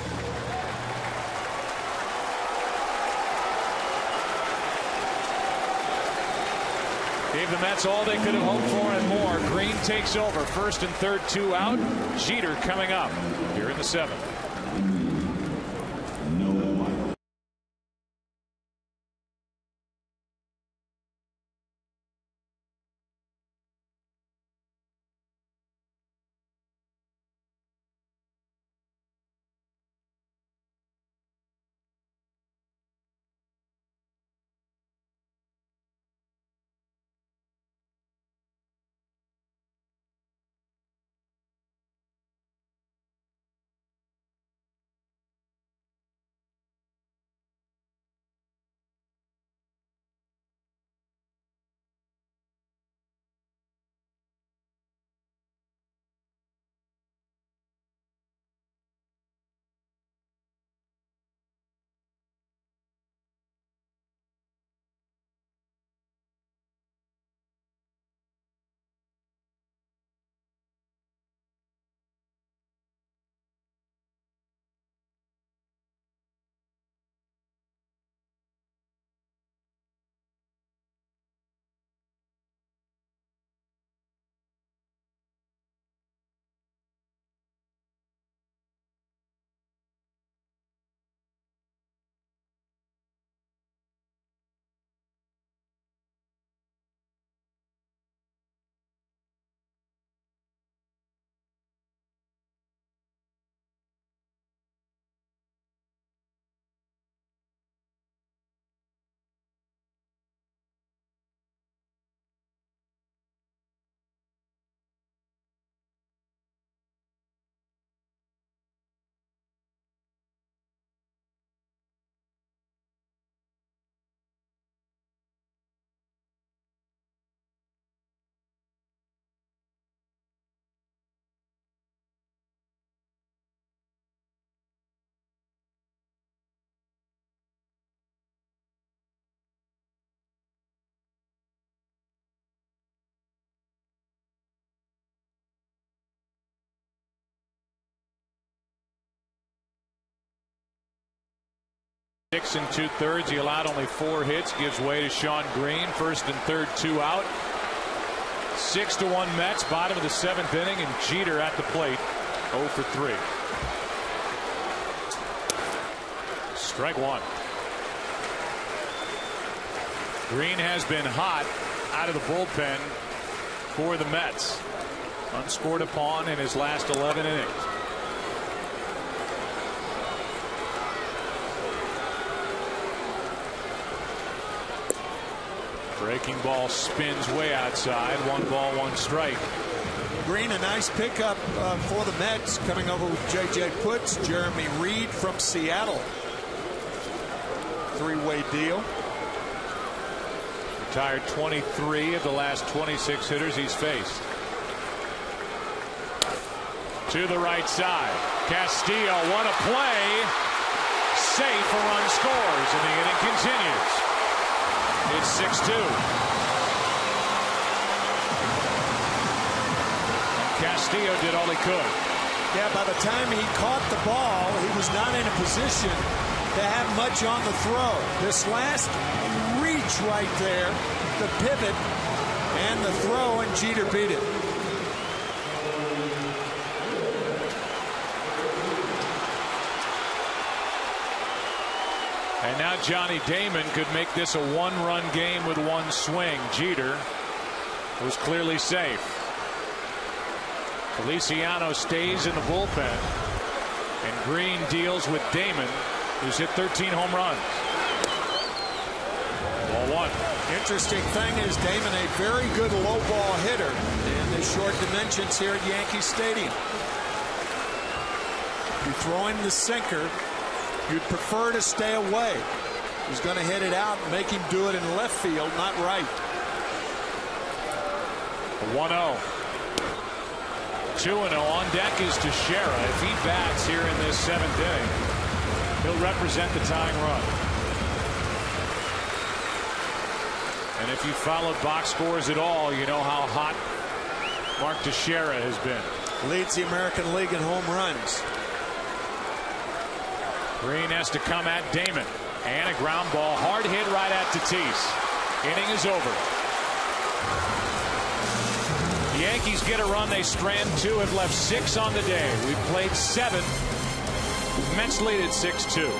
Gave the Mets all they could have hoped for and more. Green takes over. First and third, 2 out. Jeter coming up here in the 7th. 6 2/3. He allowed only 4 hits. Gives way to Sean Green. 1st and 3rd, 2 out. 6-1 Mets. Bottom of the 7th inning, and Jeter at the plate. 0 for 3. Strike 1. Green has been hot out of the bullpen for the Mets. Unscored upon in his last 11 innings. Breaking ball spins way outside. 1 ball, 1 strike. Green, a nice pickup for the Mets, coming over with J.J. Putz, Jeremy Reed from Seattle. 3-way deal. Retired 23 of the last 26 hitters he's faced. To the right side. Castillo, what a play. Safe, a run scores, and the inning continues. It's 6-2. Castillo did all he could. Yeah, by the time he caught the ball, he was not in a position to have much on the throw. This last reach right there, the pivot and the throw, and Jeter beat it. And now Johnny Damon could make this a 1-run game with 1 swing. Jeter was clearly safe. Feliciano stays in the bullpen, and Green deals with Damon, who's hit 13 home runs. Ball 1. Interesting thing is Damon, a very good low ball hitter in the short dimensions here at Yankee Stadium. You're throwing the sinker, you'd prefer to stay away. He's going to hit it out and make him do it in left field, not right. 1-0. 2-0. On deck is Teixeira. If he bats here in this 7th inning, he'll represent the tying run. And if you followed box scores at all, you know how hot Mark Teixeira has been. Leads the American League in home runs. Green has to come at Damon. And a ground ball. Hard hit right at Tatis. Inning is over. The Yankees get a run. They strand 2, have left 6 on the day. We've played 7. Mets lead at 6-2.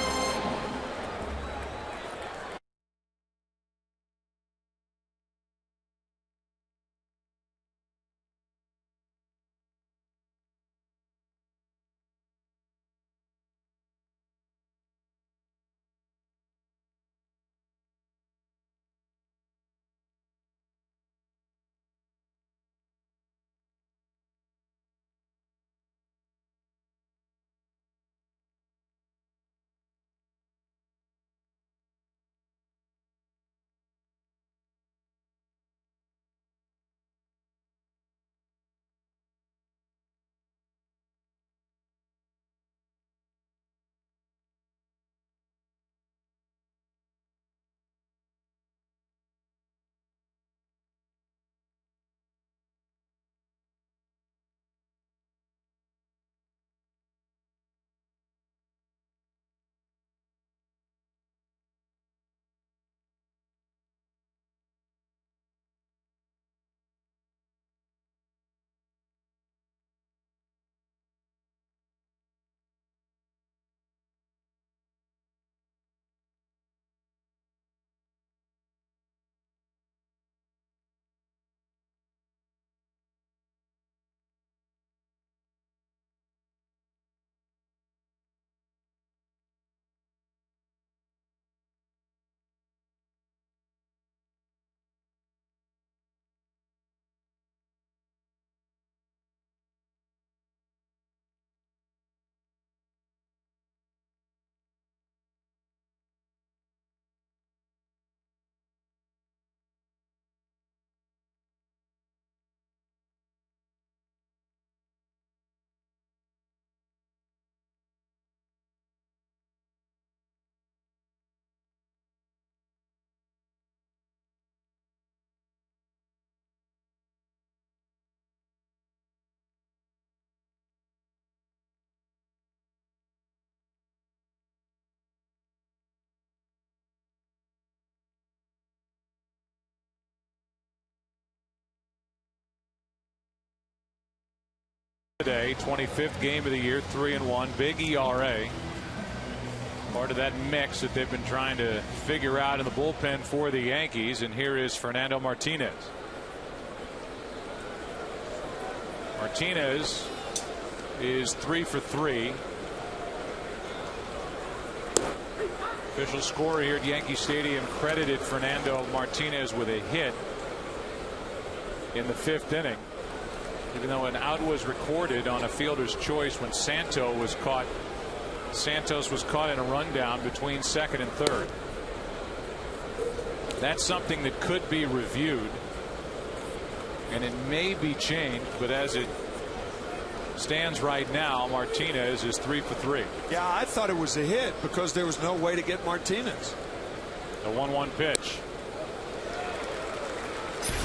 today. 25th game of the year, 3-1, big ERA. Part of that mix that they've been trying to figure out in the bullpen for the Yankees. And here is Fernando Martinez. Martinez is 3 for 3. Official score here at Yankee Stadium credited Fernando Martinez with a hit in the 5th inning, even though an out was recorded on a fielder's choice when Santos was caught in a rundown between 2nd and 3rd. That's something that could be reviewed, and it may be changed, but as it stands right now, Martinez is 3 for 3. Yeah, I thought it was a hit because there was no way to get Martinez. The 1-1 pitch.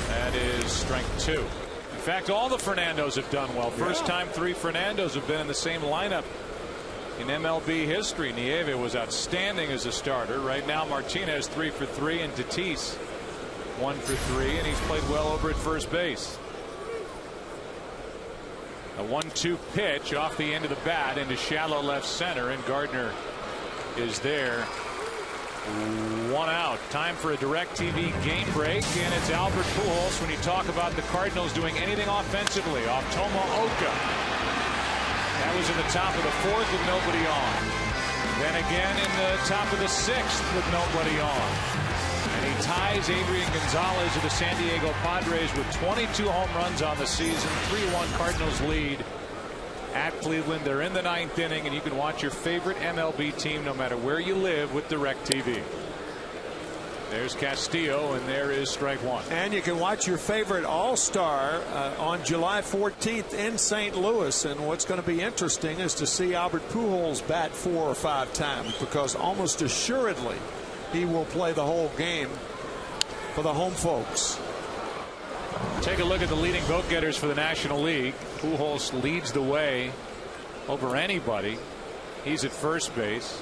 That is strike 2. In fact, all the Fernandos have done well. First time 3 Fernandos have been in the same lineup in MLB history. Nieve was outstanding as a starter. Right now, Martinez 3 for 3, and Tatis 1 for 3, and he's played well over at first base. A 1-2 pitch off the end of the bat into shallow left center, and Gardner is there. 1 out. Time for a DirecTV game break, and it's Albert Pujols when you talk about the Cardinals doing anything offensively off Tomoka. That was in the top of the 4th with nobody on. Then again in the top of the 6th with nobody on. And he ties Adrian Gonzalez of the San Diego Padres with 22 home runs on the season. 3-1 Cardinals lead at Cleveland. They're in the 9th inning, and you can watch your favorite MLB team no matter where you live with DirecTV. There's Castillo, and there is strike 1. And you can watch your favorite All-Star on July 14th in St. Louis. And what's going to be interesting is to see Albert Pujols bat 4 or 5 times, because almost assuredly he will play the whole game for the home folks. Take a look at the leading vote getters for the National League. Pujols leads the way over anybody. He's at first base.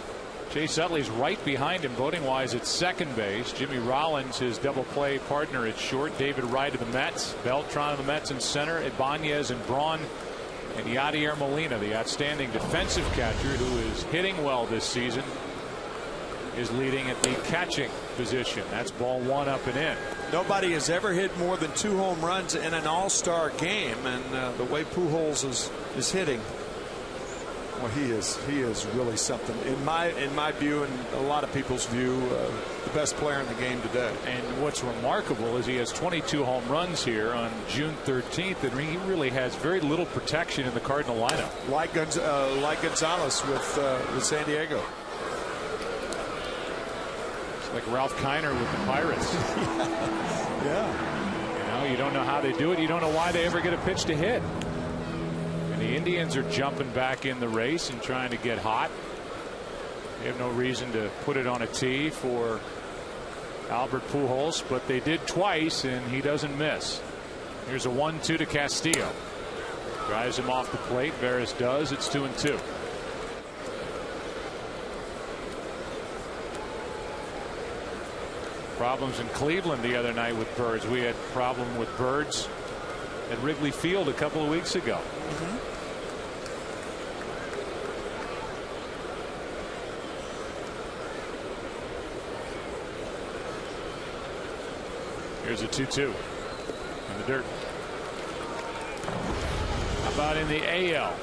Chase Utley's right behind him voting wise at second base. Jimmy Rollins, his double play partner, at short. David Wright of the Mets. Beltran of the Mets in center. Ibanez and Braun. And Yadier Molina, the outstanding defensive catcher who is hitting well this season, is leading at the catching position. That's ball 1 up and in. Nobody has ever hit more than 2 home runs in an All-Star game, and the way Pujols is hitting, well, he is really something in my view, and a lot of people's view, the best player in the game today. And what's remarkable is he has 22 home runs here on June 13th, and he really has very little protection in the Cardinal lineup. Like Gonzalez with San Diego. Like Ralph Kiner with the Pirates. Yeah. You know, you don't know how they do it. You don't know why they ever get a pitch to hit. And the Indians are jumping back in the race and trying to get hot. They have no reason to put it on a tee for Albert Pujols, but they did twice, and he doesn't miss. Here's a 1-2 to Castillo. Drives him off the plate. Veras does. It's 2-2. Problems in Cleveland the other night with birds. We had a problem with birds at Wrigley Field a couple of weeks ago. Here's a 2-2 in the dirt. How about in the AL?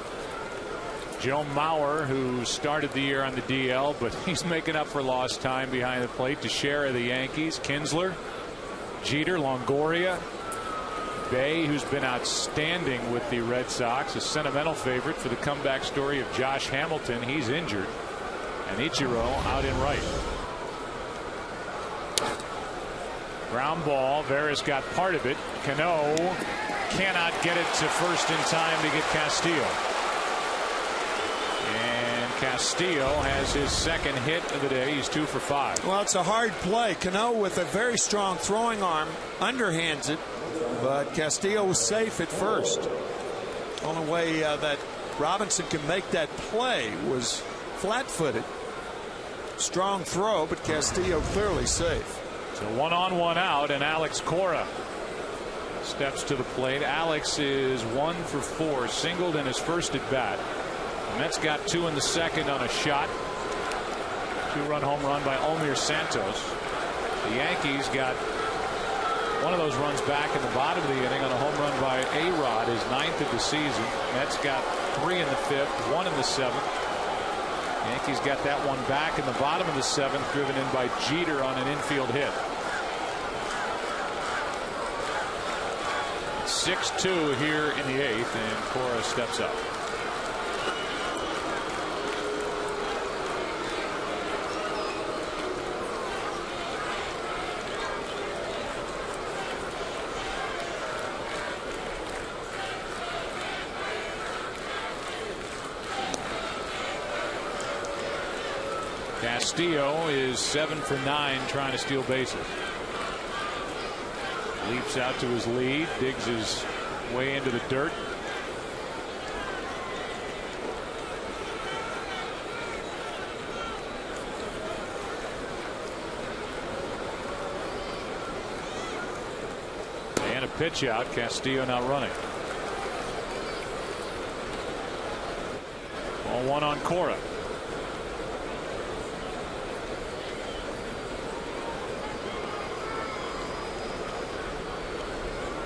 Joe Mauer, who started the year on the DL, but he's making up for lost time behind the plate. Teixeira of the Yankees, Kinsler, Jeter, Longoria, Bay, who's been outstanding with the Red Sox, a sentimental favorite for the comeback story of Josh Hamilton. He's injured, and Ichiro out in right. Ground ball. Veras got part of it. Cano cannot get it to first in time to get Castillo. Castillo has his second hit of the day. He's 2 for 5. Well, it's a hard play. Cano with a very strong throwing arm underhands it, but Castillo was safe at first. Only way that Robinson can make that play was flat-footed. Strong throw, but Castillo clearly safe. So 1 on 1 out, and Alex Cora steps to the plate. Alex is 1 for 4, singled in his first at bat. The Mets got 2 in the second on a shot. 2-run home run by Omir Santos. The Yankees got one of those runs back in the bottom of the inning on a home run by A-Rod, his 9th of the season. Mets got 3 in the 5th, 1 in the 7th. Yankees got that one back in the bottom of the 7th, driven in by Jeter on an infield hit. 6-2 here in the 8th, and Cora steps up. Castillo is 7 for 9 trying to steal bases. Leaps out to his lead, digs his way into the dirt. And a pitch out. Castillo now running. Ball 1 on Cora.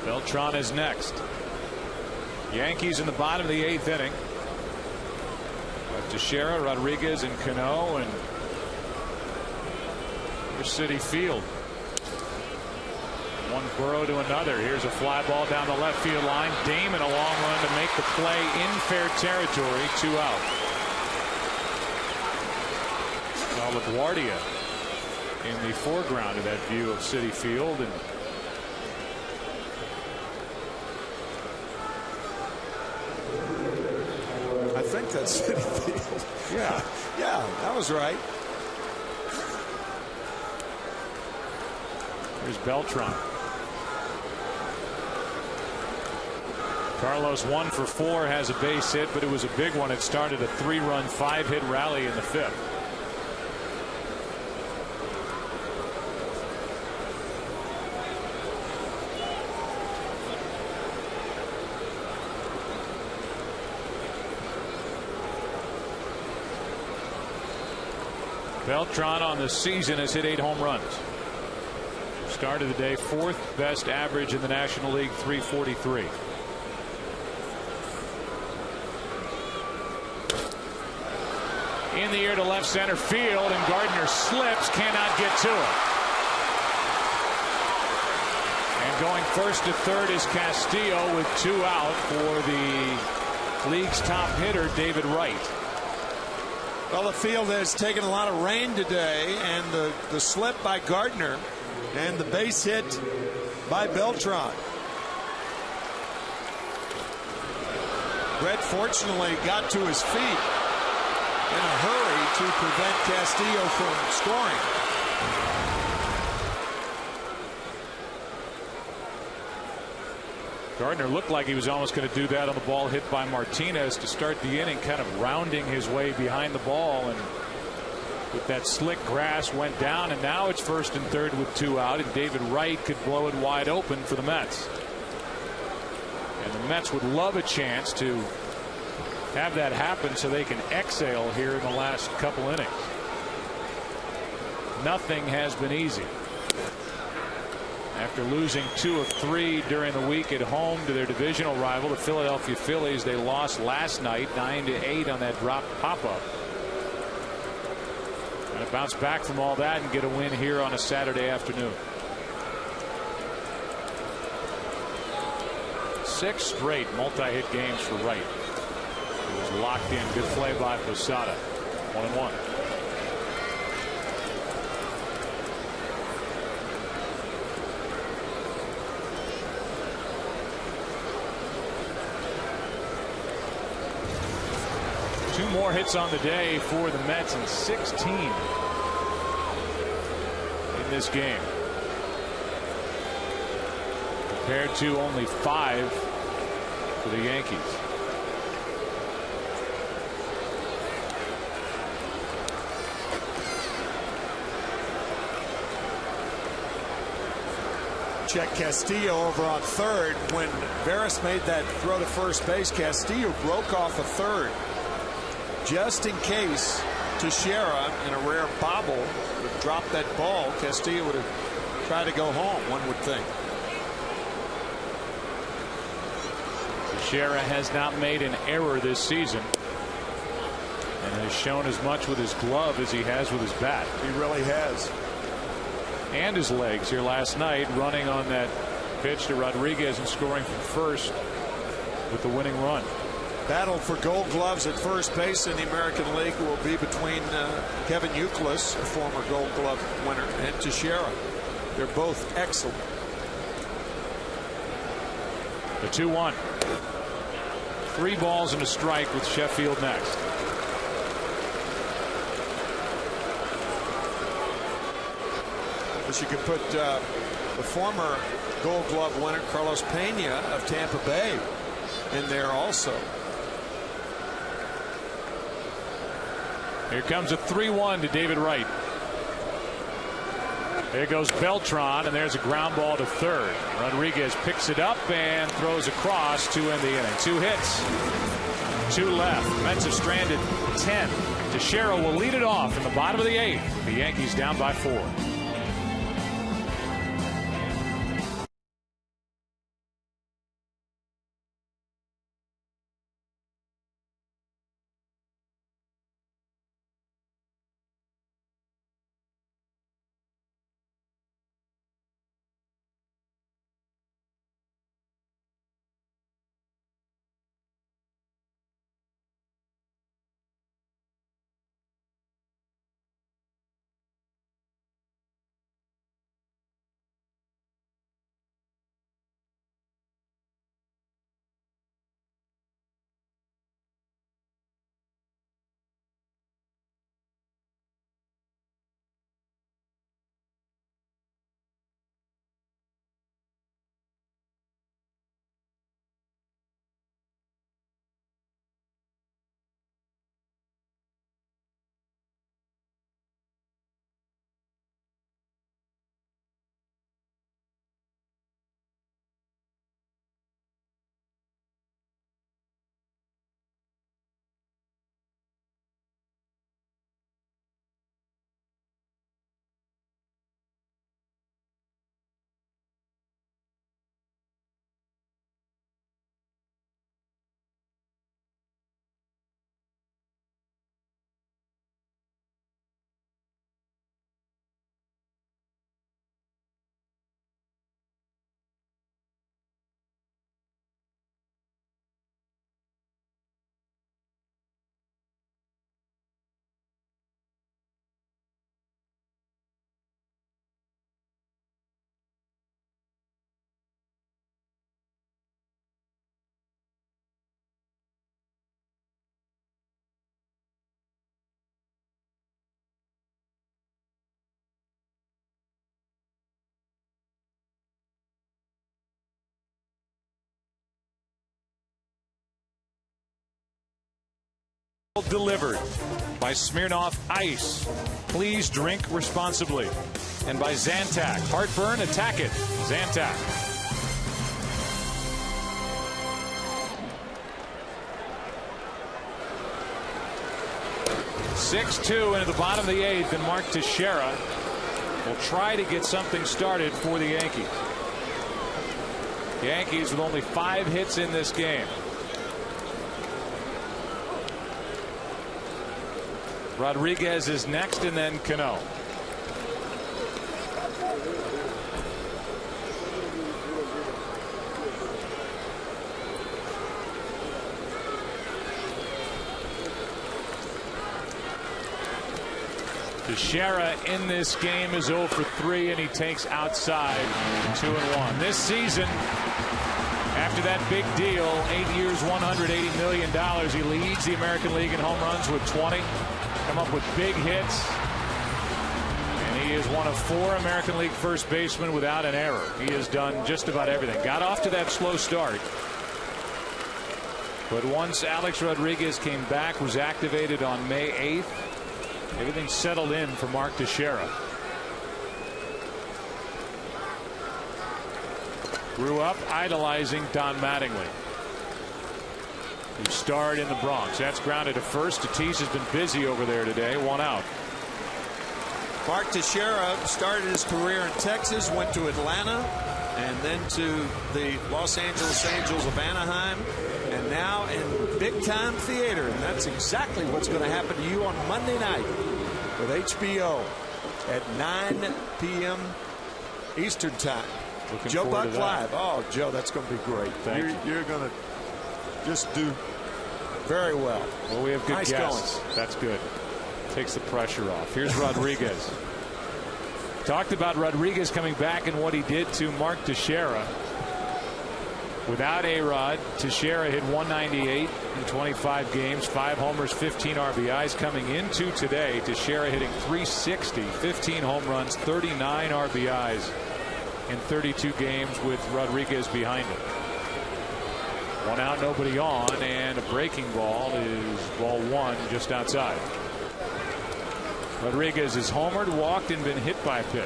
Beltran is next. Yankees in the bottom of the 8th inning. Teixeira, Rodriguez, and Cano, and here's Citi Field. One Burrow to another. Here's a fly ball down the left field line. Damon a long run to make the play in fair territory. 2 out. Now LaGuardia in the foreground of that view of Citi Field, and I think that's Citi Field. Yeah, that was right. Here's Beltran. Carlos 1 for 4, has a base hit, but it was a big one. It started a 3-run, 5-hit rally in the 5th. Beltran on the season has hit 8 home runs. Start of the day, 4th best average in the National League, 343. In the air to left center field, and Gardner slips, cannot get to it. And going first to third is Castillo with 2 out for the league's top hitter, David Wright. Well, the field has taken a lot of rain today, and the slip by Gardner and the base hit by Beltran. Brett fortunately got to his feet in a hurry to prevent Castillo from scoring. Gardner looked like he was almost going to do that on the ball hit by Martinez to start the inning, kind of rounding his way behind the ball, and with that slick grass went down, and now it's first and third with 2 out, and David Wright could blow it wide open for the Mets. And the Mets would love a chance to have that happen so they can exhale here in the last couple innings. Nothing has been easy. After losing 2 of 3 during the week at home to their divisional rival, the Philadelphia Phillies, they lost last night 9-8 on that dropped pop-up. And to bounce back from all that and get a win here on a Saturday afternoon. 6 straight multi-hit games for Wright. He was locked in. Good play by Posada. 1-1. Two more hits on the day for the Mets, and 16 in this game, compared to only 5 for the Yankees. check Castillo over on third. When Veras made that throw to first base, Castillo broke off a third just in case Teixeira, in a rare bobble, would drop that ball. Castillo would have tried to go home, one would think. Teixeira has not made an error this season and has shown as much with his glove as he has with his bat. He really has. And his legs here last night, running on that pitch to Rodriguez and scoring from first with the winning run. Battle for Gold Gloves at first base in the American League will be between Kevin Youkilis, a former Gold Glove winner, and Teixeira. They're both excellent. The 2-1. 3 balls and a strike with Sheffield next. But you could put the former Gold Glove winner Carlos Pena of Tampa Bay in there also. Here comes a 3-1 to David Wright. There goes Beltran, and there's a ground ball to third. Rodriguez picks it up and throws across to end the inning. 2 hits, 2 left. Mets have stranded 10. Teixeira will lead it off in the bottom of the 8th. The Yankees down by 4. Delivered by Smirnoff Ice. Please drink responsibly. And by Zantac. Heartburn, attack it. Zantac. (6-2) into the bottom of the 8th, and Mark Teixeira will try to get something started for the Yankees. Yankees with only 5 hits in this game. Rodriguez is next, and then Cano. Teixeira in this game is 0 for 3, and he takes outside 2-1. This season, after that big deal, 8 years, $180 million, he leads the American League in home runs with 20. Come up with big hits, and he is one of 4 American League first basemen without an error. He has done just about everything. Got off to that slow start, but once Alex Rodriguez came back, was activated on May 8th, everything settled in for Mark Teixeira. Grew up idolizing Don Mattingly, who starred in the Bronx. That's grounded to first. Tatis has been busy over there today. 1 out. Mark Teixeira started his career in Texas, went to Atlanta, and then to the Los Angeles Angels of Anaheim, and now in big-time theater. And that's exactly what's going to happen to you on Monday night with HBO at 9 p.m. Eastern Time. Joe Buck Live. Oh, Joe, that's going to be great. Thank you. You're going to just do very well. Well, we have good nice guests. Going. That's good. Takes the pressure off. Here's Rodriguez. Talked about Rodriguez coming back and what he did to Mark Teixeira. Without A-Rod, Teixeira hit 198 in 25 games, 5 homers, 15 RBIs. Coming into today, Teixeira hitting 360, 15 home runs, 39 RBIs in 32 games with Rodriguez behind him. 1 out, nobody on, and a breaking ball is ball 1 just outside. Rodriguez has homered, walked, and been hit by a pitch.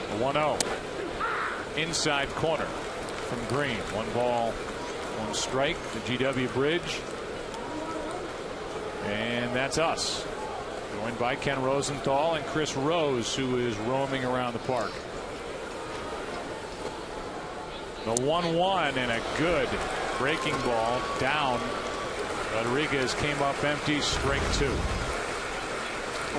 A 1-0. Inside corner from Green. 1 ball, 1 strike. The GW Bridge. And that's us. Joined by Ken Rosenthal and Chris Rose, who is roaming around the park. The 1-1 and a good breaking ball down. Rodriguez came up empty, strike 2.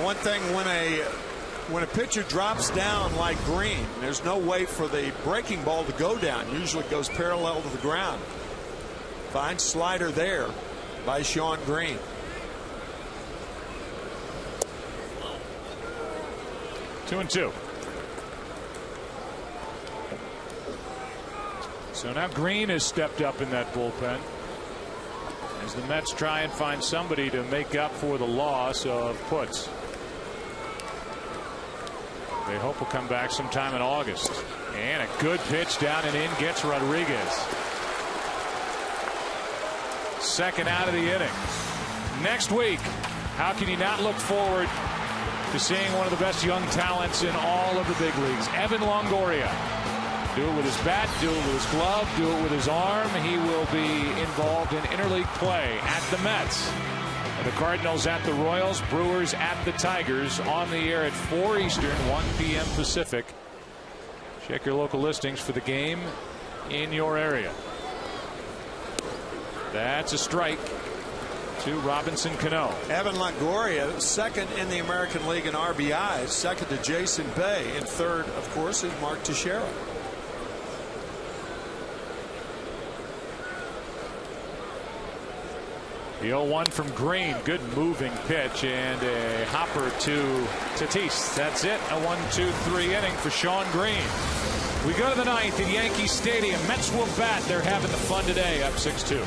One thing, when a pitcher drops down like Green, there's no way for the breaking ball to go down. Usually it goes parallel to the ground. Fine slider there by Shawn Green. Two and 2. So now Green has stepped up in that bullpen as the Mets try and find somebody to make up for the loss of Putz. They hope will come back sometime in August. And a good pitch down and in gets Rodriguez. Second out of the inning. Next week, how can you not look forward to seeing one of the best young talents in all of the big leagues? Evan Longoria. Do it with his bat, do it with his glove, do it with his arm. He will be involved in interleague play at the Mets. The Cardinals at the Royals, Brewers at the Tigers, on the air at 4 Eastern, 1 p.m. Pacific. Check your local listings for the game in your area. That's a strike to Robinson Cano. Evan Longoria, second in the American League in RBIs, second to Jason Bay, and third, of course, is Mark Teixeira. The 0-1 from Green. Good moving pitch and a hopper to Tatis. That's it. A 1-2-3 inning for Shawn Green. We go to the 9th at Yankee Stadium. Mets will bat. They're having the fun today, up 6-2.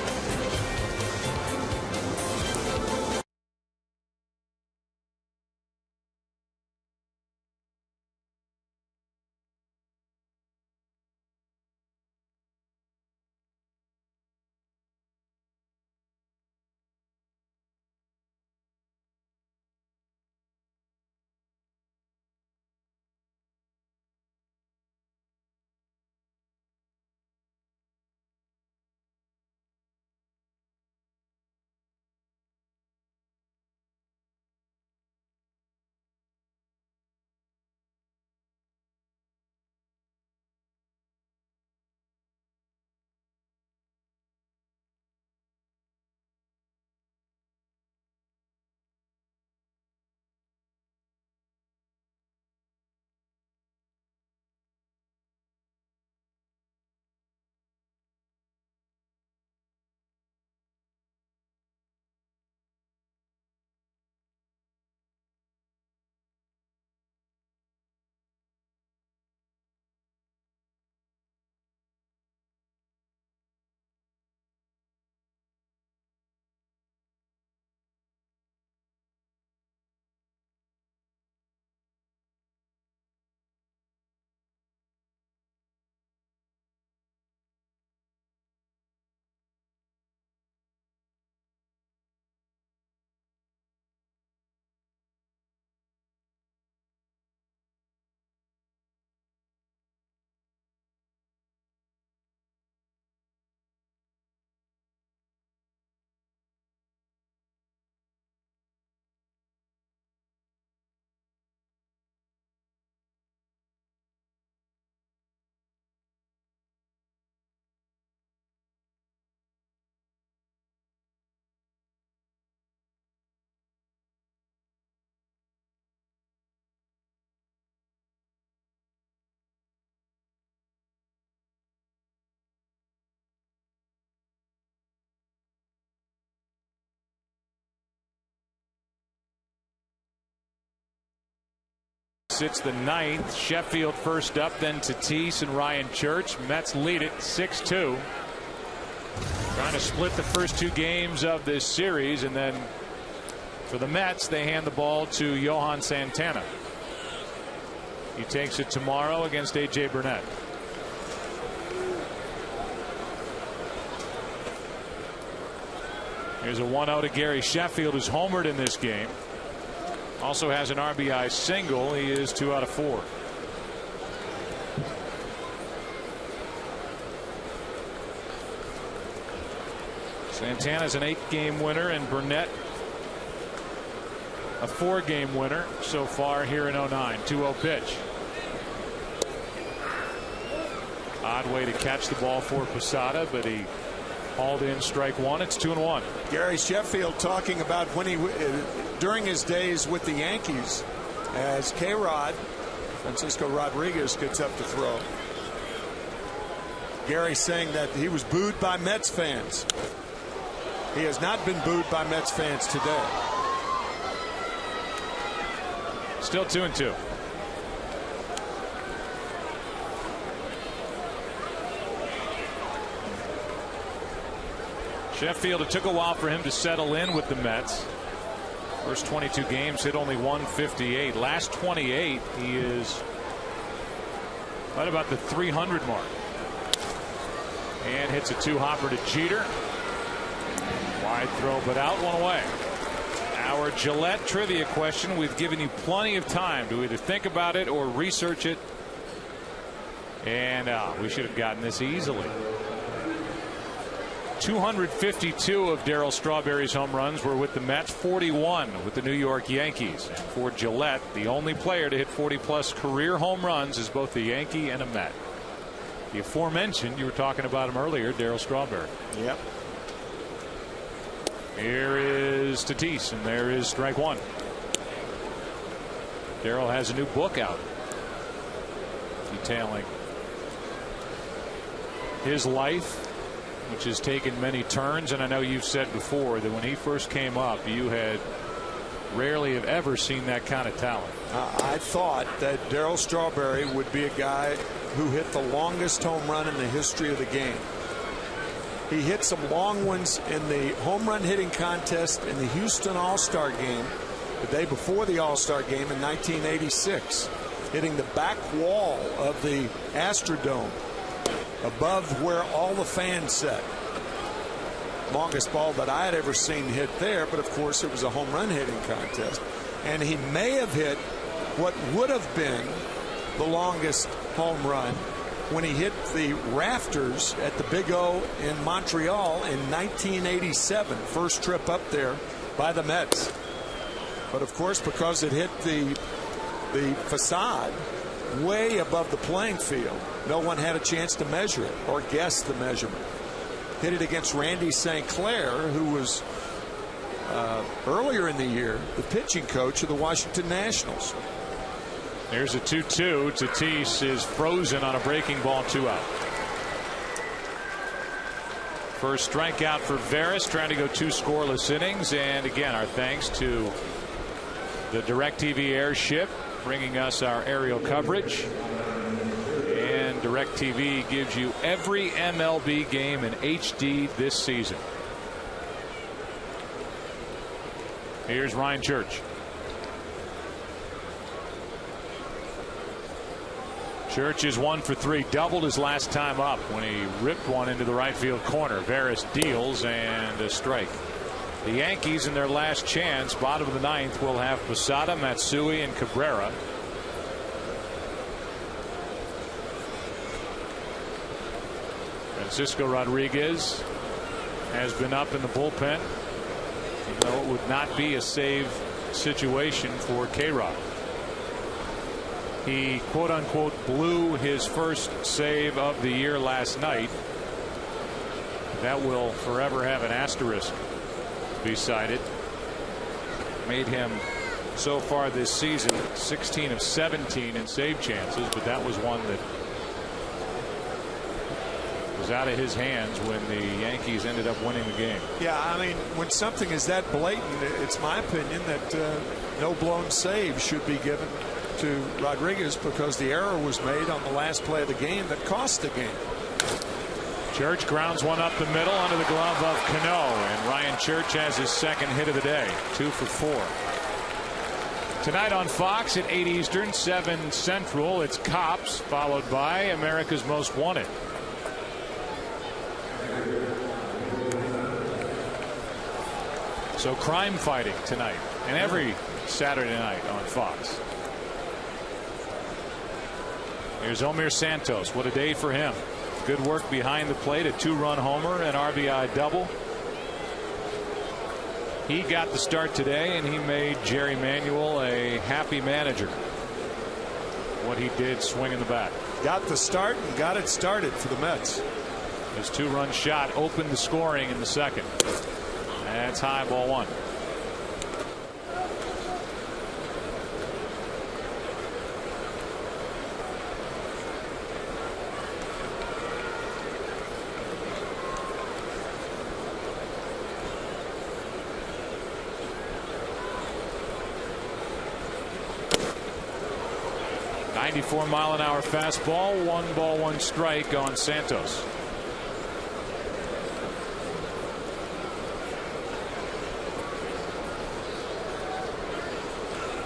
Mets. It's the 9th. Sheffield first up, then Tatis and Ryan Church. Mets lead it 6-2. Trying to split the first 2 games of this series, and then for the Mets, they hand the ball to Johan Santana. He takes it tomorrow against A.J. Burnett. Here's a 1-0 to Gary Sheffield, who's homered in this game. Also has an RBI single. He is 2 out of 4. Santana's an 8-game winner, and Burnett a 4-game winner so far here in 09. 2-0 pitch. Odd way to catch the ball for Posada, but he hauled in strike 1. It's 2-1. Gary Sheffield talking about when he during his days with the Yankees as K-Rod, Francisco Rodriguez, gets up to throw. Gary saying that he was booed by Mets fans. He has not been booed by Mets fans today. Still 2-2. Sheffield, it took a while for him to settle in with the Mets. First 22 games, hit only 158. Last 28, he is right about the 300 mark. And hits a 2-hopper to Jeter. Wide throw, but out, 1 away. Our Gillette trivia question. We've given you plenty of time to either think about it or research it. And we should have gotten this easily. 252 of Darryl Strawberry's home runs were with the Mets, 41 with the New York Yankees. And for Gillette, the only player to hit 40-plus career home runs is both a Yankee and a Met. The aforementioned, you were talking about him earlier, Darryl Strawberry. Yep. Here is Tatis, and there is strike 1. Darryl has a new book out detailing his life, which has taken many turns. And I know you've said before that when he first came up, you had rarely have ever seen that kind of talent. I thought that Darryl Strawberry would be a guy who hit the longest home run in the history of the game. He hit some long ones in the home run hitting contest in the Houston All-Star game the day before the All-Star game in 1986, hitting the back wall of the Astrodome above where all the fans sat. Longest ball that I had ever seen hit there, but of course it was a home run hitting contest. And he may have hit what would have been the longest home run when he hit the rafters at the Big O in Montreal in 1987. First trip up there by the Mets. But of course, because it hit the facade way above the playing field, no one had a chance to measure it or guess the measurement. Hit it against Randy St. Clair, who was earlier in the year the pitching coach of the Washington Nationals. There's a 2-2. Tatis is frozen on a breaking ball, 2 out. First strikeout for Veras, trying to go 2 scoreless innings. And again, our thanks to the DirecTV airship bringing us our aerial coverage. And DirecTV gives you every MLB game in HD this season. Here's Ryan Church. Church is 1 for 3, doubled his last time up when he ripped one into the right field corner. Veras deals and a strike. The Yankees in their last chance, bottom of the 9th, will have Posada, Matsui, and Cabrera. Francisco Rodriguez has been up in the bullpen, even though it would not be a save situation for K-Rod. He quote unquote blew his first save of the year last night. That will forever have an asterisk beside it. Made him so far this season 16 of 17 in save chances, but that was one that was out of his hands when the Yankees ended up winning the game. Yeah, I mean, when something is that blatant, it's my opinion that no blown save should be given to Rodriguez because the error was made on the last play of the game that cost the game. Church grounds one up the middle under the glove of Cano, and Ryan Church has his second hit of the day, 2 for 4. Tonight on Fox at 8 Eastern, 7 Central, it's Cops, followed by America's Most Wanted. So crime fighting tonight and every Saturday night on Fox. Here's Omir Santos. What a day for him. Good work behind the plate, a 2-run homer, an RBI double. He got the start today, and he made Jerry Manuel a happy manager. What he did swinging the bat. Got the start and got it started for the Mets. His 2-run shot opened the scoring in the second. That's high, ball 1. .94-mile-an-hour fastball, 1 ball 1 strike on Santos.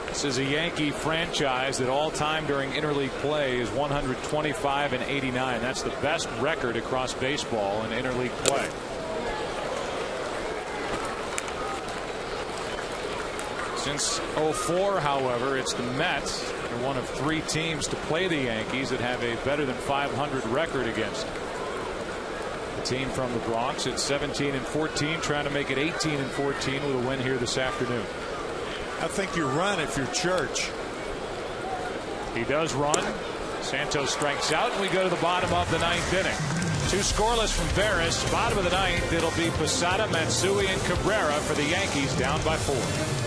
This is a Yankee franchise that all time during interleague play is 125 and 89. That's the best record across baseball in interleague play. Since 04, however, it's the Mets. They're one of 3 teams to play the Yankees that have a better than 500 record against them. The team from the Bronx at 17 and 14, trying to make it 18 and 14 with a win here this afternoon. I think you run if you're Church. He does run. Santos strikes out, and we go to the bottom of the 9th inning. 2 scoreless from Veras. Bottom of the 9th, it'll be Posada, Matsui, and Cabrera for the Yankees, down by 4.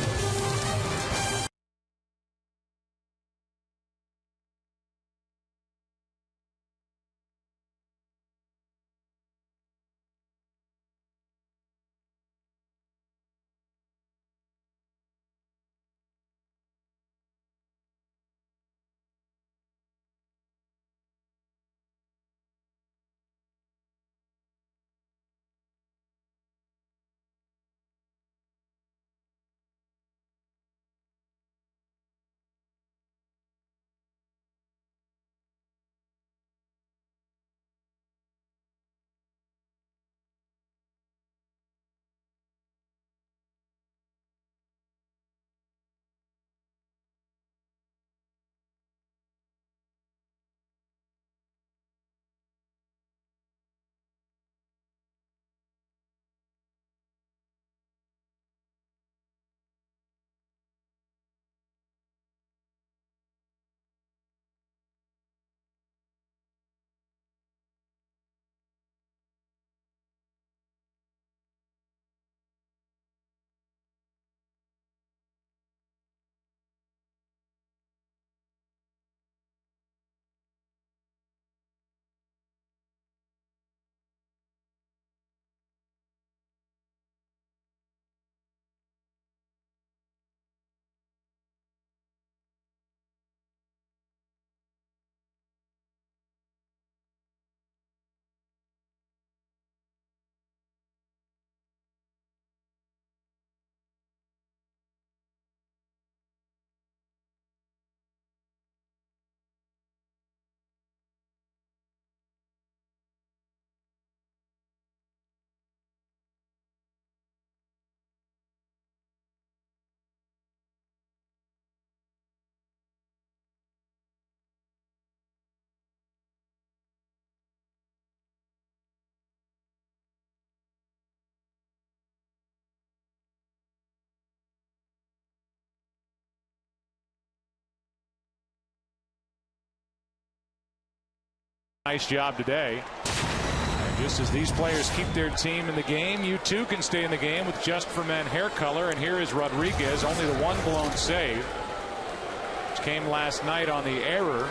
Nice job today. And just as these players keep their team in the game, you too can stay in the game with Just for Men hair color. And here is Rodriguez, only the 1 blown save, which came last night on the error.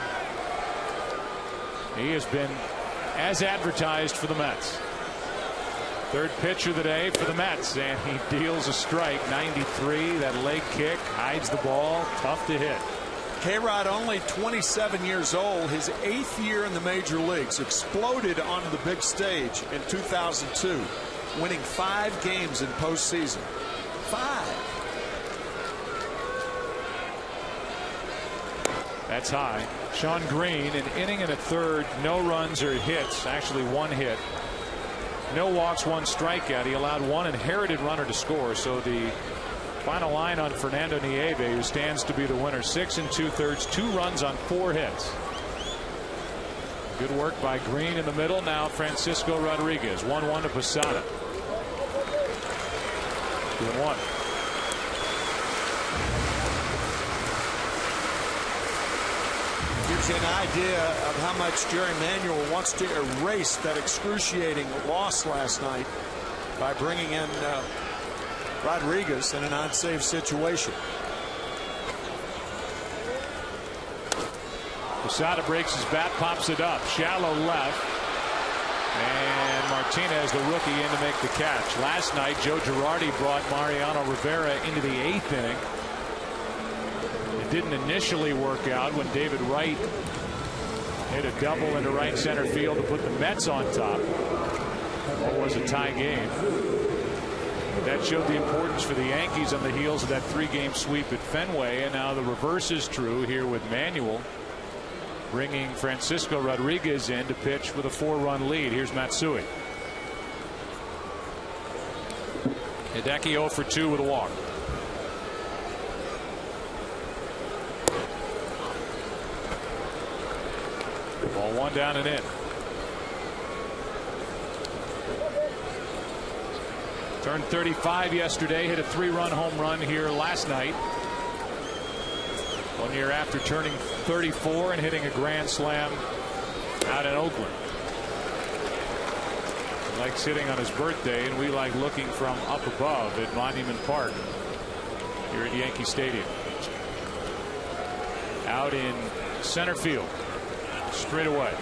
He has been as advertised for the Mets. 3rd pitch of the day for the Mets, and he deals a strike. 93. That leg kick hides the ball. Tough to hit. K-Rod, only 27 years old, his 8th year in the major leagues, exploded onto the big stage in 2002, winning 5 games in postseason. 5. That's high. Sean Green, an inning and a third, no runs or hits, actually 1 hit. No walks, 1 strikeout. He allowed 1 inherited runner to score. So the final line on Fernando Nieve, who stands to be the winner, 6 2/3, 2 runs on 4 hits. Good work by Green in the middle. Now Francisco Rodriguez, 1-1 to Posada. 2-1. Gives you an idea of how much Jerry Manuel wants to erase that excruciating loss last night by bringing in Rodriguez in an unsafe situation. Posada breaks his bat, pops it up, shallow left, and Martinez, the rookie, in to make the catch. Last night, Joe Girardi brought Mariano Rivera into the 8th inning. It didn't initially work out when David Wright hit a double into right center field to put the Mets on top. What was a tie game. But that showed the importance for the Yankees on the heels of that 3-game sweep at Fenway, and now the reverse is true here with Manuel bringing Francisco Rodriguez in to pitch with a 4-run lead. Here's Matsui. Hideki 0 for 2 with a walk. Ball 1 down and in. Turned 35 yesterday, hit a 3-run home run here last night. 1 year after turning 34 and hitting a grand slam out in Oakland. He likes hitting on his birthday, and we like looking from up above at Monument Park here at Yankee Stadium. Out in center field, straight away.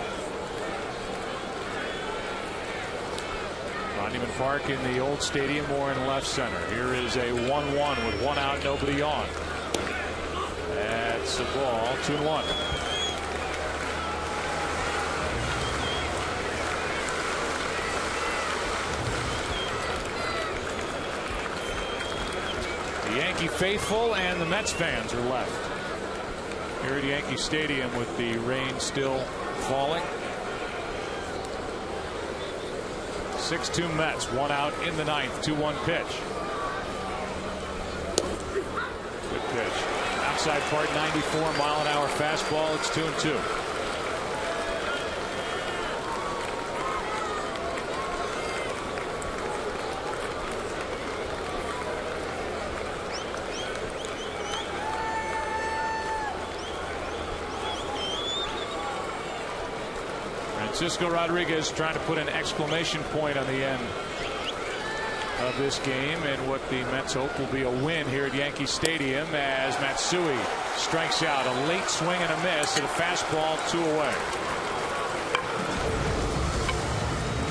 Monument Park in the old stadium, more in left center. Here is a 1-1 with 1 out, nobody on. That's a ball. 2-1. The Yankee faithful and the Mets fans are left here at Yankee Stadium with the rain still falling. 6-2 Mets, 1 out in the 9th. 2-1 pitch. Good pitch. Outside part, 94-mile-an-hour fastball. It's 2-2. Francisco Rodriguez trying to put an exclamation point on the end of this game, and what the Mets hope will be a win here at Yankee Stadium as Matsui strikes out. A late swing and a miss at a fastball, 2 away.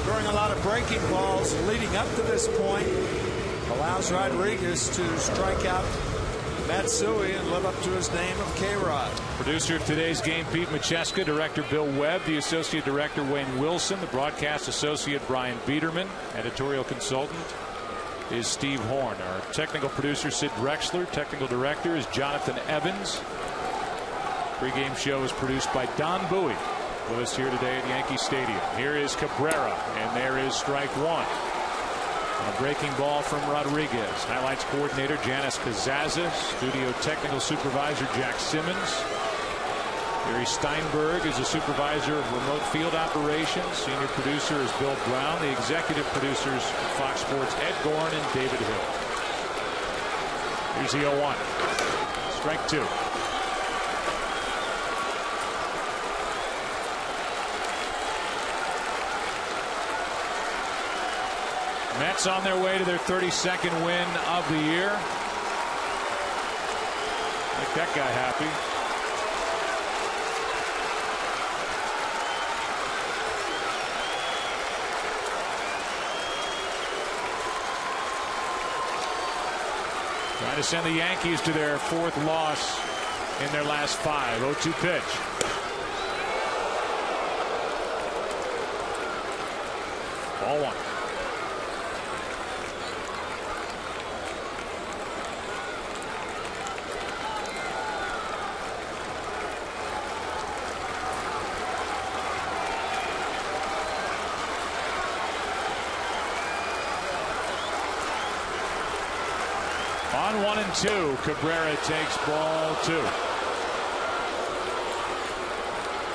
Throwing a lot of breaking balls leading up to this point allows Rodriguez to strike out Matsui and live up to his name of K-Rod. Producer of today's game, Pete Macheska. Director Bill Webb. The associate director, Wayne Wilson. The broadcast associate, Brian Biederman. Editorial consultant is Steve Horn. Our technical producer, Sid Drexler. Technical director is Jonathan Evans. Pre-game show is produced by Don Bowie. With us here today at Yankee Stadium. Here is Cabrera, and there is strike 1. A breaking ball from Rodriguez. Highlights coordinator Janice Kazaza. Studio technical supervisor Jack Simmons. Barry Steinberg is a supervisor of remote field operations. Senior producer is Bill Brown. The executive producers Fox Sports, Ed Gorn and David Hill. Here's the 0-1. Strike 2. Mets on their way to their 32nd win of the year. Make that guy happy. Trying to send the Yankees to their 4th loss in their last 5. 0-2 pitch. Ball 1. On 1-2, Cabrera takes ball 2.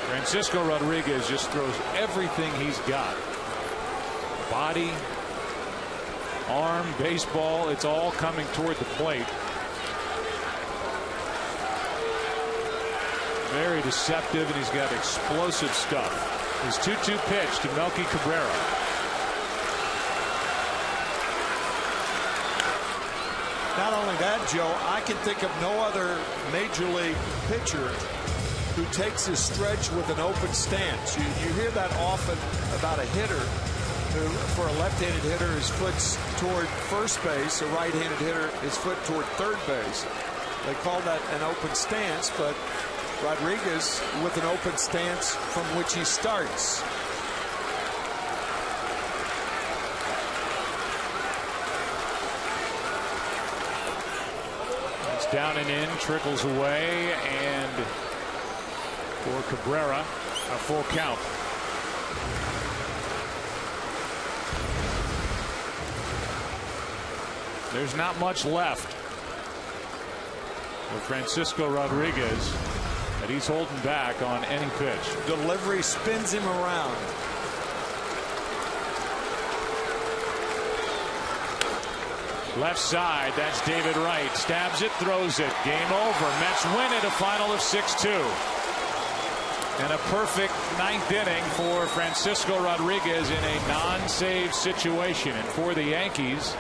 Francisco Rodriguez just throws everything he's got. Body, arm, baseball, it's all coming toward the plate. Very deceptive, and he's got explosive stuff. His 2-2 pitch to Melky Cabrera. Not only that, Joe, I can think of no other major league pitcher who takes his stretch with an open stance. You hear that often about a hitter who, for a left-handed hitter, his foot's toward first base, a right-handed hitter, his foot toward third base. They call that an open stance, but Rodriguez with an open stance from which he starts. It's down and in, trickles away, and for Cabrera, a full count. There's not much left for Francisco Rodriguez, and he's holding back on any pitch. Delivery spins him around. Left side, that's David Wright. Stabs it, throws it. Game over. Mets win it, a final of 6-2. And a perfect 9th inning for Francisco Rodriguez in a non-save situation. And for the Yankees,